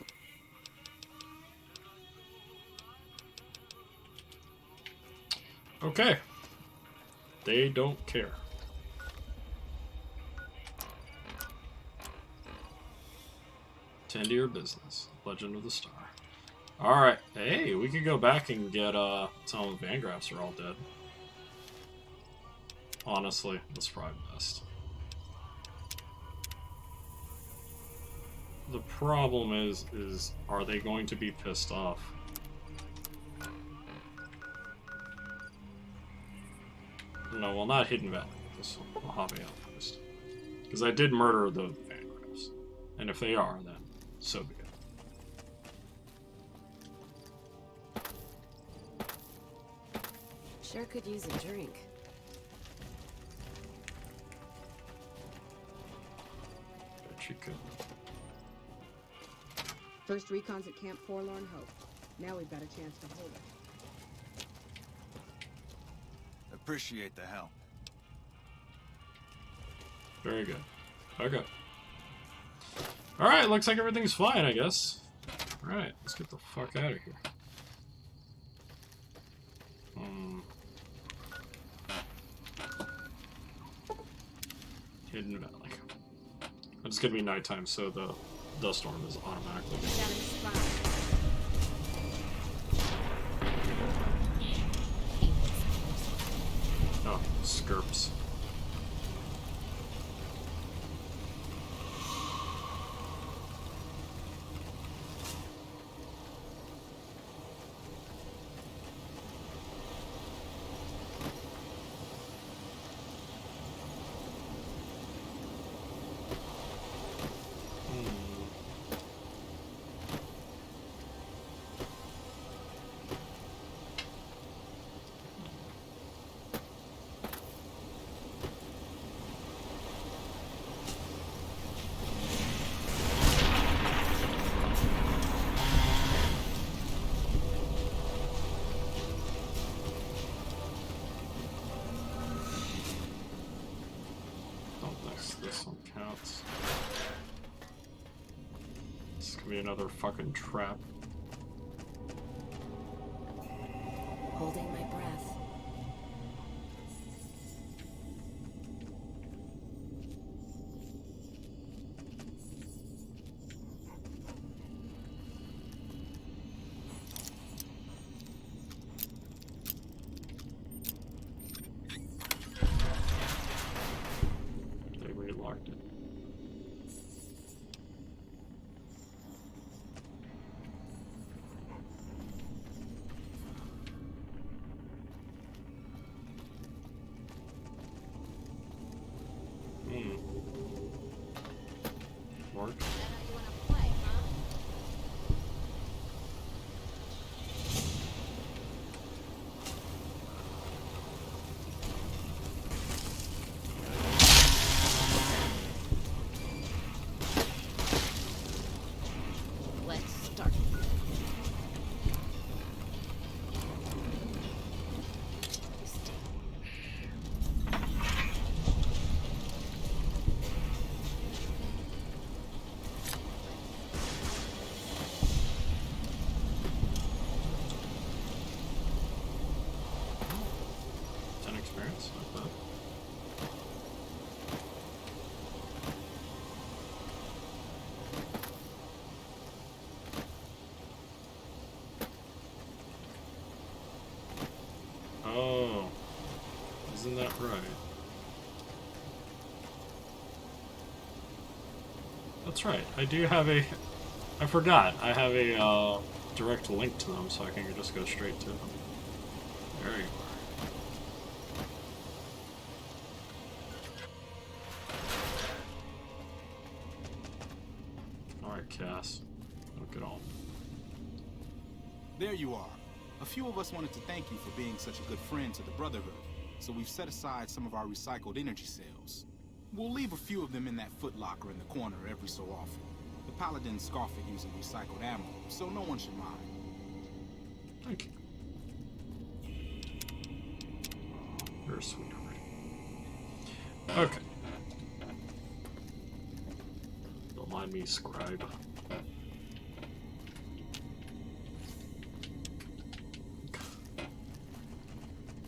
Okay. They don't care. Tend to your business. Legend of the Star. Alright. Hey, we could go back and get some of the Van Graffs are all dead. Honestly, that's probably best. The problem is are they going to be pissed off? No, well, not Hidden Valley. This Mojave Outpost. Because I did murder the Van Graffs. And if they are, then so be it. Sure could use a drink. Bet you could. First recon's at Camp Forlorn Hope. Now we've got a chance to hold it. Appreciate the help. Very good. Okay. Alright, looks like everything's fine, I guess. Alright, let's get the fuck out of here. Hidden Valley. It's gonna be nighttime, so the dust storm is automatically. loadouts. This could be another fucking trap. Holding my breath. They relocked it. Work. Let's start. Experience. Not bad. Oh, isn't that right? That's right. I do have a. I forgot. I have a direct link to them, so I can just go straight to them. There you are. Cass. Look at all. There you are. A few of us wanted to thank you for being such a good friend to the Brotherhood, so we've set aside some of our recycled energy cells. We'll leave a few of them in that footlocker in the corner every so often. The Paladins scoff at using recycled ammo, so no one should mind. Thank you. You're a sweetheart. Okay. Don't mind me, scribe.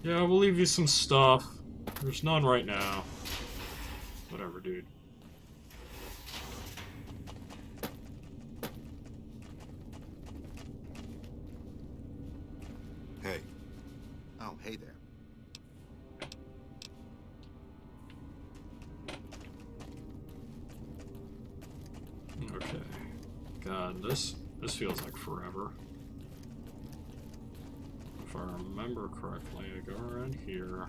Yeah, we'll leave you some stuff. There's none right now. Whatever, dude. Hey. Oh, hey there. Okay. God, this feels like forever. If I remember correctly, I go around here,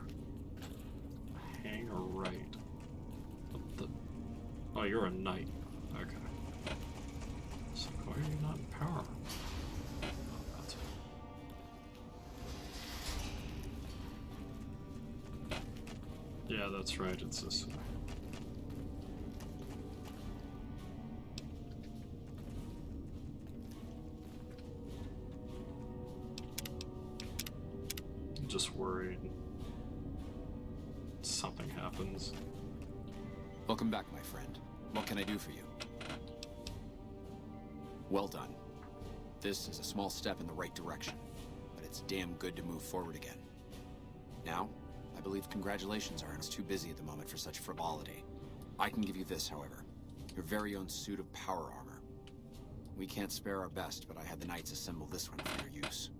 hang a right. What the? Oh, you're a knight. Okay. So why are you not in power? Oh, that's it. Yeah, that's right. It's this way. Just worried something happens. Welcome back, my friend. What can I do for you? Well done. This is a small step in the right direction, but it's damn good to move forward again. Now, I believe congratulations aren't too busy at the moment for such frivolity. I can give you this, however. Your very own suit of power armor. We can't spare our best, but I had the Knights assemble this one for your use.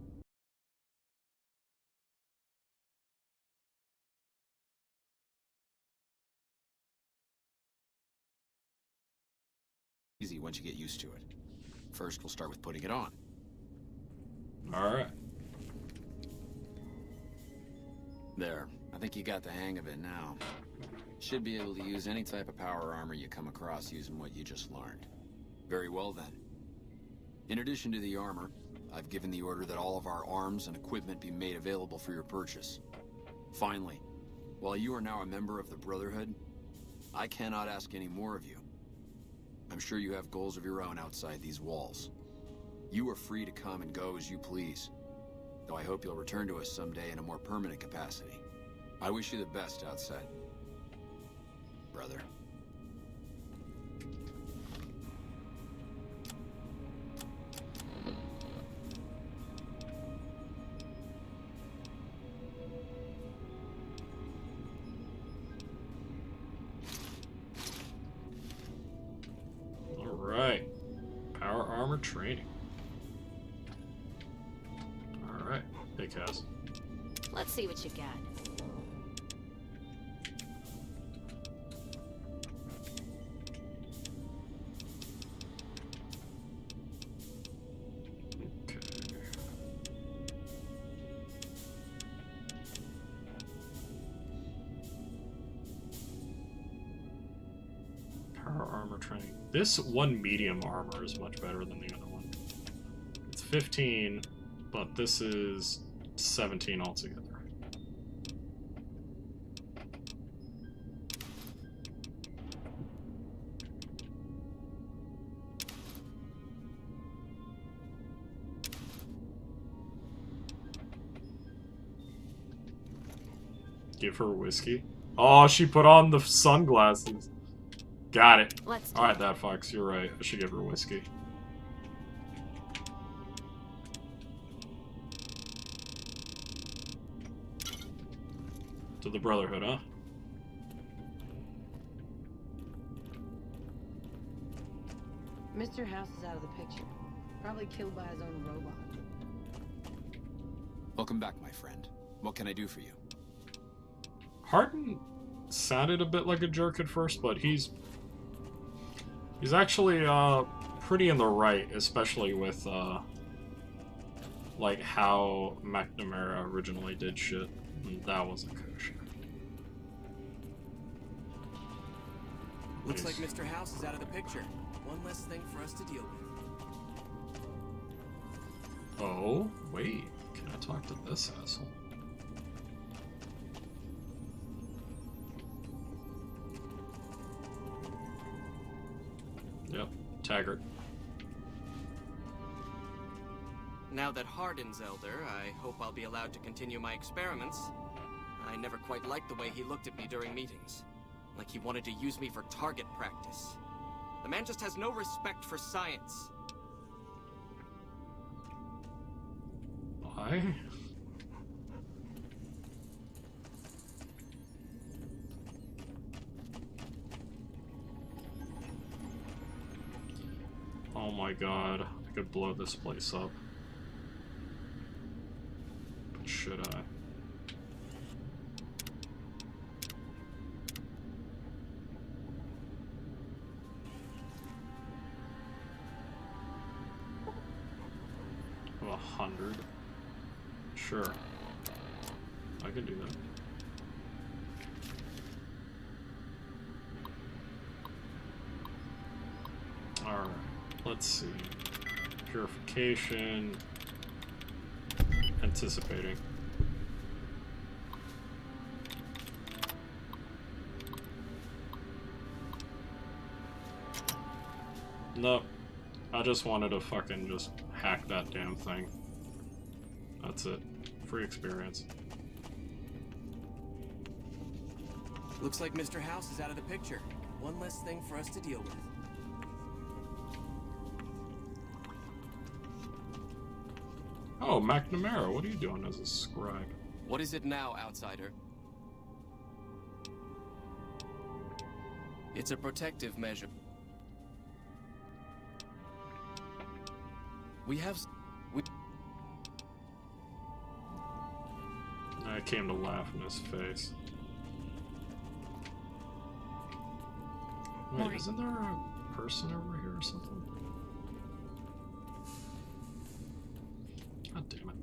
Easy once you get used to it. First, we'll start with putting it on. Alright. There. I think you got the hang of it now. Should be able to use any type of power armor you come across using what you just learned. Very well then. In addition to the armor, I've given the order that all of our arms and equipment be made available for your purchase. Finally, while you are now a member of the Brotherhood, I cannot ask any more of you. I'm sure you have goals of your own outside these walls. You are free to come and go as you please, though I hope you'll return to us someday in a more permanent capacity. I wish you the best outside, brother. training. Alright. Hey, Cass. Let's see what you got. Power armor training. This one medium armor is much better than the other one. It's 15, but this is 17 altogether. Give her whiskey. Oh, she put on the sunglasses. Got it. Alright, that Fox, you're right. I should give her whiskey. To the Brotherhood, huh? Mr. House is out of the picture. Probably killed by his own robot. Welcome back, my friend. What can I do for you? Hardin sounded a bit like a jerk at first, but he's actually pretty in the right, especially with like how McNamara originally did shit. That wasn't kosher. Looks like Mr. House is out of the picture. One less thing for us to deal with. Oh, wait. Can I talk to this asshole? Yep, Taggart. Now that Hardin's elder, I hope I'll be allowed to continue my experiments. I never quite liked the way he looked at me during meetings. Like he wanted to use me for target practice. The man just has no respect for science. Why? Oh my god, I could blow this place up. But should I? Oh, 100? Sure. I can do that. Alright. Let's see. Purification. Anticipating. Nope. I just wanted to fucking just hack that damn thing. That's it. Free experience. Looks like Mr. House is out of the picture. One less thing for us to deal with. Oh, McNamara, what are you doing as a scribe? What is it now, outsider? It's a protective measure. I came to laugh in his face. Wait, isn't there a person over here or something? God damn it.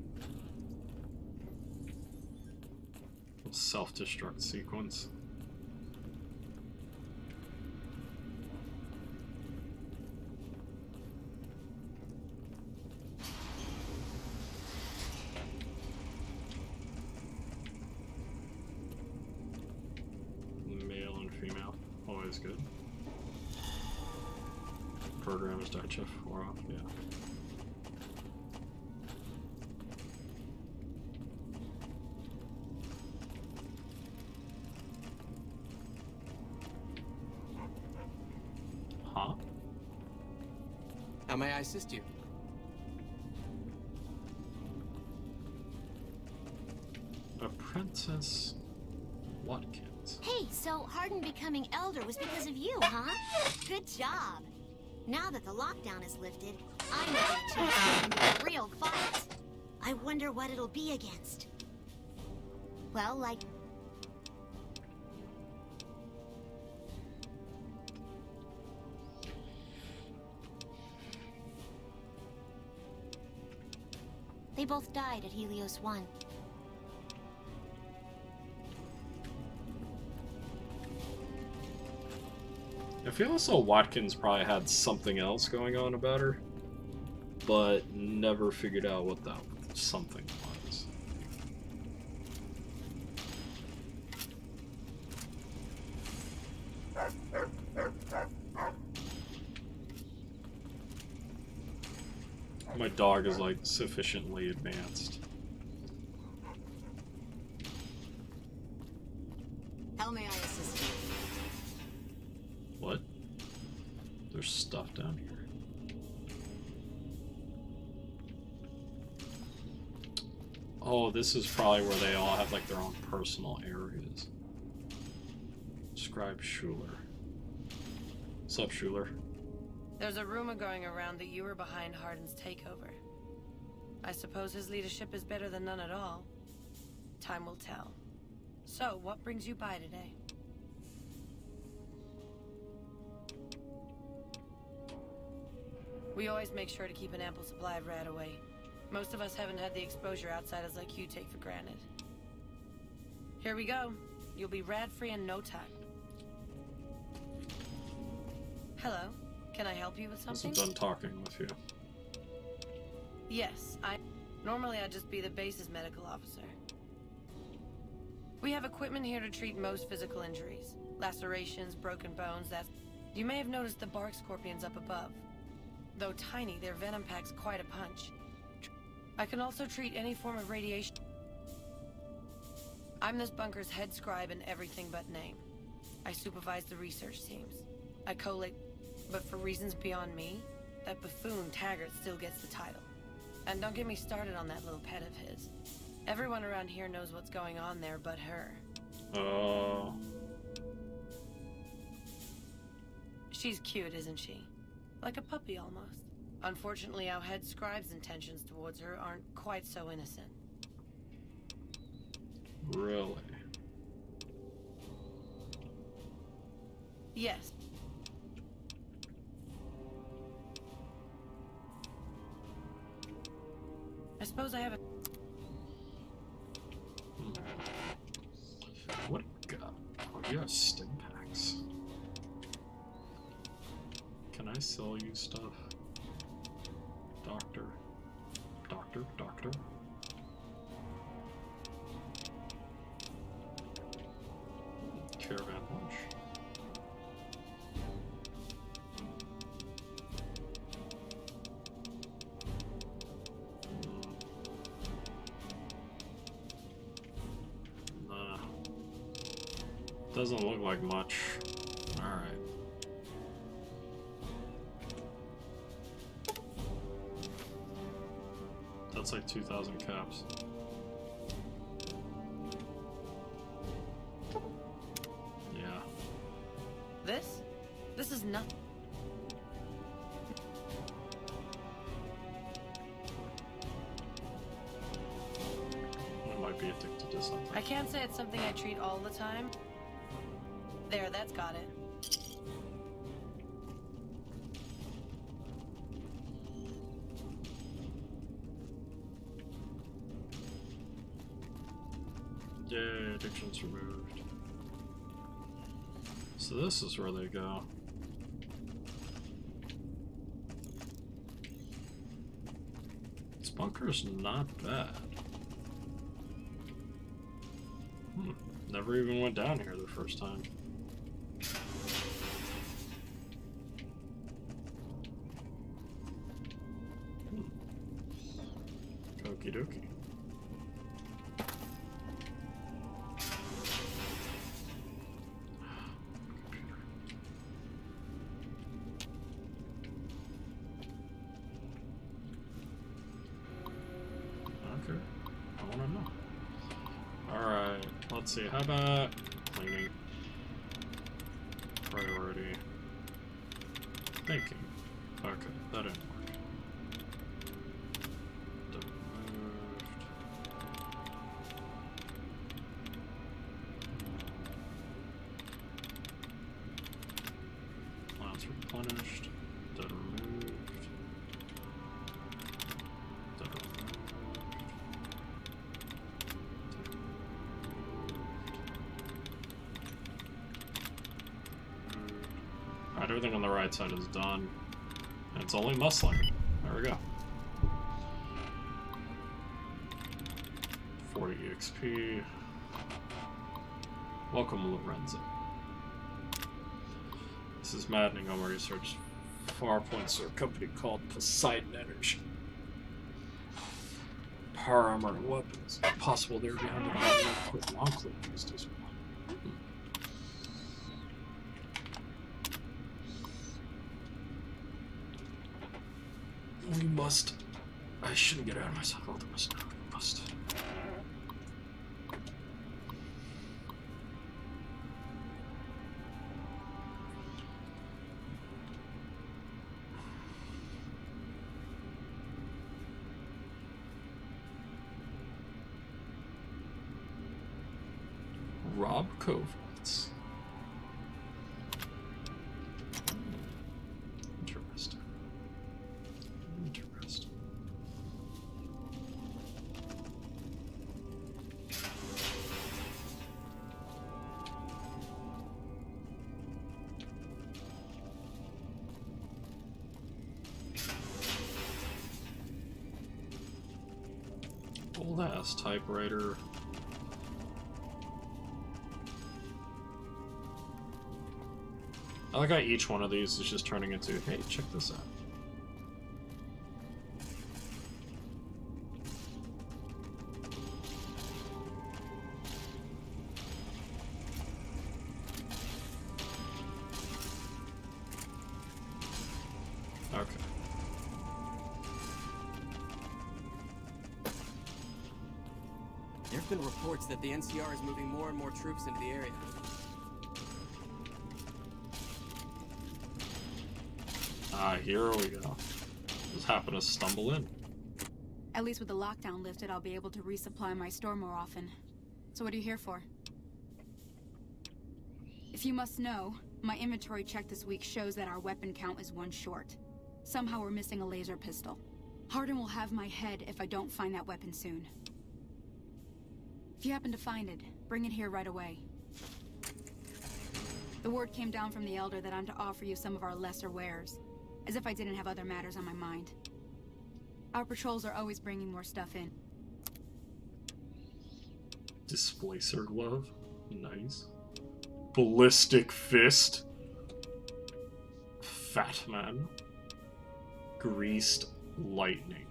Self-destruct sequence. Male and female, always good. Programmers digest 4 off, yeah. Huh? How may I assist you? Apprentice Watkins. Hey, so Hardin becoming elder was because of you, huh? Good job. Now that the lockdown is lifted, I know a chance to win a real fight. I wonder what it'll be against. Well, like... They both died at Helios 1. I feel as though Watkins probably had something else going on about her, but never figured out what that something was. My dog is like sufficiently advanced. How may I assist you? What? There's stuff down here. Oh, this is probably where they all have like their own personal areas. Scribe Schuler. What's up, Schuler? There's a rumor going around that you were behind Hardin's takeover. I suppose his leadership is better than none at all. Time will tell. So, what brings you by today? We always make sure to keep an ample supply of rat away. Most of us haven't had the exposure outsiders like you take for granted. Here we go. You'll be rat-free in no time. Hello. Can I help you with something? I'm done talking with you. Yes, normally I'd just be the base's medical officer. We have equipment here to treat most physical injuries. Lacerations, broken bones, You may have noticed the bark scorpions up above. Though tiny, their venom packs quite a punch. I can also treat any form of radiation. I'm this bunker's head scribe in everything but name. I supervise the research teams. I collate, but for reasons beyond me, that buffoon Taggart still gets the title. And don't get me started on that little pet of his. Everyone around here knows what's going on there but her. Oh. She's cute, isn't she? Like a puppy, almost. Unfortunately, our head scribe's intentions towards her aren't quite so innocent. Really? Yes. I suppose I haven't... What do you got? Oh, you have stim packs. Can I sell you stuff? Doctor. Doctor. Caravan lunch. Nah. Doesn't look like much. Alright. That's like 2,000 caps. Yeah. This is nothing. I might be addicted to something. I can't say it's something I treat all the time. There, that's got it. Yay, addiction's removed. So this is where they go. This bunker's not bad. Never even went down here the first time. Okie dokie. Okay, I want to know. Alright, let's see, how about cleaning? Priority. Thinking. Okay, that didn't work. everything on the right side is done. And it's only muscling. There we go. 40 EXP. Welcome, Lorenzo. This is maddening on my research. Farpoints are a company called Poseidon Energy. Power armor and weapons. Possible they're behind the long-clip used as well. We must. I shouldn't get out of myself. Oh, we must. Rob Kovacs. Interesting. Old ass typewriter. I like how each one of these is just turning into, hey, check this out. Okay. There have been reports that the NCR is moving more and more troops into the area. Here we go. Just happen to stumble in. At least with the lockdown lifted, I'll be able to resupply my store more often. So what are you here for? If you must know, my inventory check this week shows that our weapon count is 1 short. Somehow we're missing a laser pistol. Hardin will have my head if I don't find that weapon soon. If you happen to find it, bring it here right away. The word came down from the Elder that I'm to offer you some of our lesser wares. As if I didn't have other matters on my mind. Our patrols are always bringing more stuff in. Displacer glove. Nice. Ballistic fist. Fat man. Greased lightning.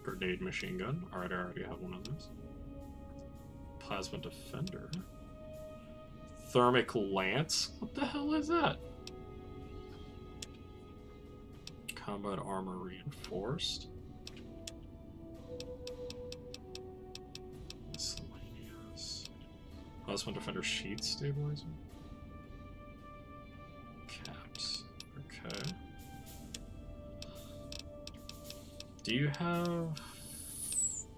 Grenade machine gun. Alright, I already have one of those. Plasma defender. Thermic lance? What the hell is that? Combat armor reinforced. Miscellaneous. Plasma defender sheet stabilizer. Caps. Okay. Do you have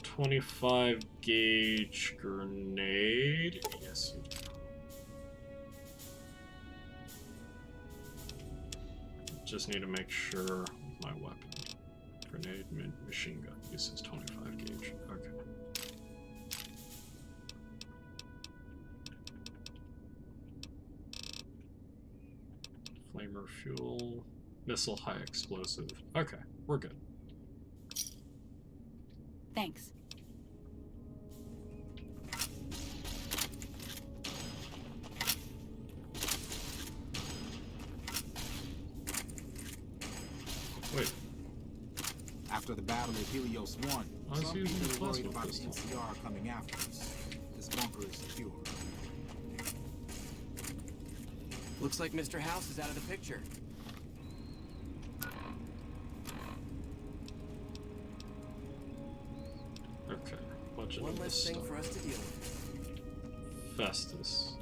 25 gauge grenade? Yes, you do. Just need to make sure my weapon. Grenade machine gun uses 25 gauge. Okay. Flamer fuel. Missile high explosive. Okay, we're good. Thanks. Wait. After the Battle of Helios 1, some people are worried about the NCR coming after us. This bunker is secure. Looks like Mr. House is out of the picture. Okay. One less thing for us to deal with. Festus.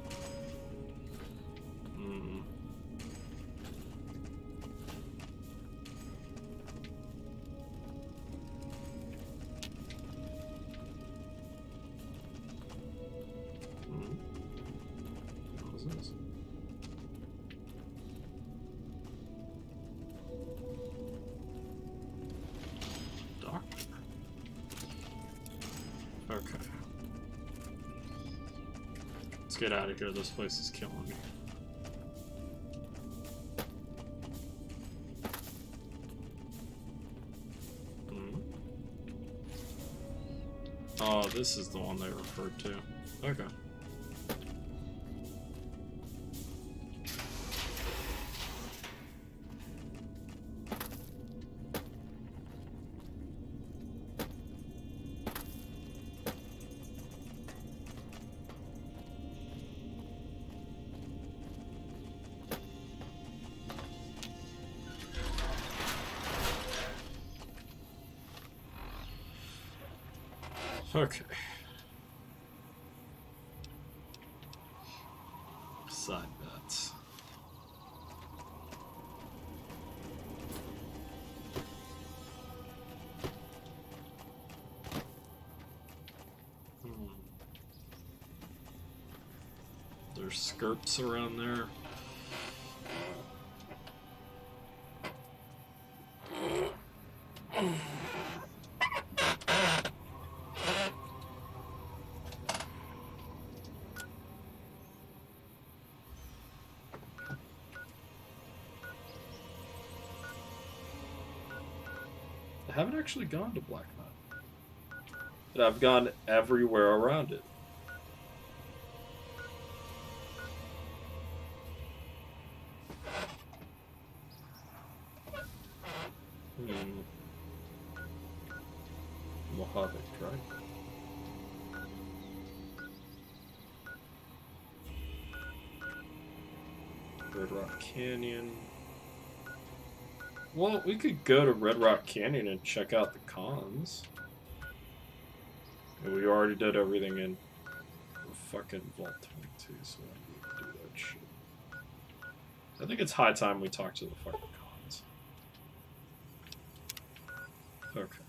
What is this? Doctor. Okay. Let's get out of here. This place is killing me. Oh, this is the one they referred to. Okay. Okay. Side bets. There's skirts around there. I haven't actually gone to Black Mountain, but I've gone everywhere around it. Mojave, right? Red Rock Canyon. Well, we could go to Red Rock Canyon and check out the cons. And we already did everything in fucking Vault 22, so I need to do that shit. I think it's high time we talk to the fucking cons. Okay.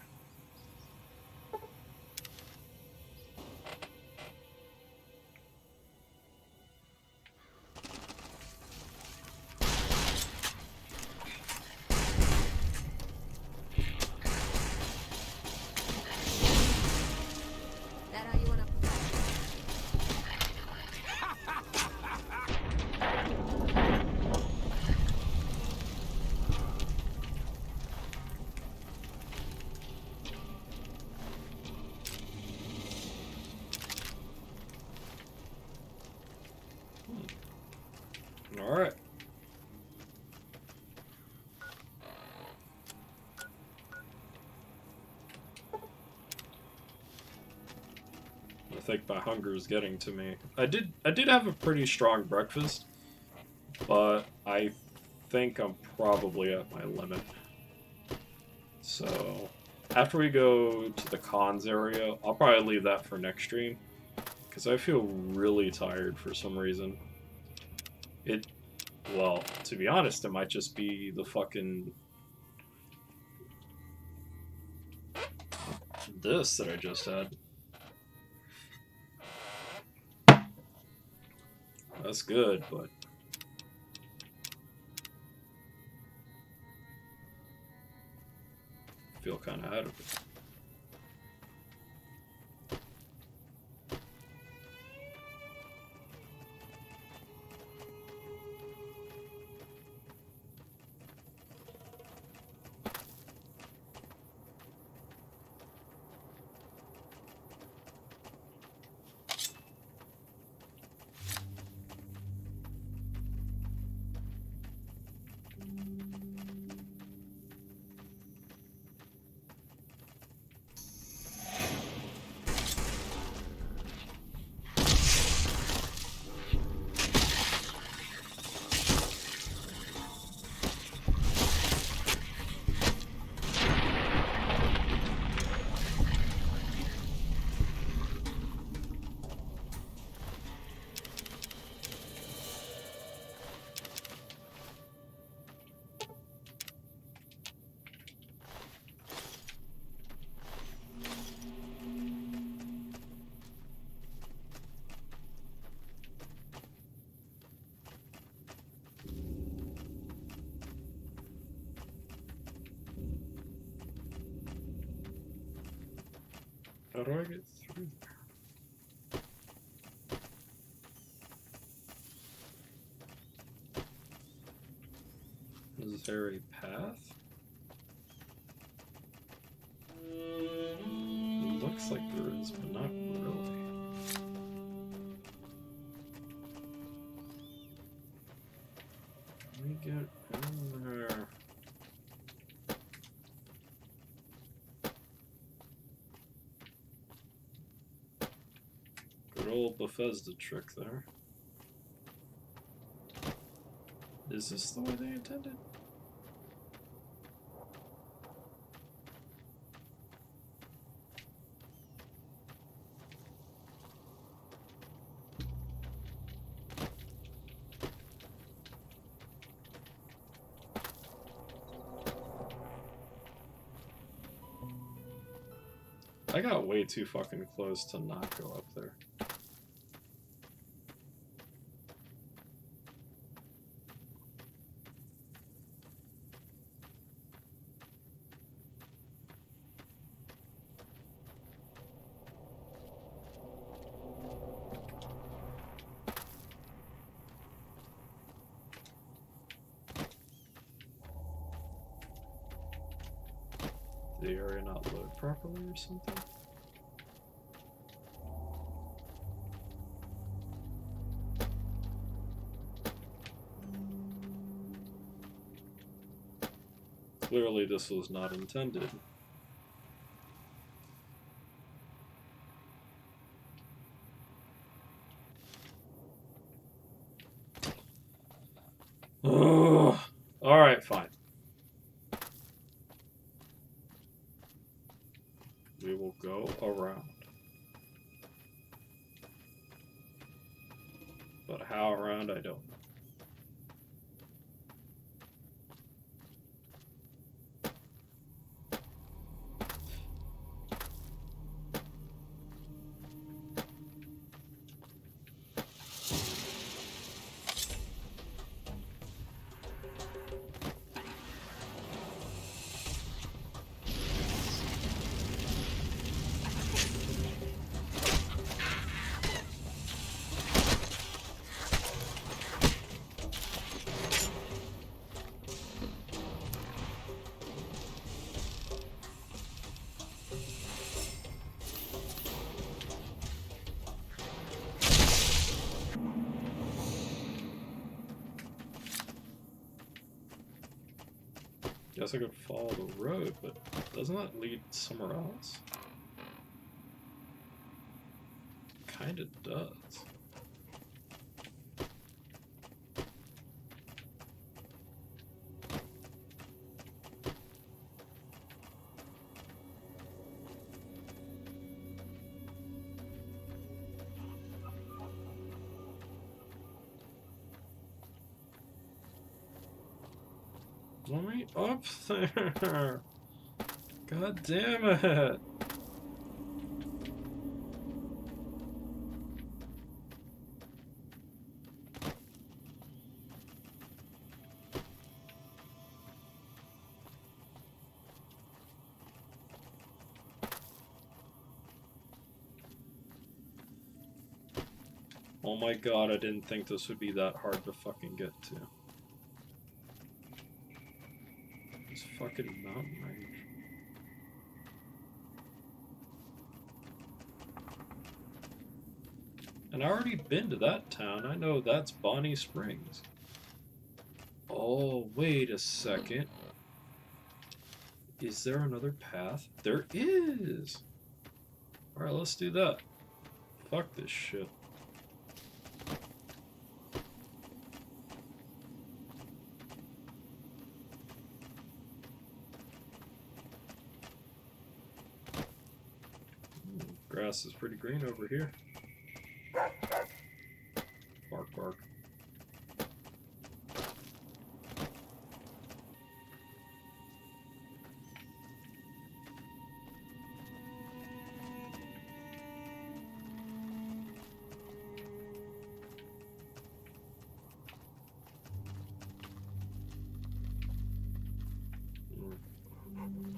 Alright. I think my hunger is getting to me. I did have a pretty strong breakfast, but I think I'm probably at my limit. So after we go to the cons area, I'll probably leave that for next stream, because I feel really tired for some reason. Well, to be honest, it might just be the fucking this that I just had. That's good, but I feel kind of out of it. How do I get through there? Is there a path? It looks Looks like there is, but not really. Let me get in there. Good old Bethesda trick there. Is this the way they intended? I got way too fucking close to not go up there. Did the area not load properly or something? Clearly this was not intended. Ugh. All right, fine. We will go around. But how around, I don't know. Guess I could follow the road, but doesn't that lead somewhere else? Kinda does. Let me up there. God damn it. Oh my god, I didn't think this would be that hard to fucking get to. Fucking mountain range. And I already been to that town. I know that's Bonnie Springs. Oh, wait a second. Is there another path? There is! Alright, let's do that. Fuck this shit. Grass is pretty green over here. Bark, bark.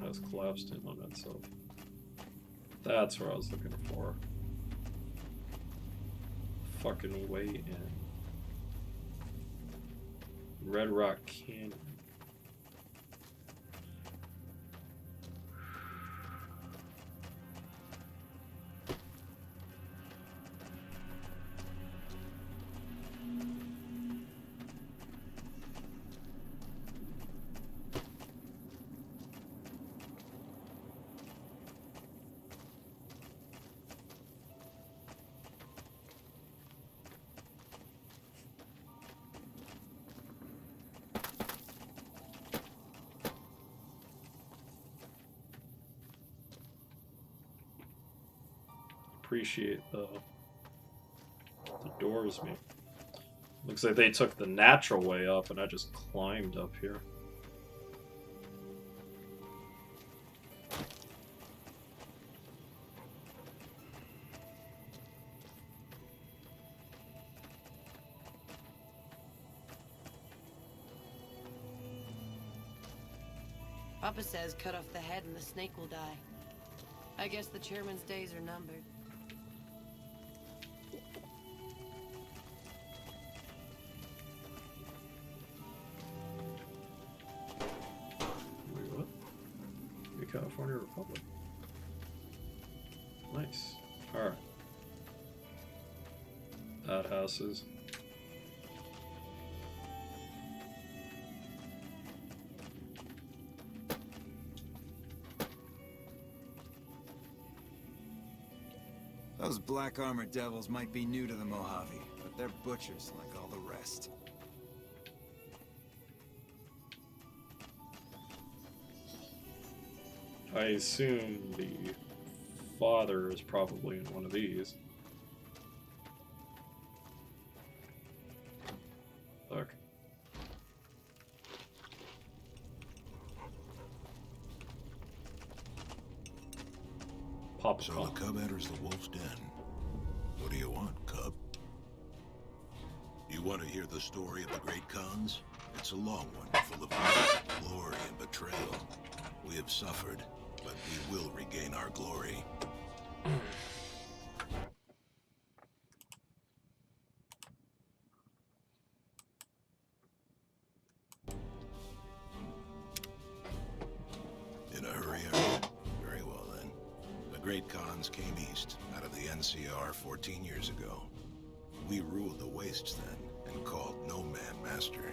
Has collapsed in on itself. That's what I was looking for. Fucking way in. Red Rock Canyon. appreciate the doors. Me. Looks like they took the natural way up, and I just climbed up here. Papa says cut off the head and the snake will die. I guess the chairman's days are numbered. Wait, what? The California Republic. Nice. Alright. Outhouses. Those black armored devils might be new to the Mojave, but they're butchers like all the rest. I assume the father is probably in one of these. Look. Pop. So the cub enters the wolf's den. What do you want, cub? You want to hear the story of the great Khans? It's a long one, full of life, glory, and betrayal. We have suffered, but we will regain our glory. In a hurry, are you? Very well then. The great Khans came east, out of the NCR 14 years ago. We ruled the wastes then, and called no man master.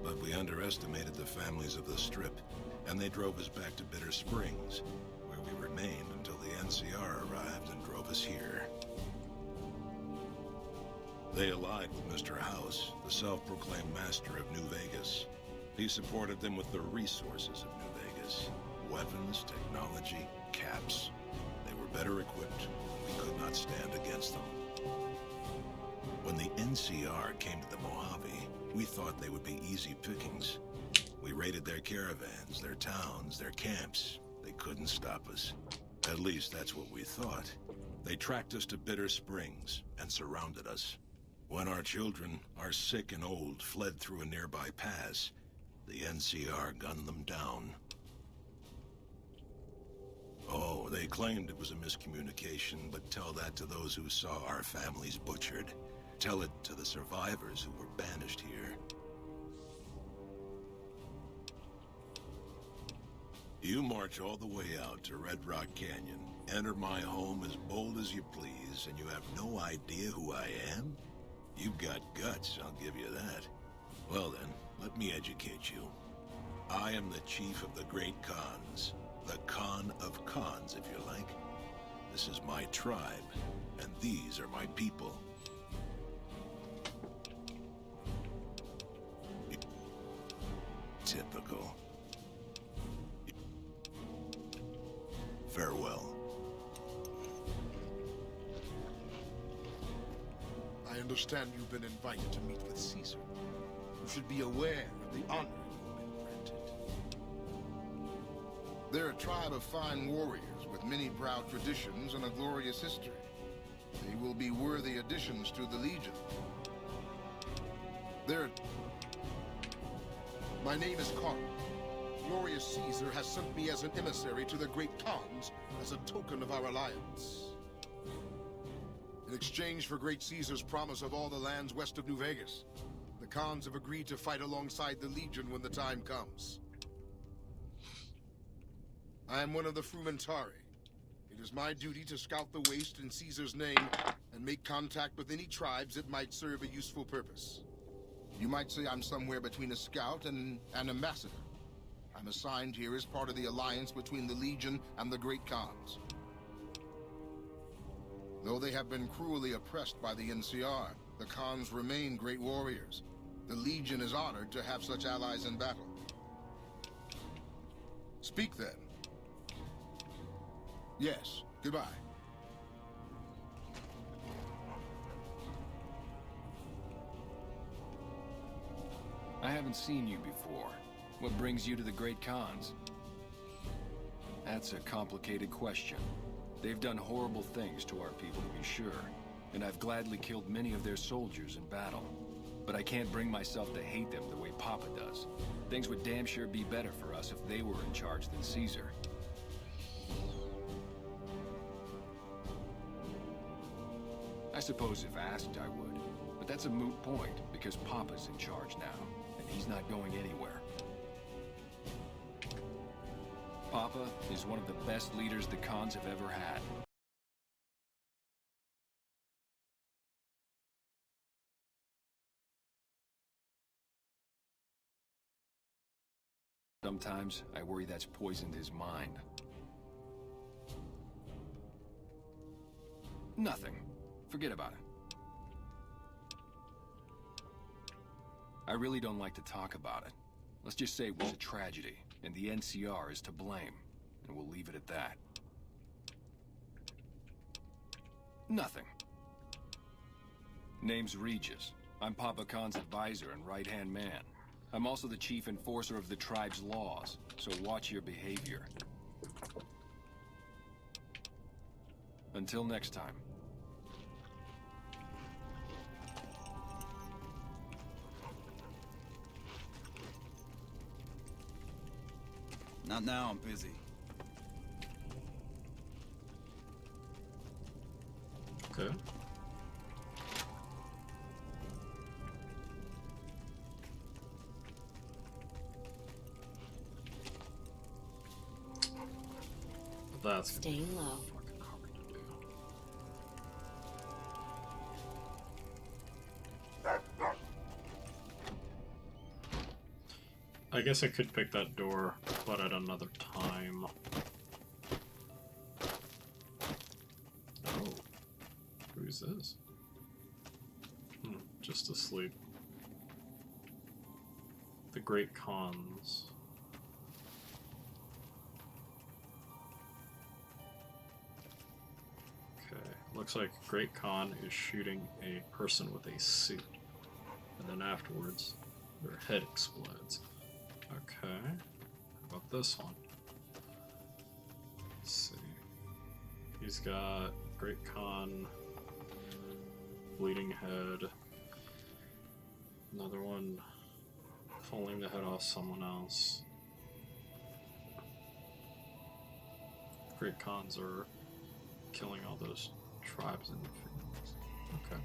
But we underestimated the families of the Strip, and they drove us back to Bitter Springs, where we remained until the NCR arrived and drove us here. They allied with Mr. House, the self-proclaimed master of New Vegas. He supported them with the resources of New Vegas. Weapons, technology, caps. They were better equipped. We could not stand against them. When the NCR came to the Mojave, we thought they would be easy pickings. We raided their caravans, their towns, their camps. They couldn't stop us. At least that's what we thought. They tracked us to Bitter Springs and surrounded us. When our children, our sick and old, fled through a nearby pass, the NCR gunned them down. Oh, they claimed it was a miscommunication, but tell that to those who saw our families butchered. Tell it to the survivors who were banished here. You march all the way out to Red Rock Canyon, enter my home as bold as you please, and you have no idea who I am? You've got guts, I'll give you that. Well then, let me educate you. I am the chief of the great Khans. The Khan of Khans, if you like. This is my tribe, and these are my people. Typical. Farewell. I understand you've been invited to meet with Caesar. You should be aware of the honor you've been granted. They're a tribe of fine warriors with many proud traditions and a glorious history. They will be worthy additions to the Legion. My name is Carl. Glorious Caesar has sent me as an emissary to the great Khans as a token of our alliance. In exchange for great Caesar's promise of all the lands west of New Vegas, the Khans have agreed to fight alongside the Legion when the time comes. I am one of the Frumentari. It is my duty to scout the waste in Caesar's name and make contact with any tribes that might serve a useful purpose. You might say I'm somewhere between a scout and an ambassador. I'm assigned here as part of the alliance between the Legion and the Great Khans. Though they have been cruelly oppressed by the NCR, the Khans remain great warriors. The Legion is honored to have such allies in battle. Speak then. Yes, goodbye. I haven't seen you before. What brings you to the Great Khans? That's a complicated question. They've done horrible things to our people, to be sure, and I've gladly killed many of their soldiers in battle. But I can't bring myself to hate them the way Papa does. Things would damn sure be better for us if they were in charge than Caesar. I suppose if asked, I would. But that's a moot point, because Papa's in charge now, and he's not going anywhere. Papa is one of the best leaders the Khans have ever had. Sometimes, I worry that's poisoned his mind. Nothing. Forget about it. I really don't like to talk about it. Let's just say it was a tragedy, and the NCR is to blame, and we'll leave it at that. Nothing. Name's Regis. I'm Papa Khan's advisor and right-hand man. I'm also the chief enforcer of the tribe's laws, so watch your behavior. Until next time. Not now, I'm busy. Okay. That's staying low. Fucking hard to do. I guess I could pick that door, but at another time. Oh. Who's this? Just asleep. The Great Khans. Okay, looks like Great Khan is shooting a person with a suit. And then afterwards, their head explodes. Okay, how about this one? Let's see. He's got Great Khan, bleeding head. Another one pulling the head off someone else. Great Khans are killing all those tribes and families. Okay.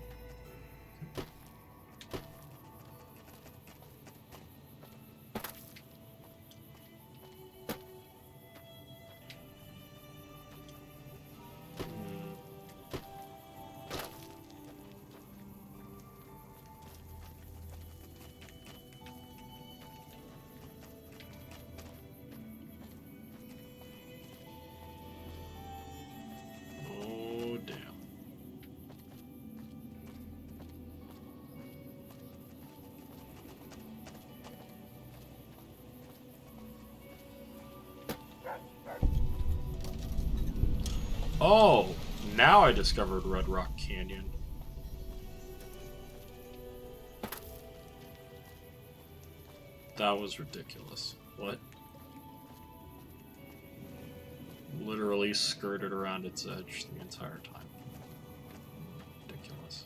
Oh, now I discovered Red Rock Canyon. That was ridiculous. What? Literally skirted around its edge the entire time. Ridiculous.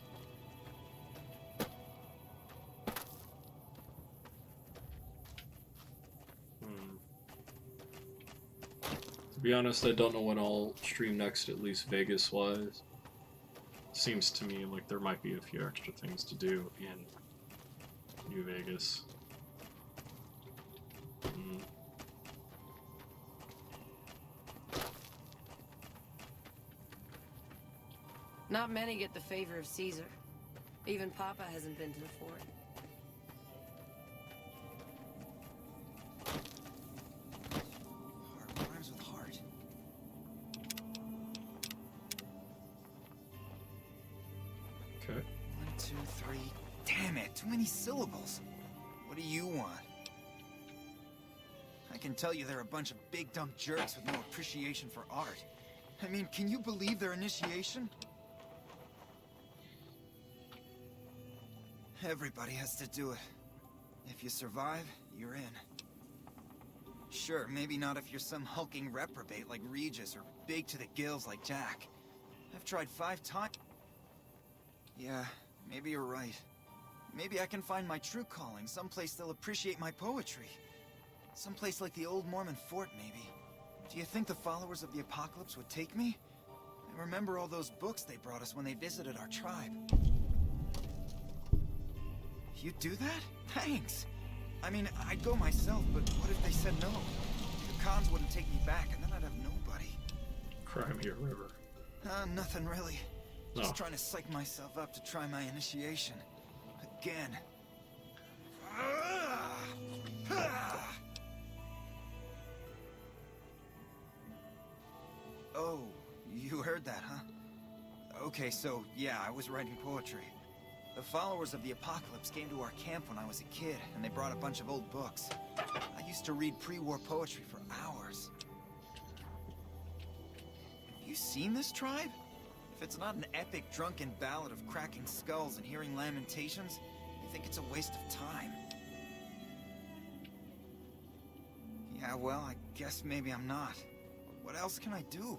To be honest, I don't know when I'll stream next, at least Vegas-wise. Seems to me like there might be a few extra things to do in New Vegas. Not many get the favor of Caesar. Even Papa hasn't been to the fort. Heart rhymes with heart. Okay. 1, 2, 3. Damn it, too many syllables. What do you want? I can tell you they're a bunch of big dumb jerks with no appreciation for art. I mean, can you believe their initiation? Everybody has to do it. If you survive, you're in. Sure, maybe not if you're some hulking reprobate like Regis or big to the gills like Jack. I've tried 5 times. Yeah, maybe you're right. Maybe I can find my true calling, someplace they'll appreciate my poetry. Someplace like the old Mormon fort, maybe. Do you think the followers of the apocalypse would take me? I remember all those books they brought us when they visited our tribe. You'd do that? Thanks! I mean, I'd go myself, but what if they said no? The cons wouldn't take me back, and then I'd have nobody. Crimea River. Nothing really. Just Oh. trying to psych myself up to try my initiation. Again. Oh, you heard that, huh? Okay, so, yeah, I was writing poetry. The followers of the apocalypse came to our camp when I was a kid, and they brought a bunch of old books. I used to read pre-war poetry for hours. Have you seen this tribe? If it's not an epic drunken ballad of cracking skulls and hearing lamentations, you think it's a waste of time. Yeah, well, I guess maybe I'm not. What else can I do?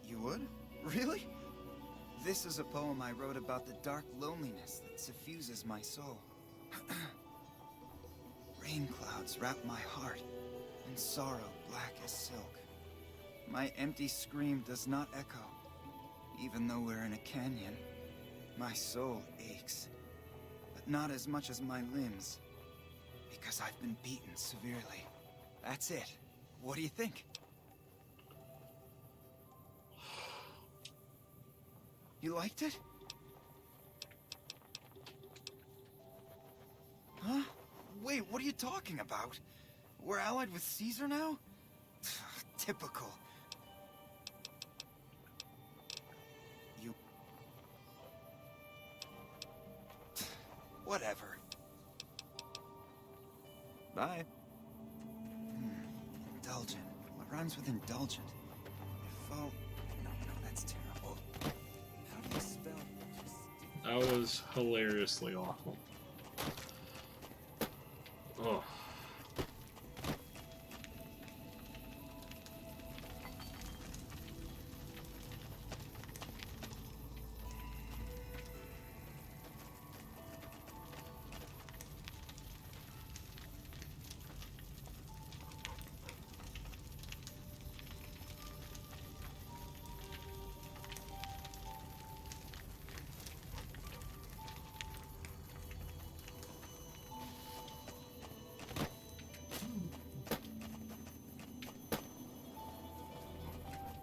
You would? Really? This is a poem I wrote about the dark loneliness that suffuses my soul. Rain clouds wrap my heart, and sorrow black as silk. My empty scream does not echo. Even though we're in a canyon, my soul aches. But not as much as my limbs, because I've been beaten severely. That's it. What do you think? You liked it? Huh? Wait, what are you talking about? We're allied with Caesar now? Typical. You... Whatever. Bye. Indulgent. What rhymes with indulgent? No, that's terrible. How do you spell? That was hilariously awful. Oh.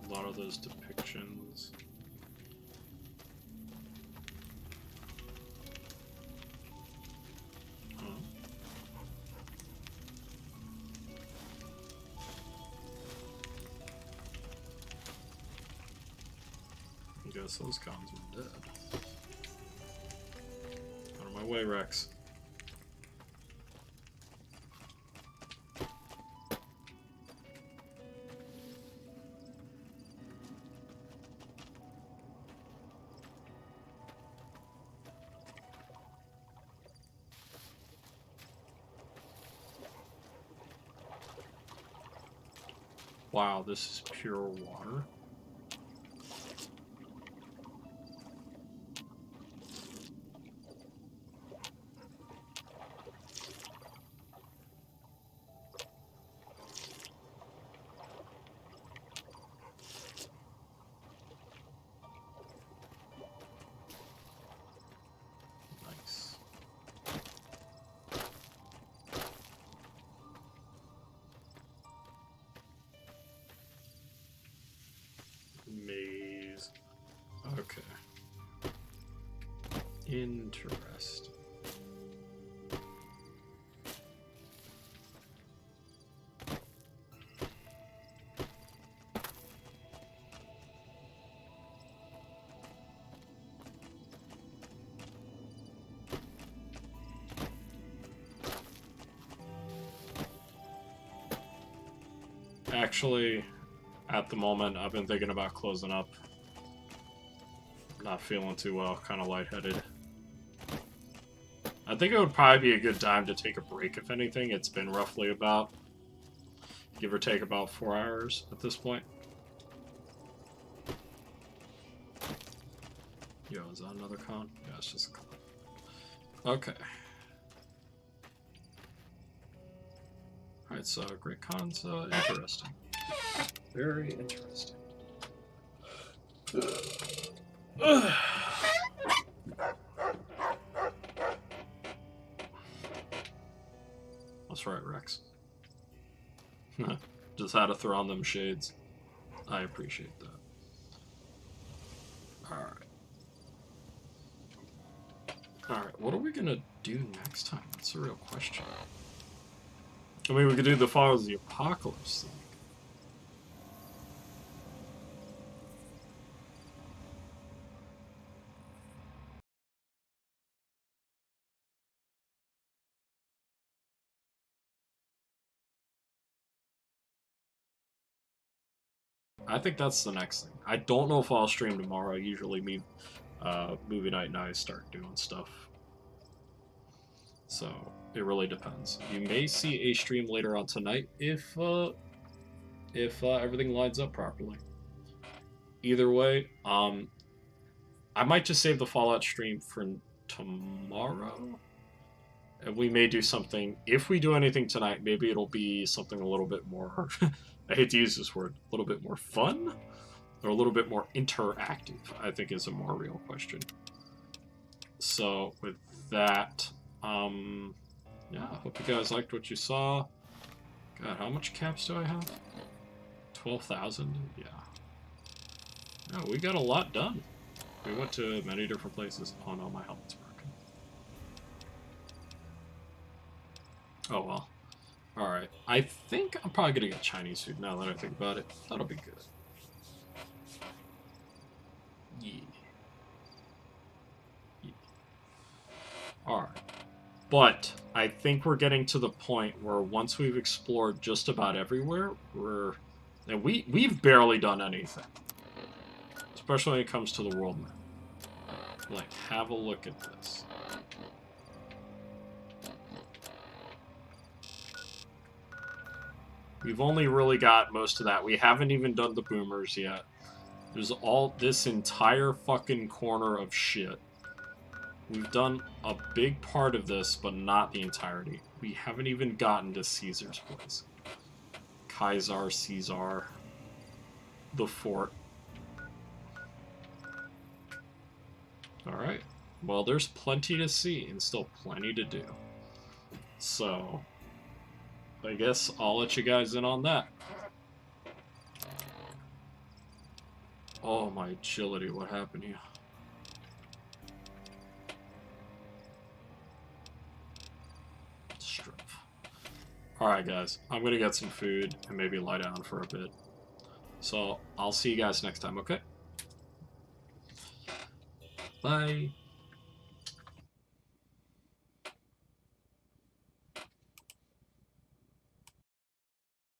A lot of those depictions. I guess those cons were dead. Out of my way, Rex. Wow, this is pure water. Nice. Maze. Okay. Interesting. Actually, at the moment, I've been thinking about closing up. Not feeling too well, kind of lightheaded. I think it would probably be a good time to take a break, if anything. It's been roughly about, give or take, about 4 hours at this point. Yo, is that another con? Yeah, it's just a con. Okay. Alright, so Great Con's interesting. Very interesting. That's right, Rex. Just had to throw on them shades. I appreciate that. Alright. Alright, what are we gonna do next time? That's a real question. I mean, we could do the Follows of the Apocalypse thing. I think that's the next thing. I don't know if I'll stream tomorrow. Usually me, movie night and I start doing stuff. So, it really depends. You may see a stream later on tonight if everything lines up properly. Either way, I might just save the Fallout stream for tomorrow. And we may do something, if we do anything tonight, maybe it'll be something a little bit more, I hate to use this word, a little bit more fun? Or a little bit more interactive, I think is a more real question. So, with that, yeah, I hope you guys liked what you saw. God, how much caps do I have? 12,000? Yeah. Yeah, we got a lot done. We went to many different places. Oh no, my helmet's broken. Oh well. Alright. I think I'm probably gonna get Chinese food now that I think about it. That'll be good. Yeah. Yeah. Alright. But I think we're getting to the point where once we've explored just about everywhere, and we've barely done anything. Especially when it comes to the world map. Like, have a look at this. We've only really got most of that. We haven't even done the boomers yet. There's all this entire fucking corner of shit. We've done a big part of this, but not the entirety. We haven't even gotten to Caesar's place. Kaiser, Caesar, the fort. Alright. Well, there's plenty to see and still plenty to do. So, I guess I'll let you guys in on that. Oh, my agility, what happened here? Strength. Alright, guys. I'm gonna get some food and maybe lie down for a bit. So, I'll see you guys next time, okay? Bye.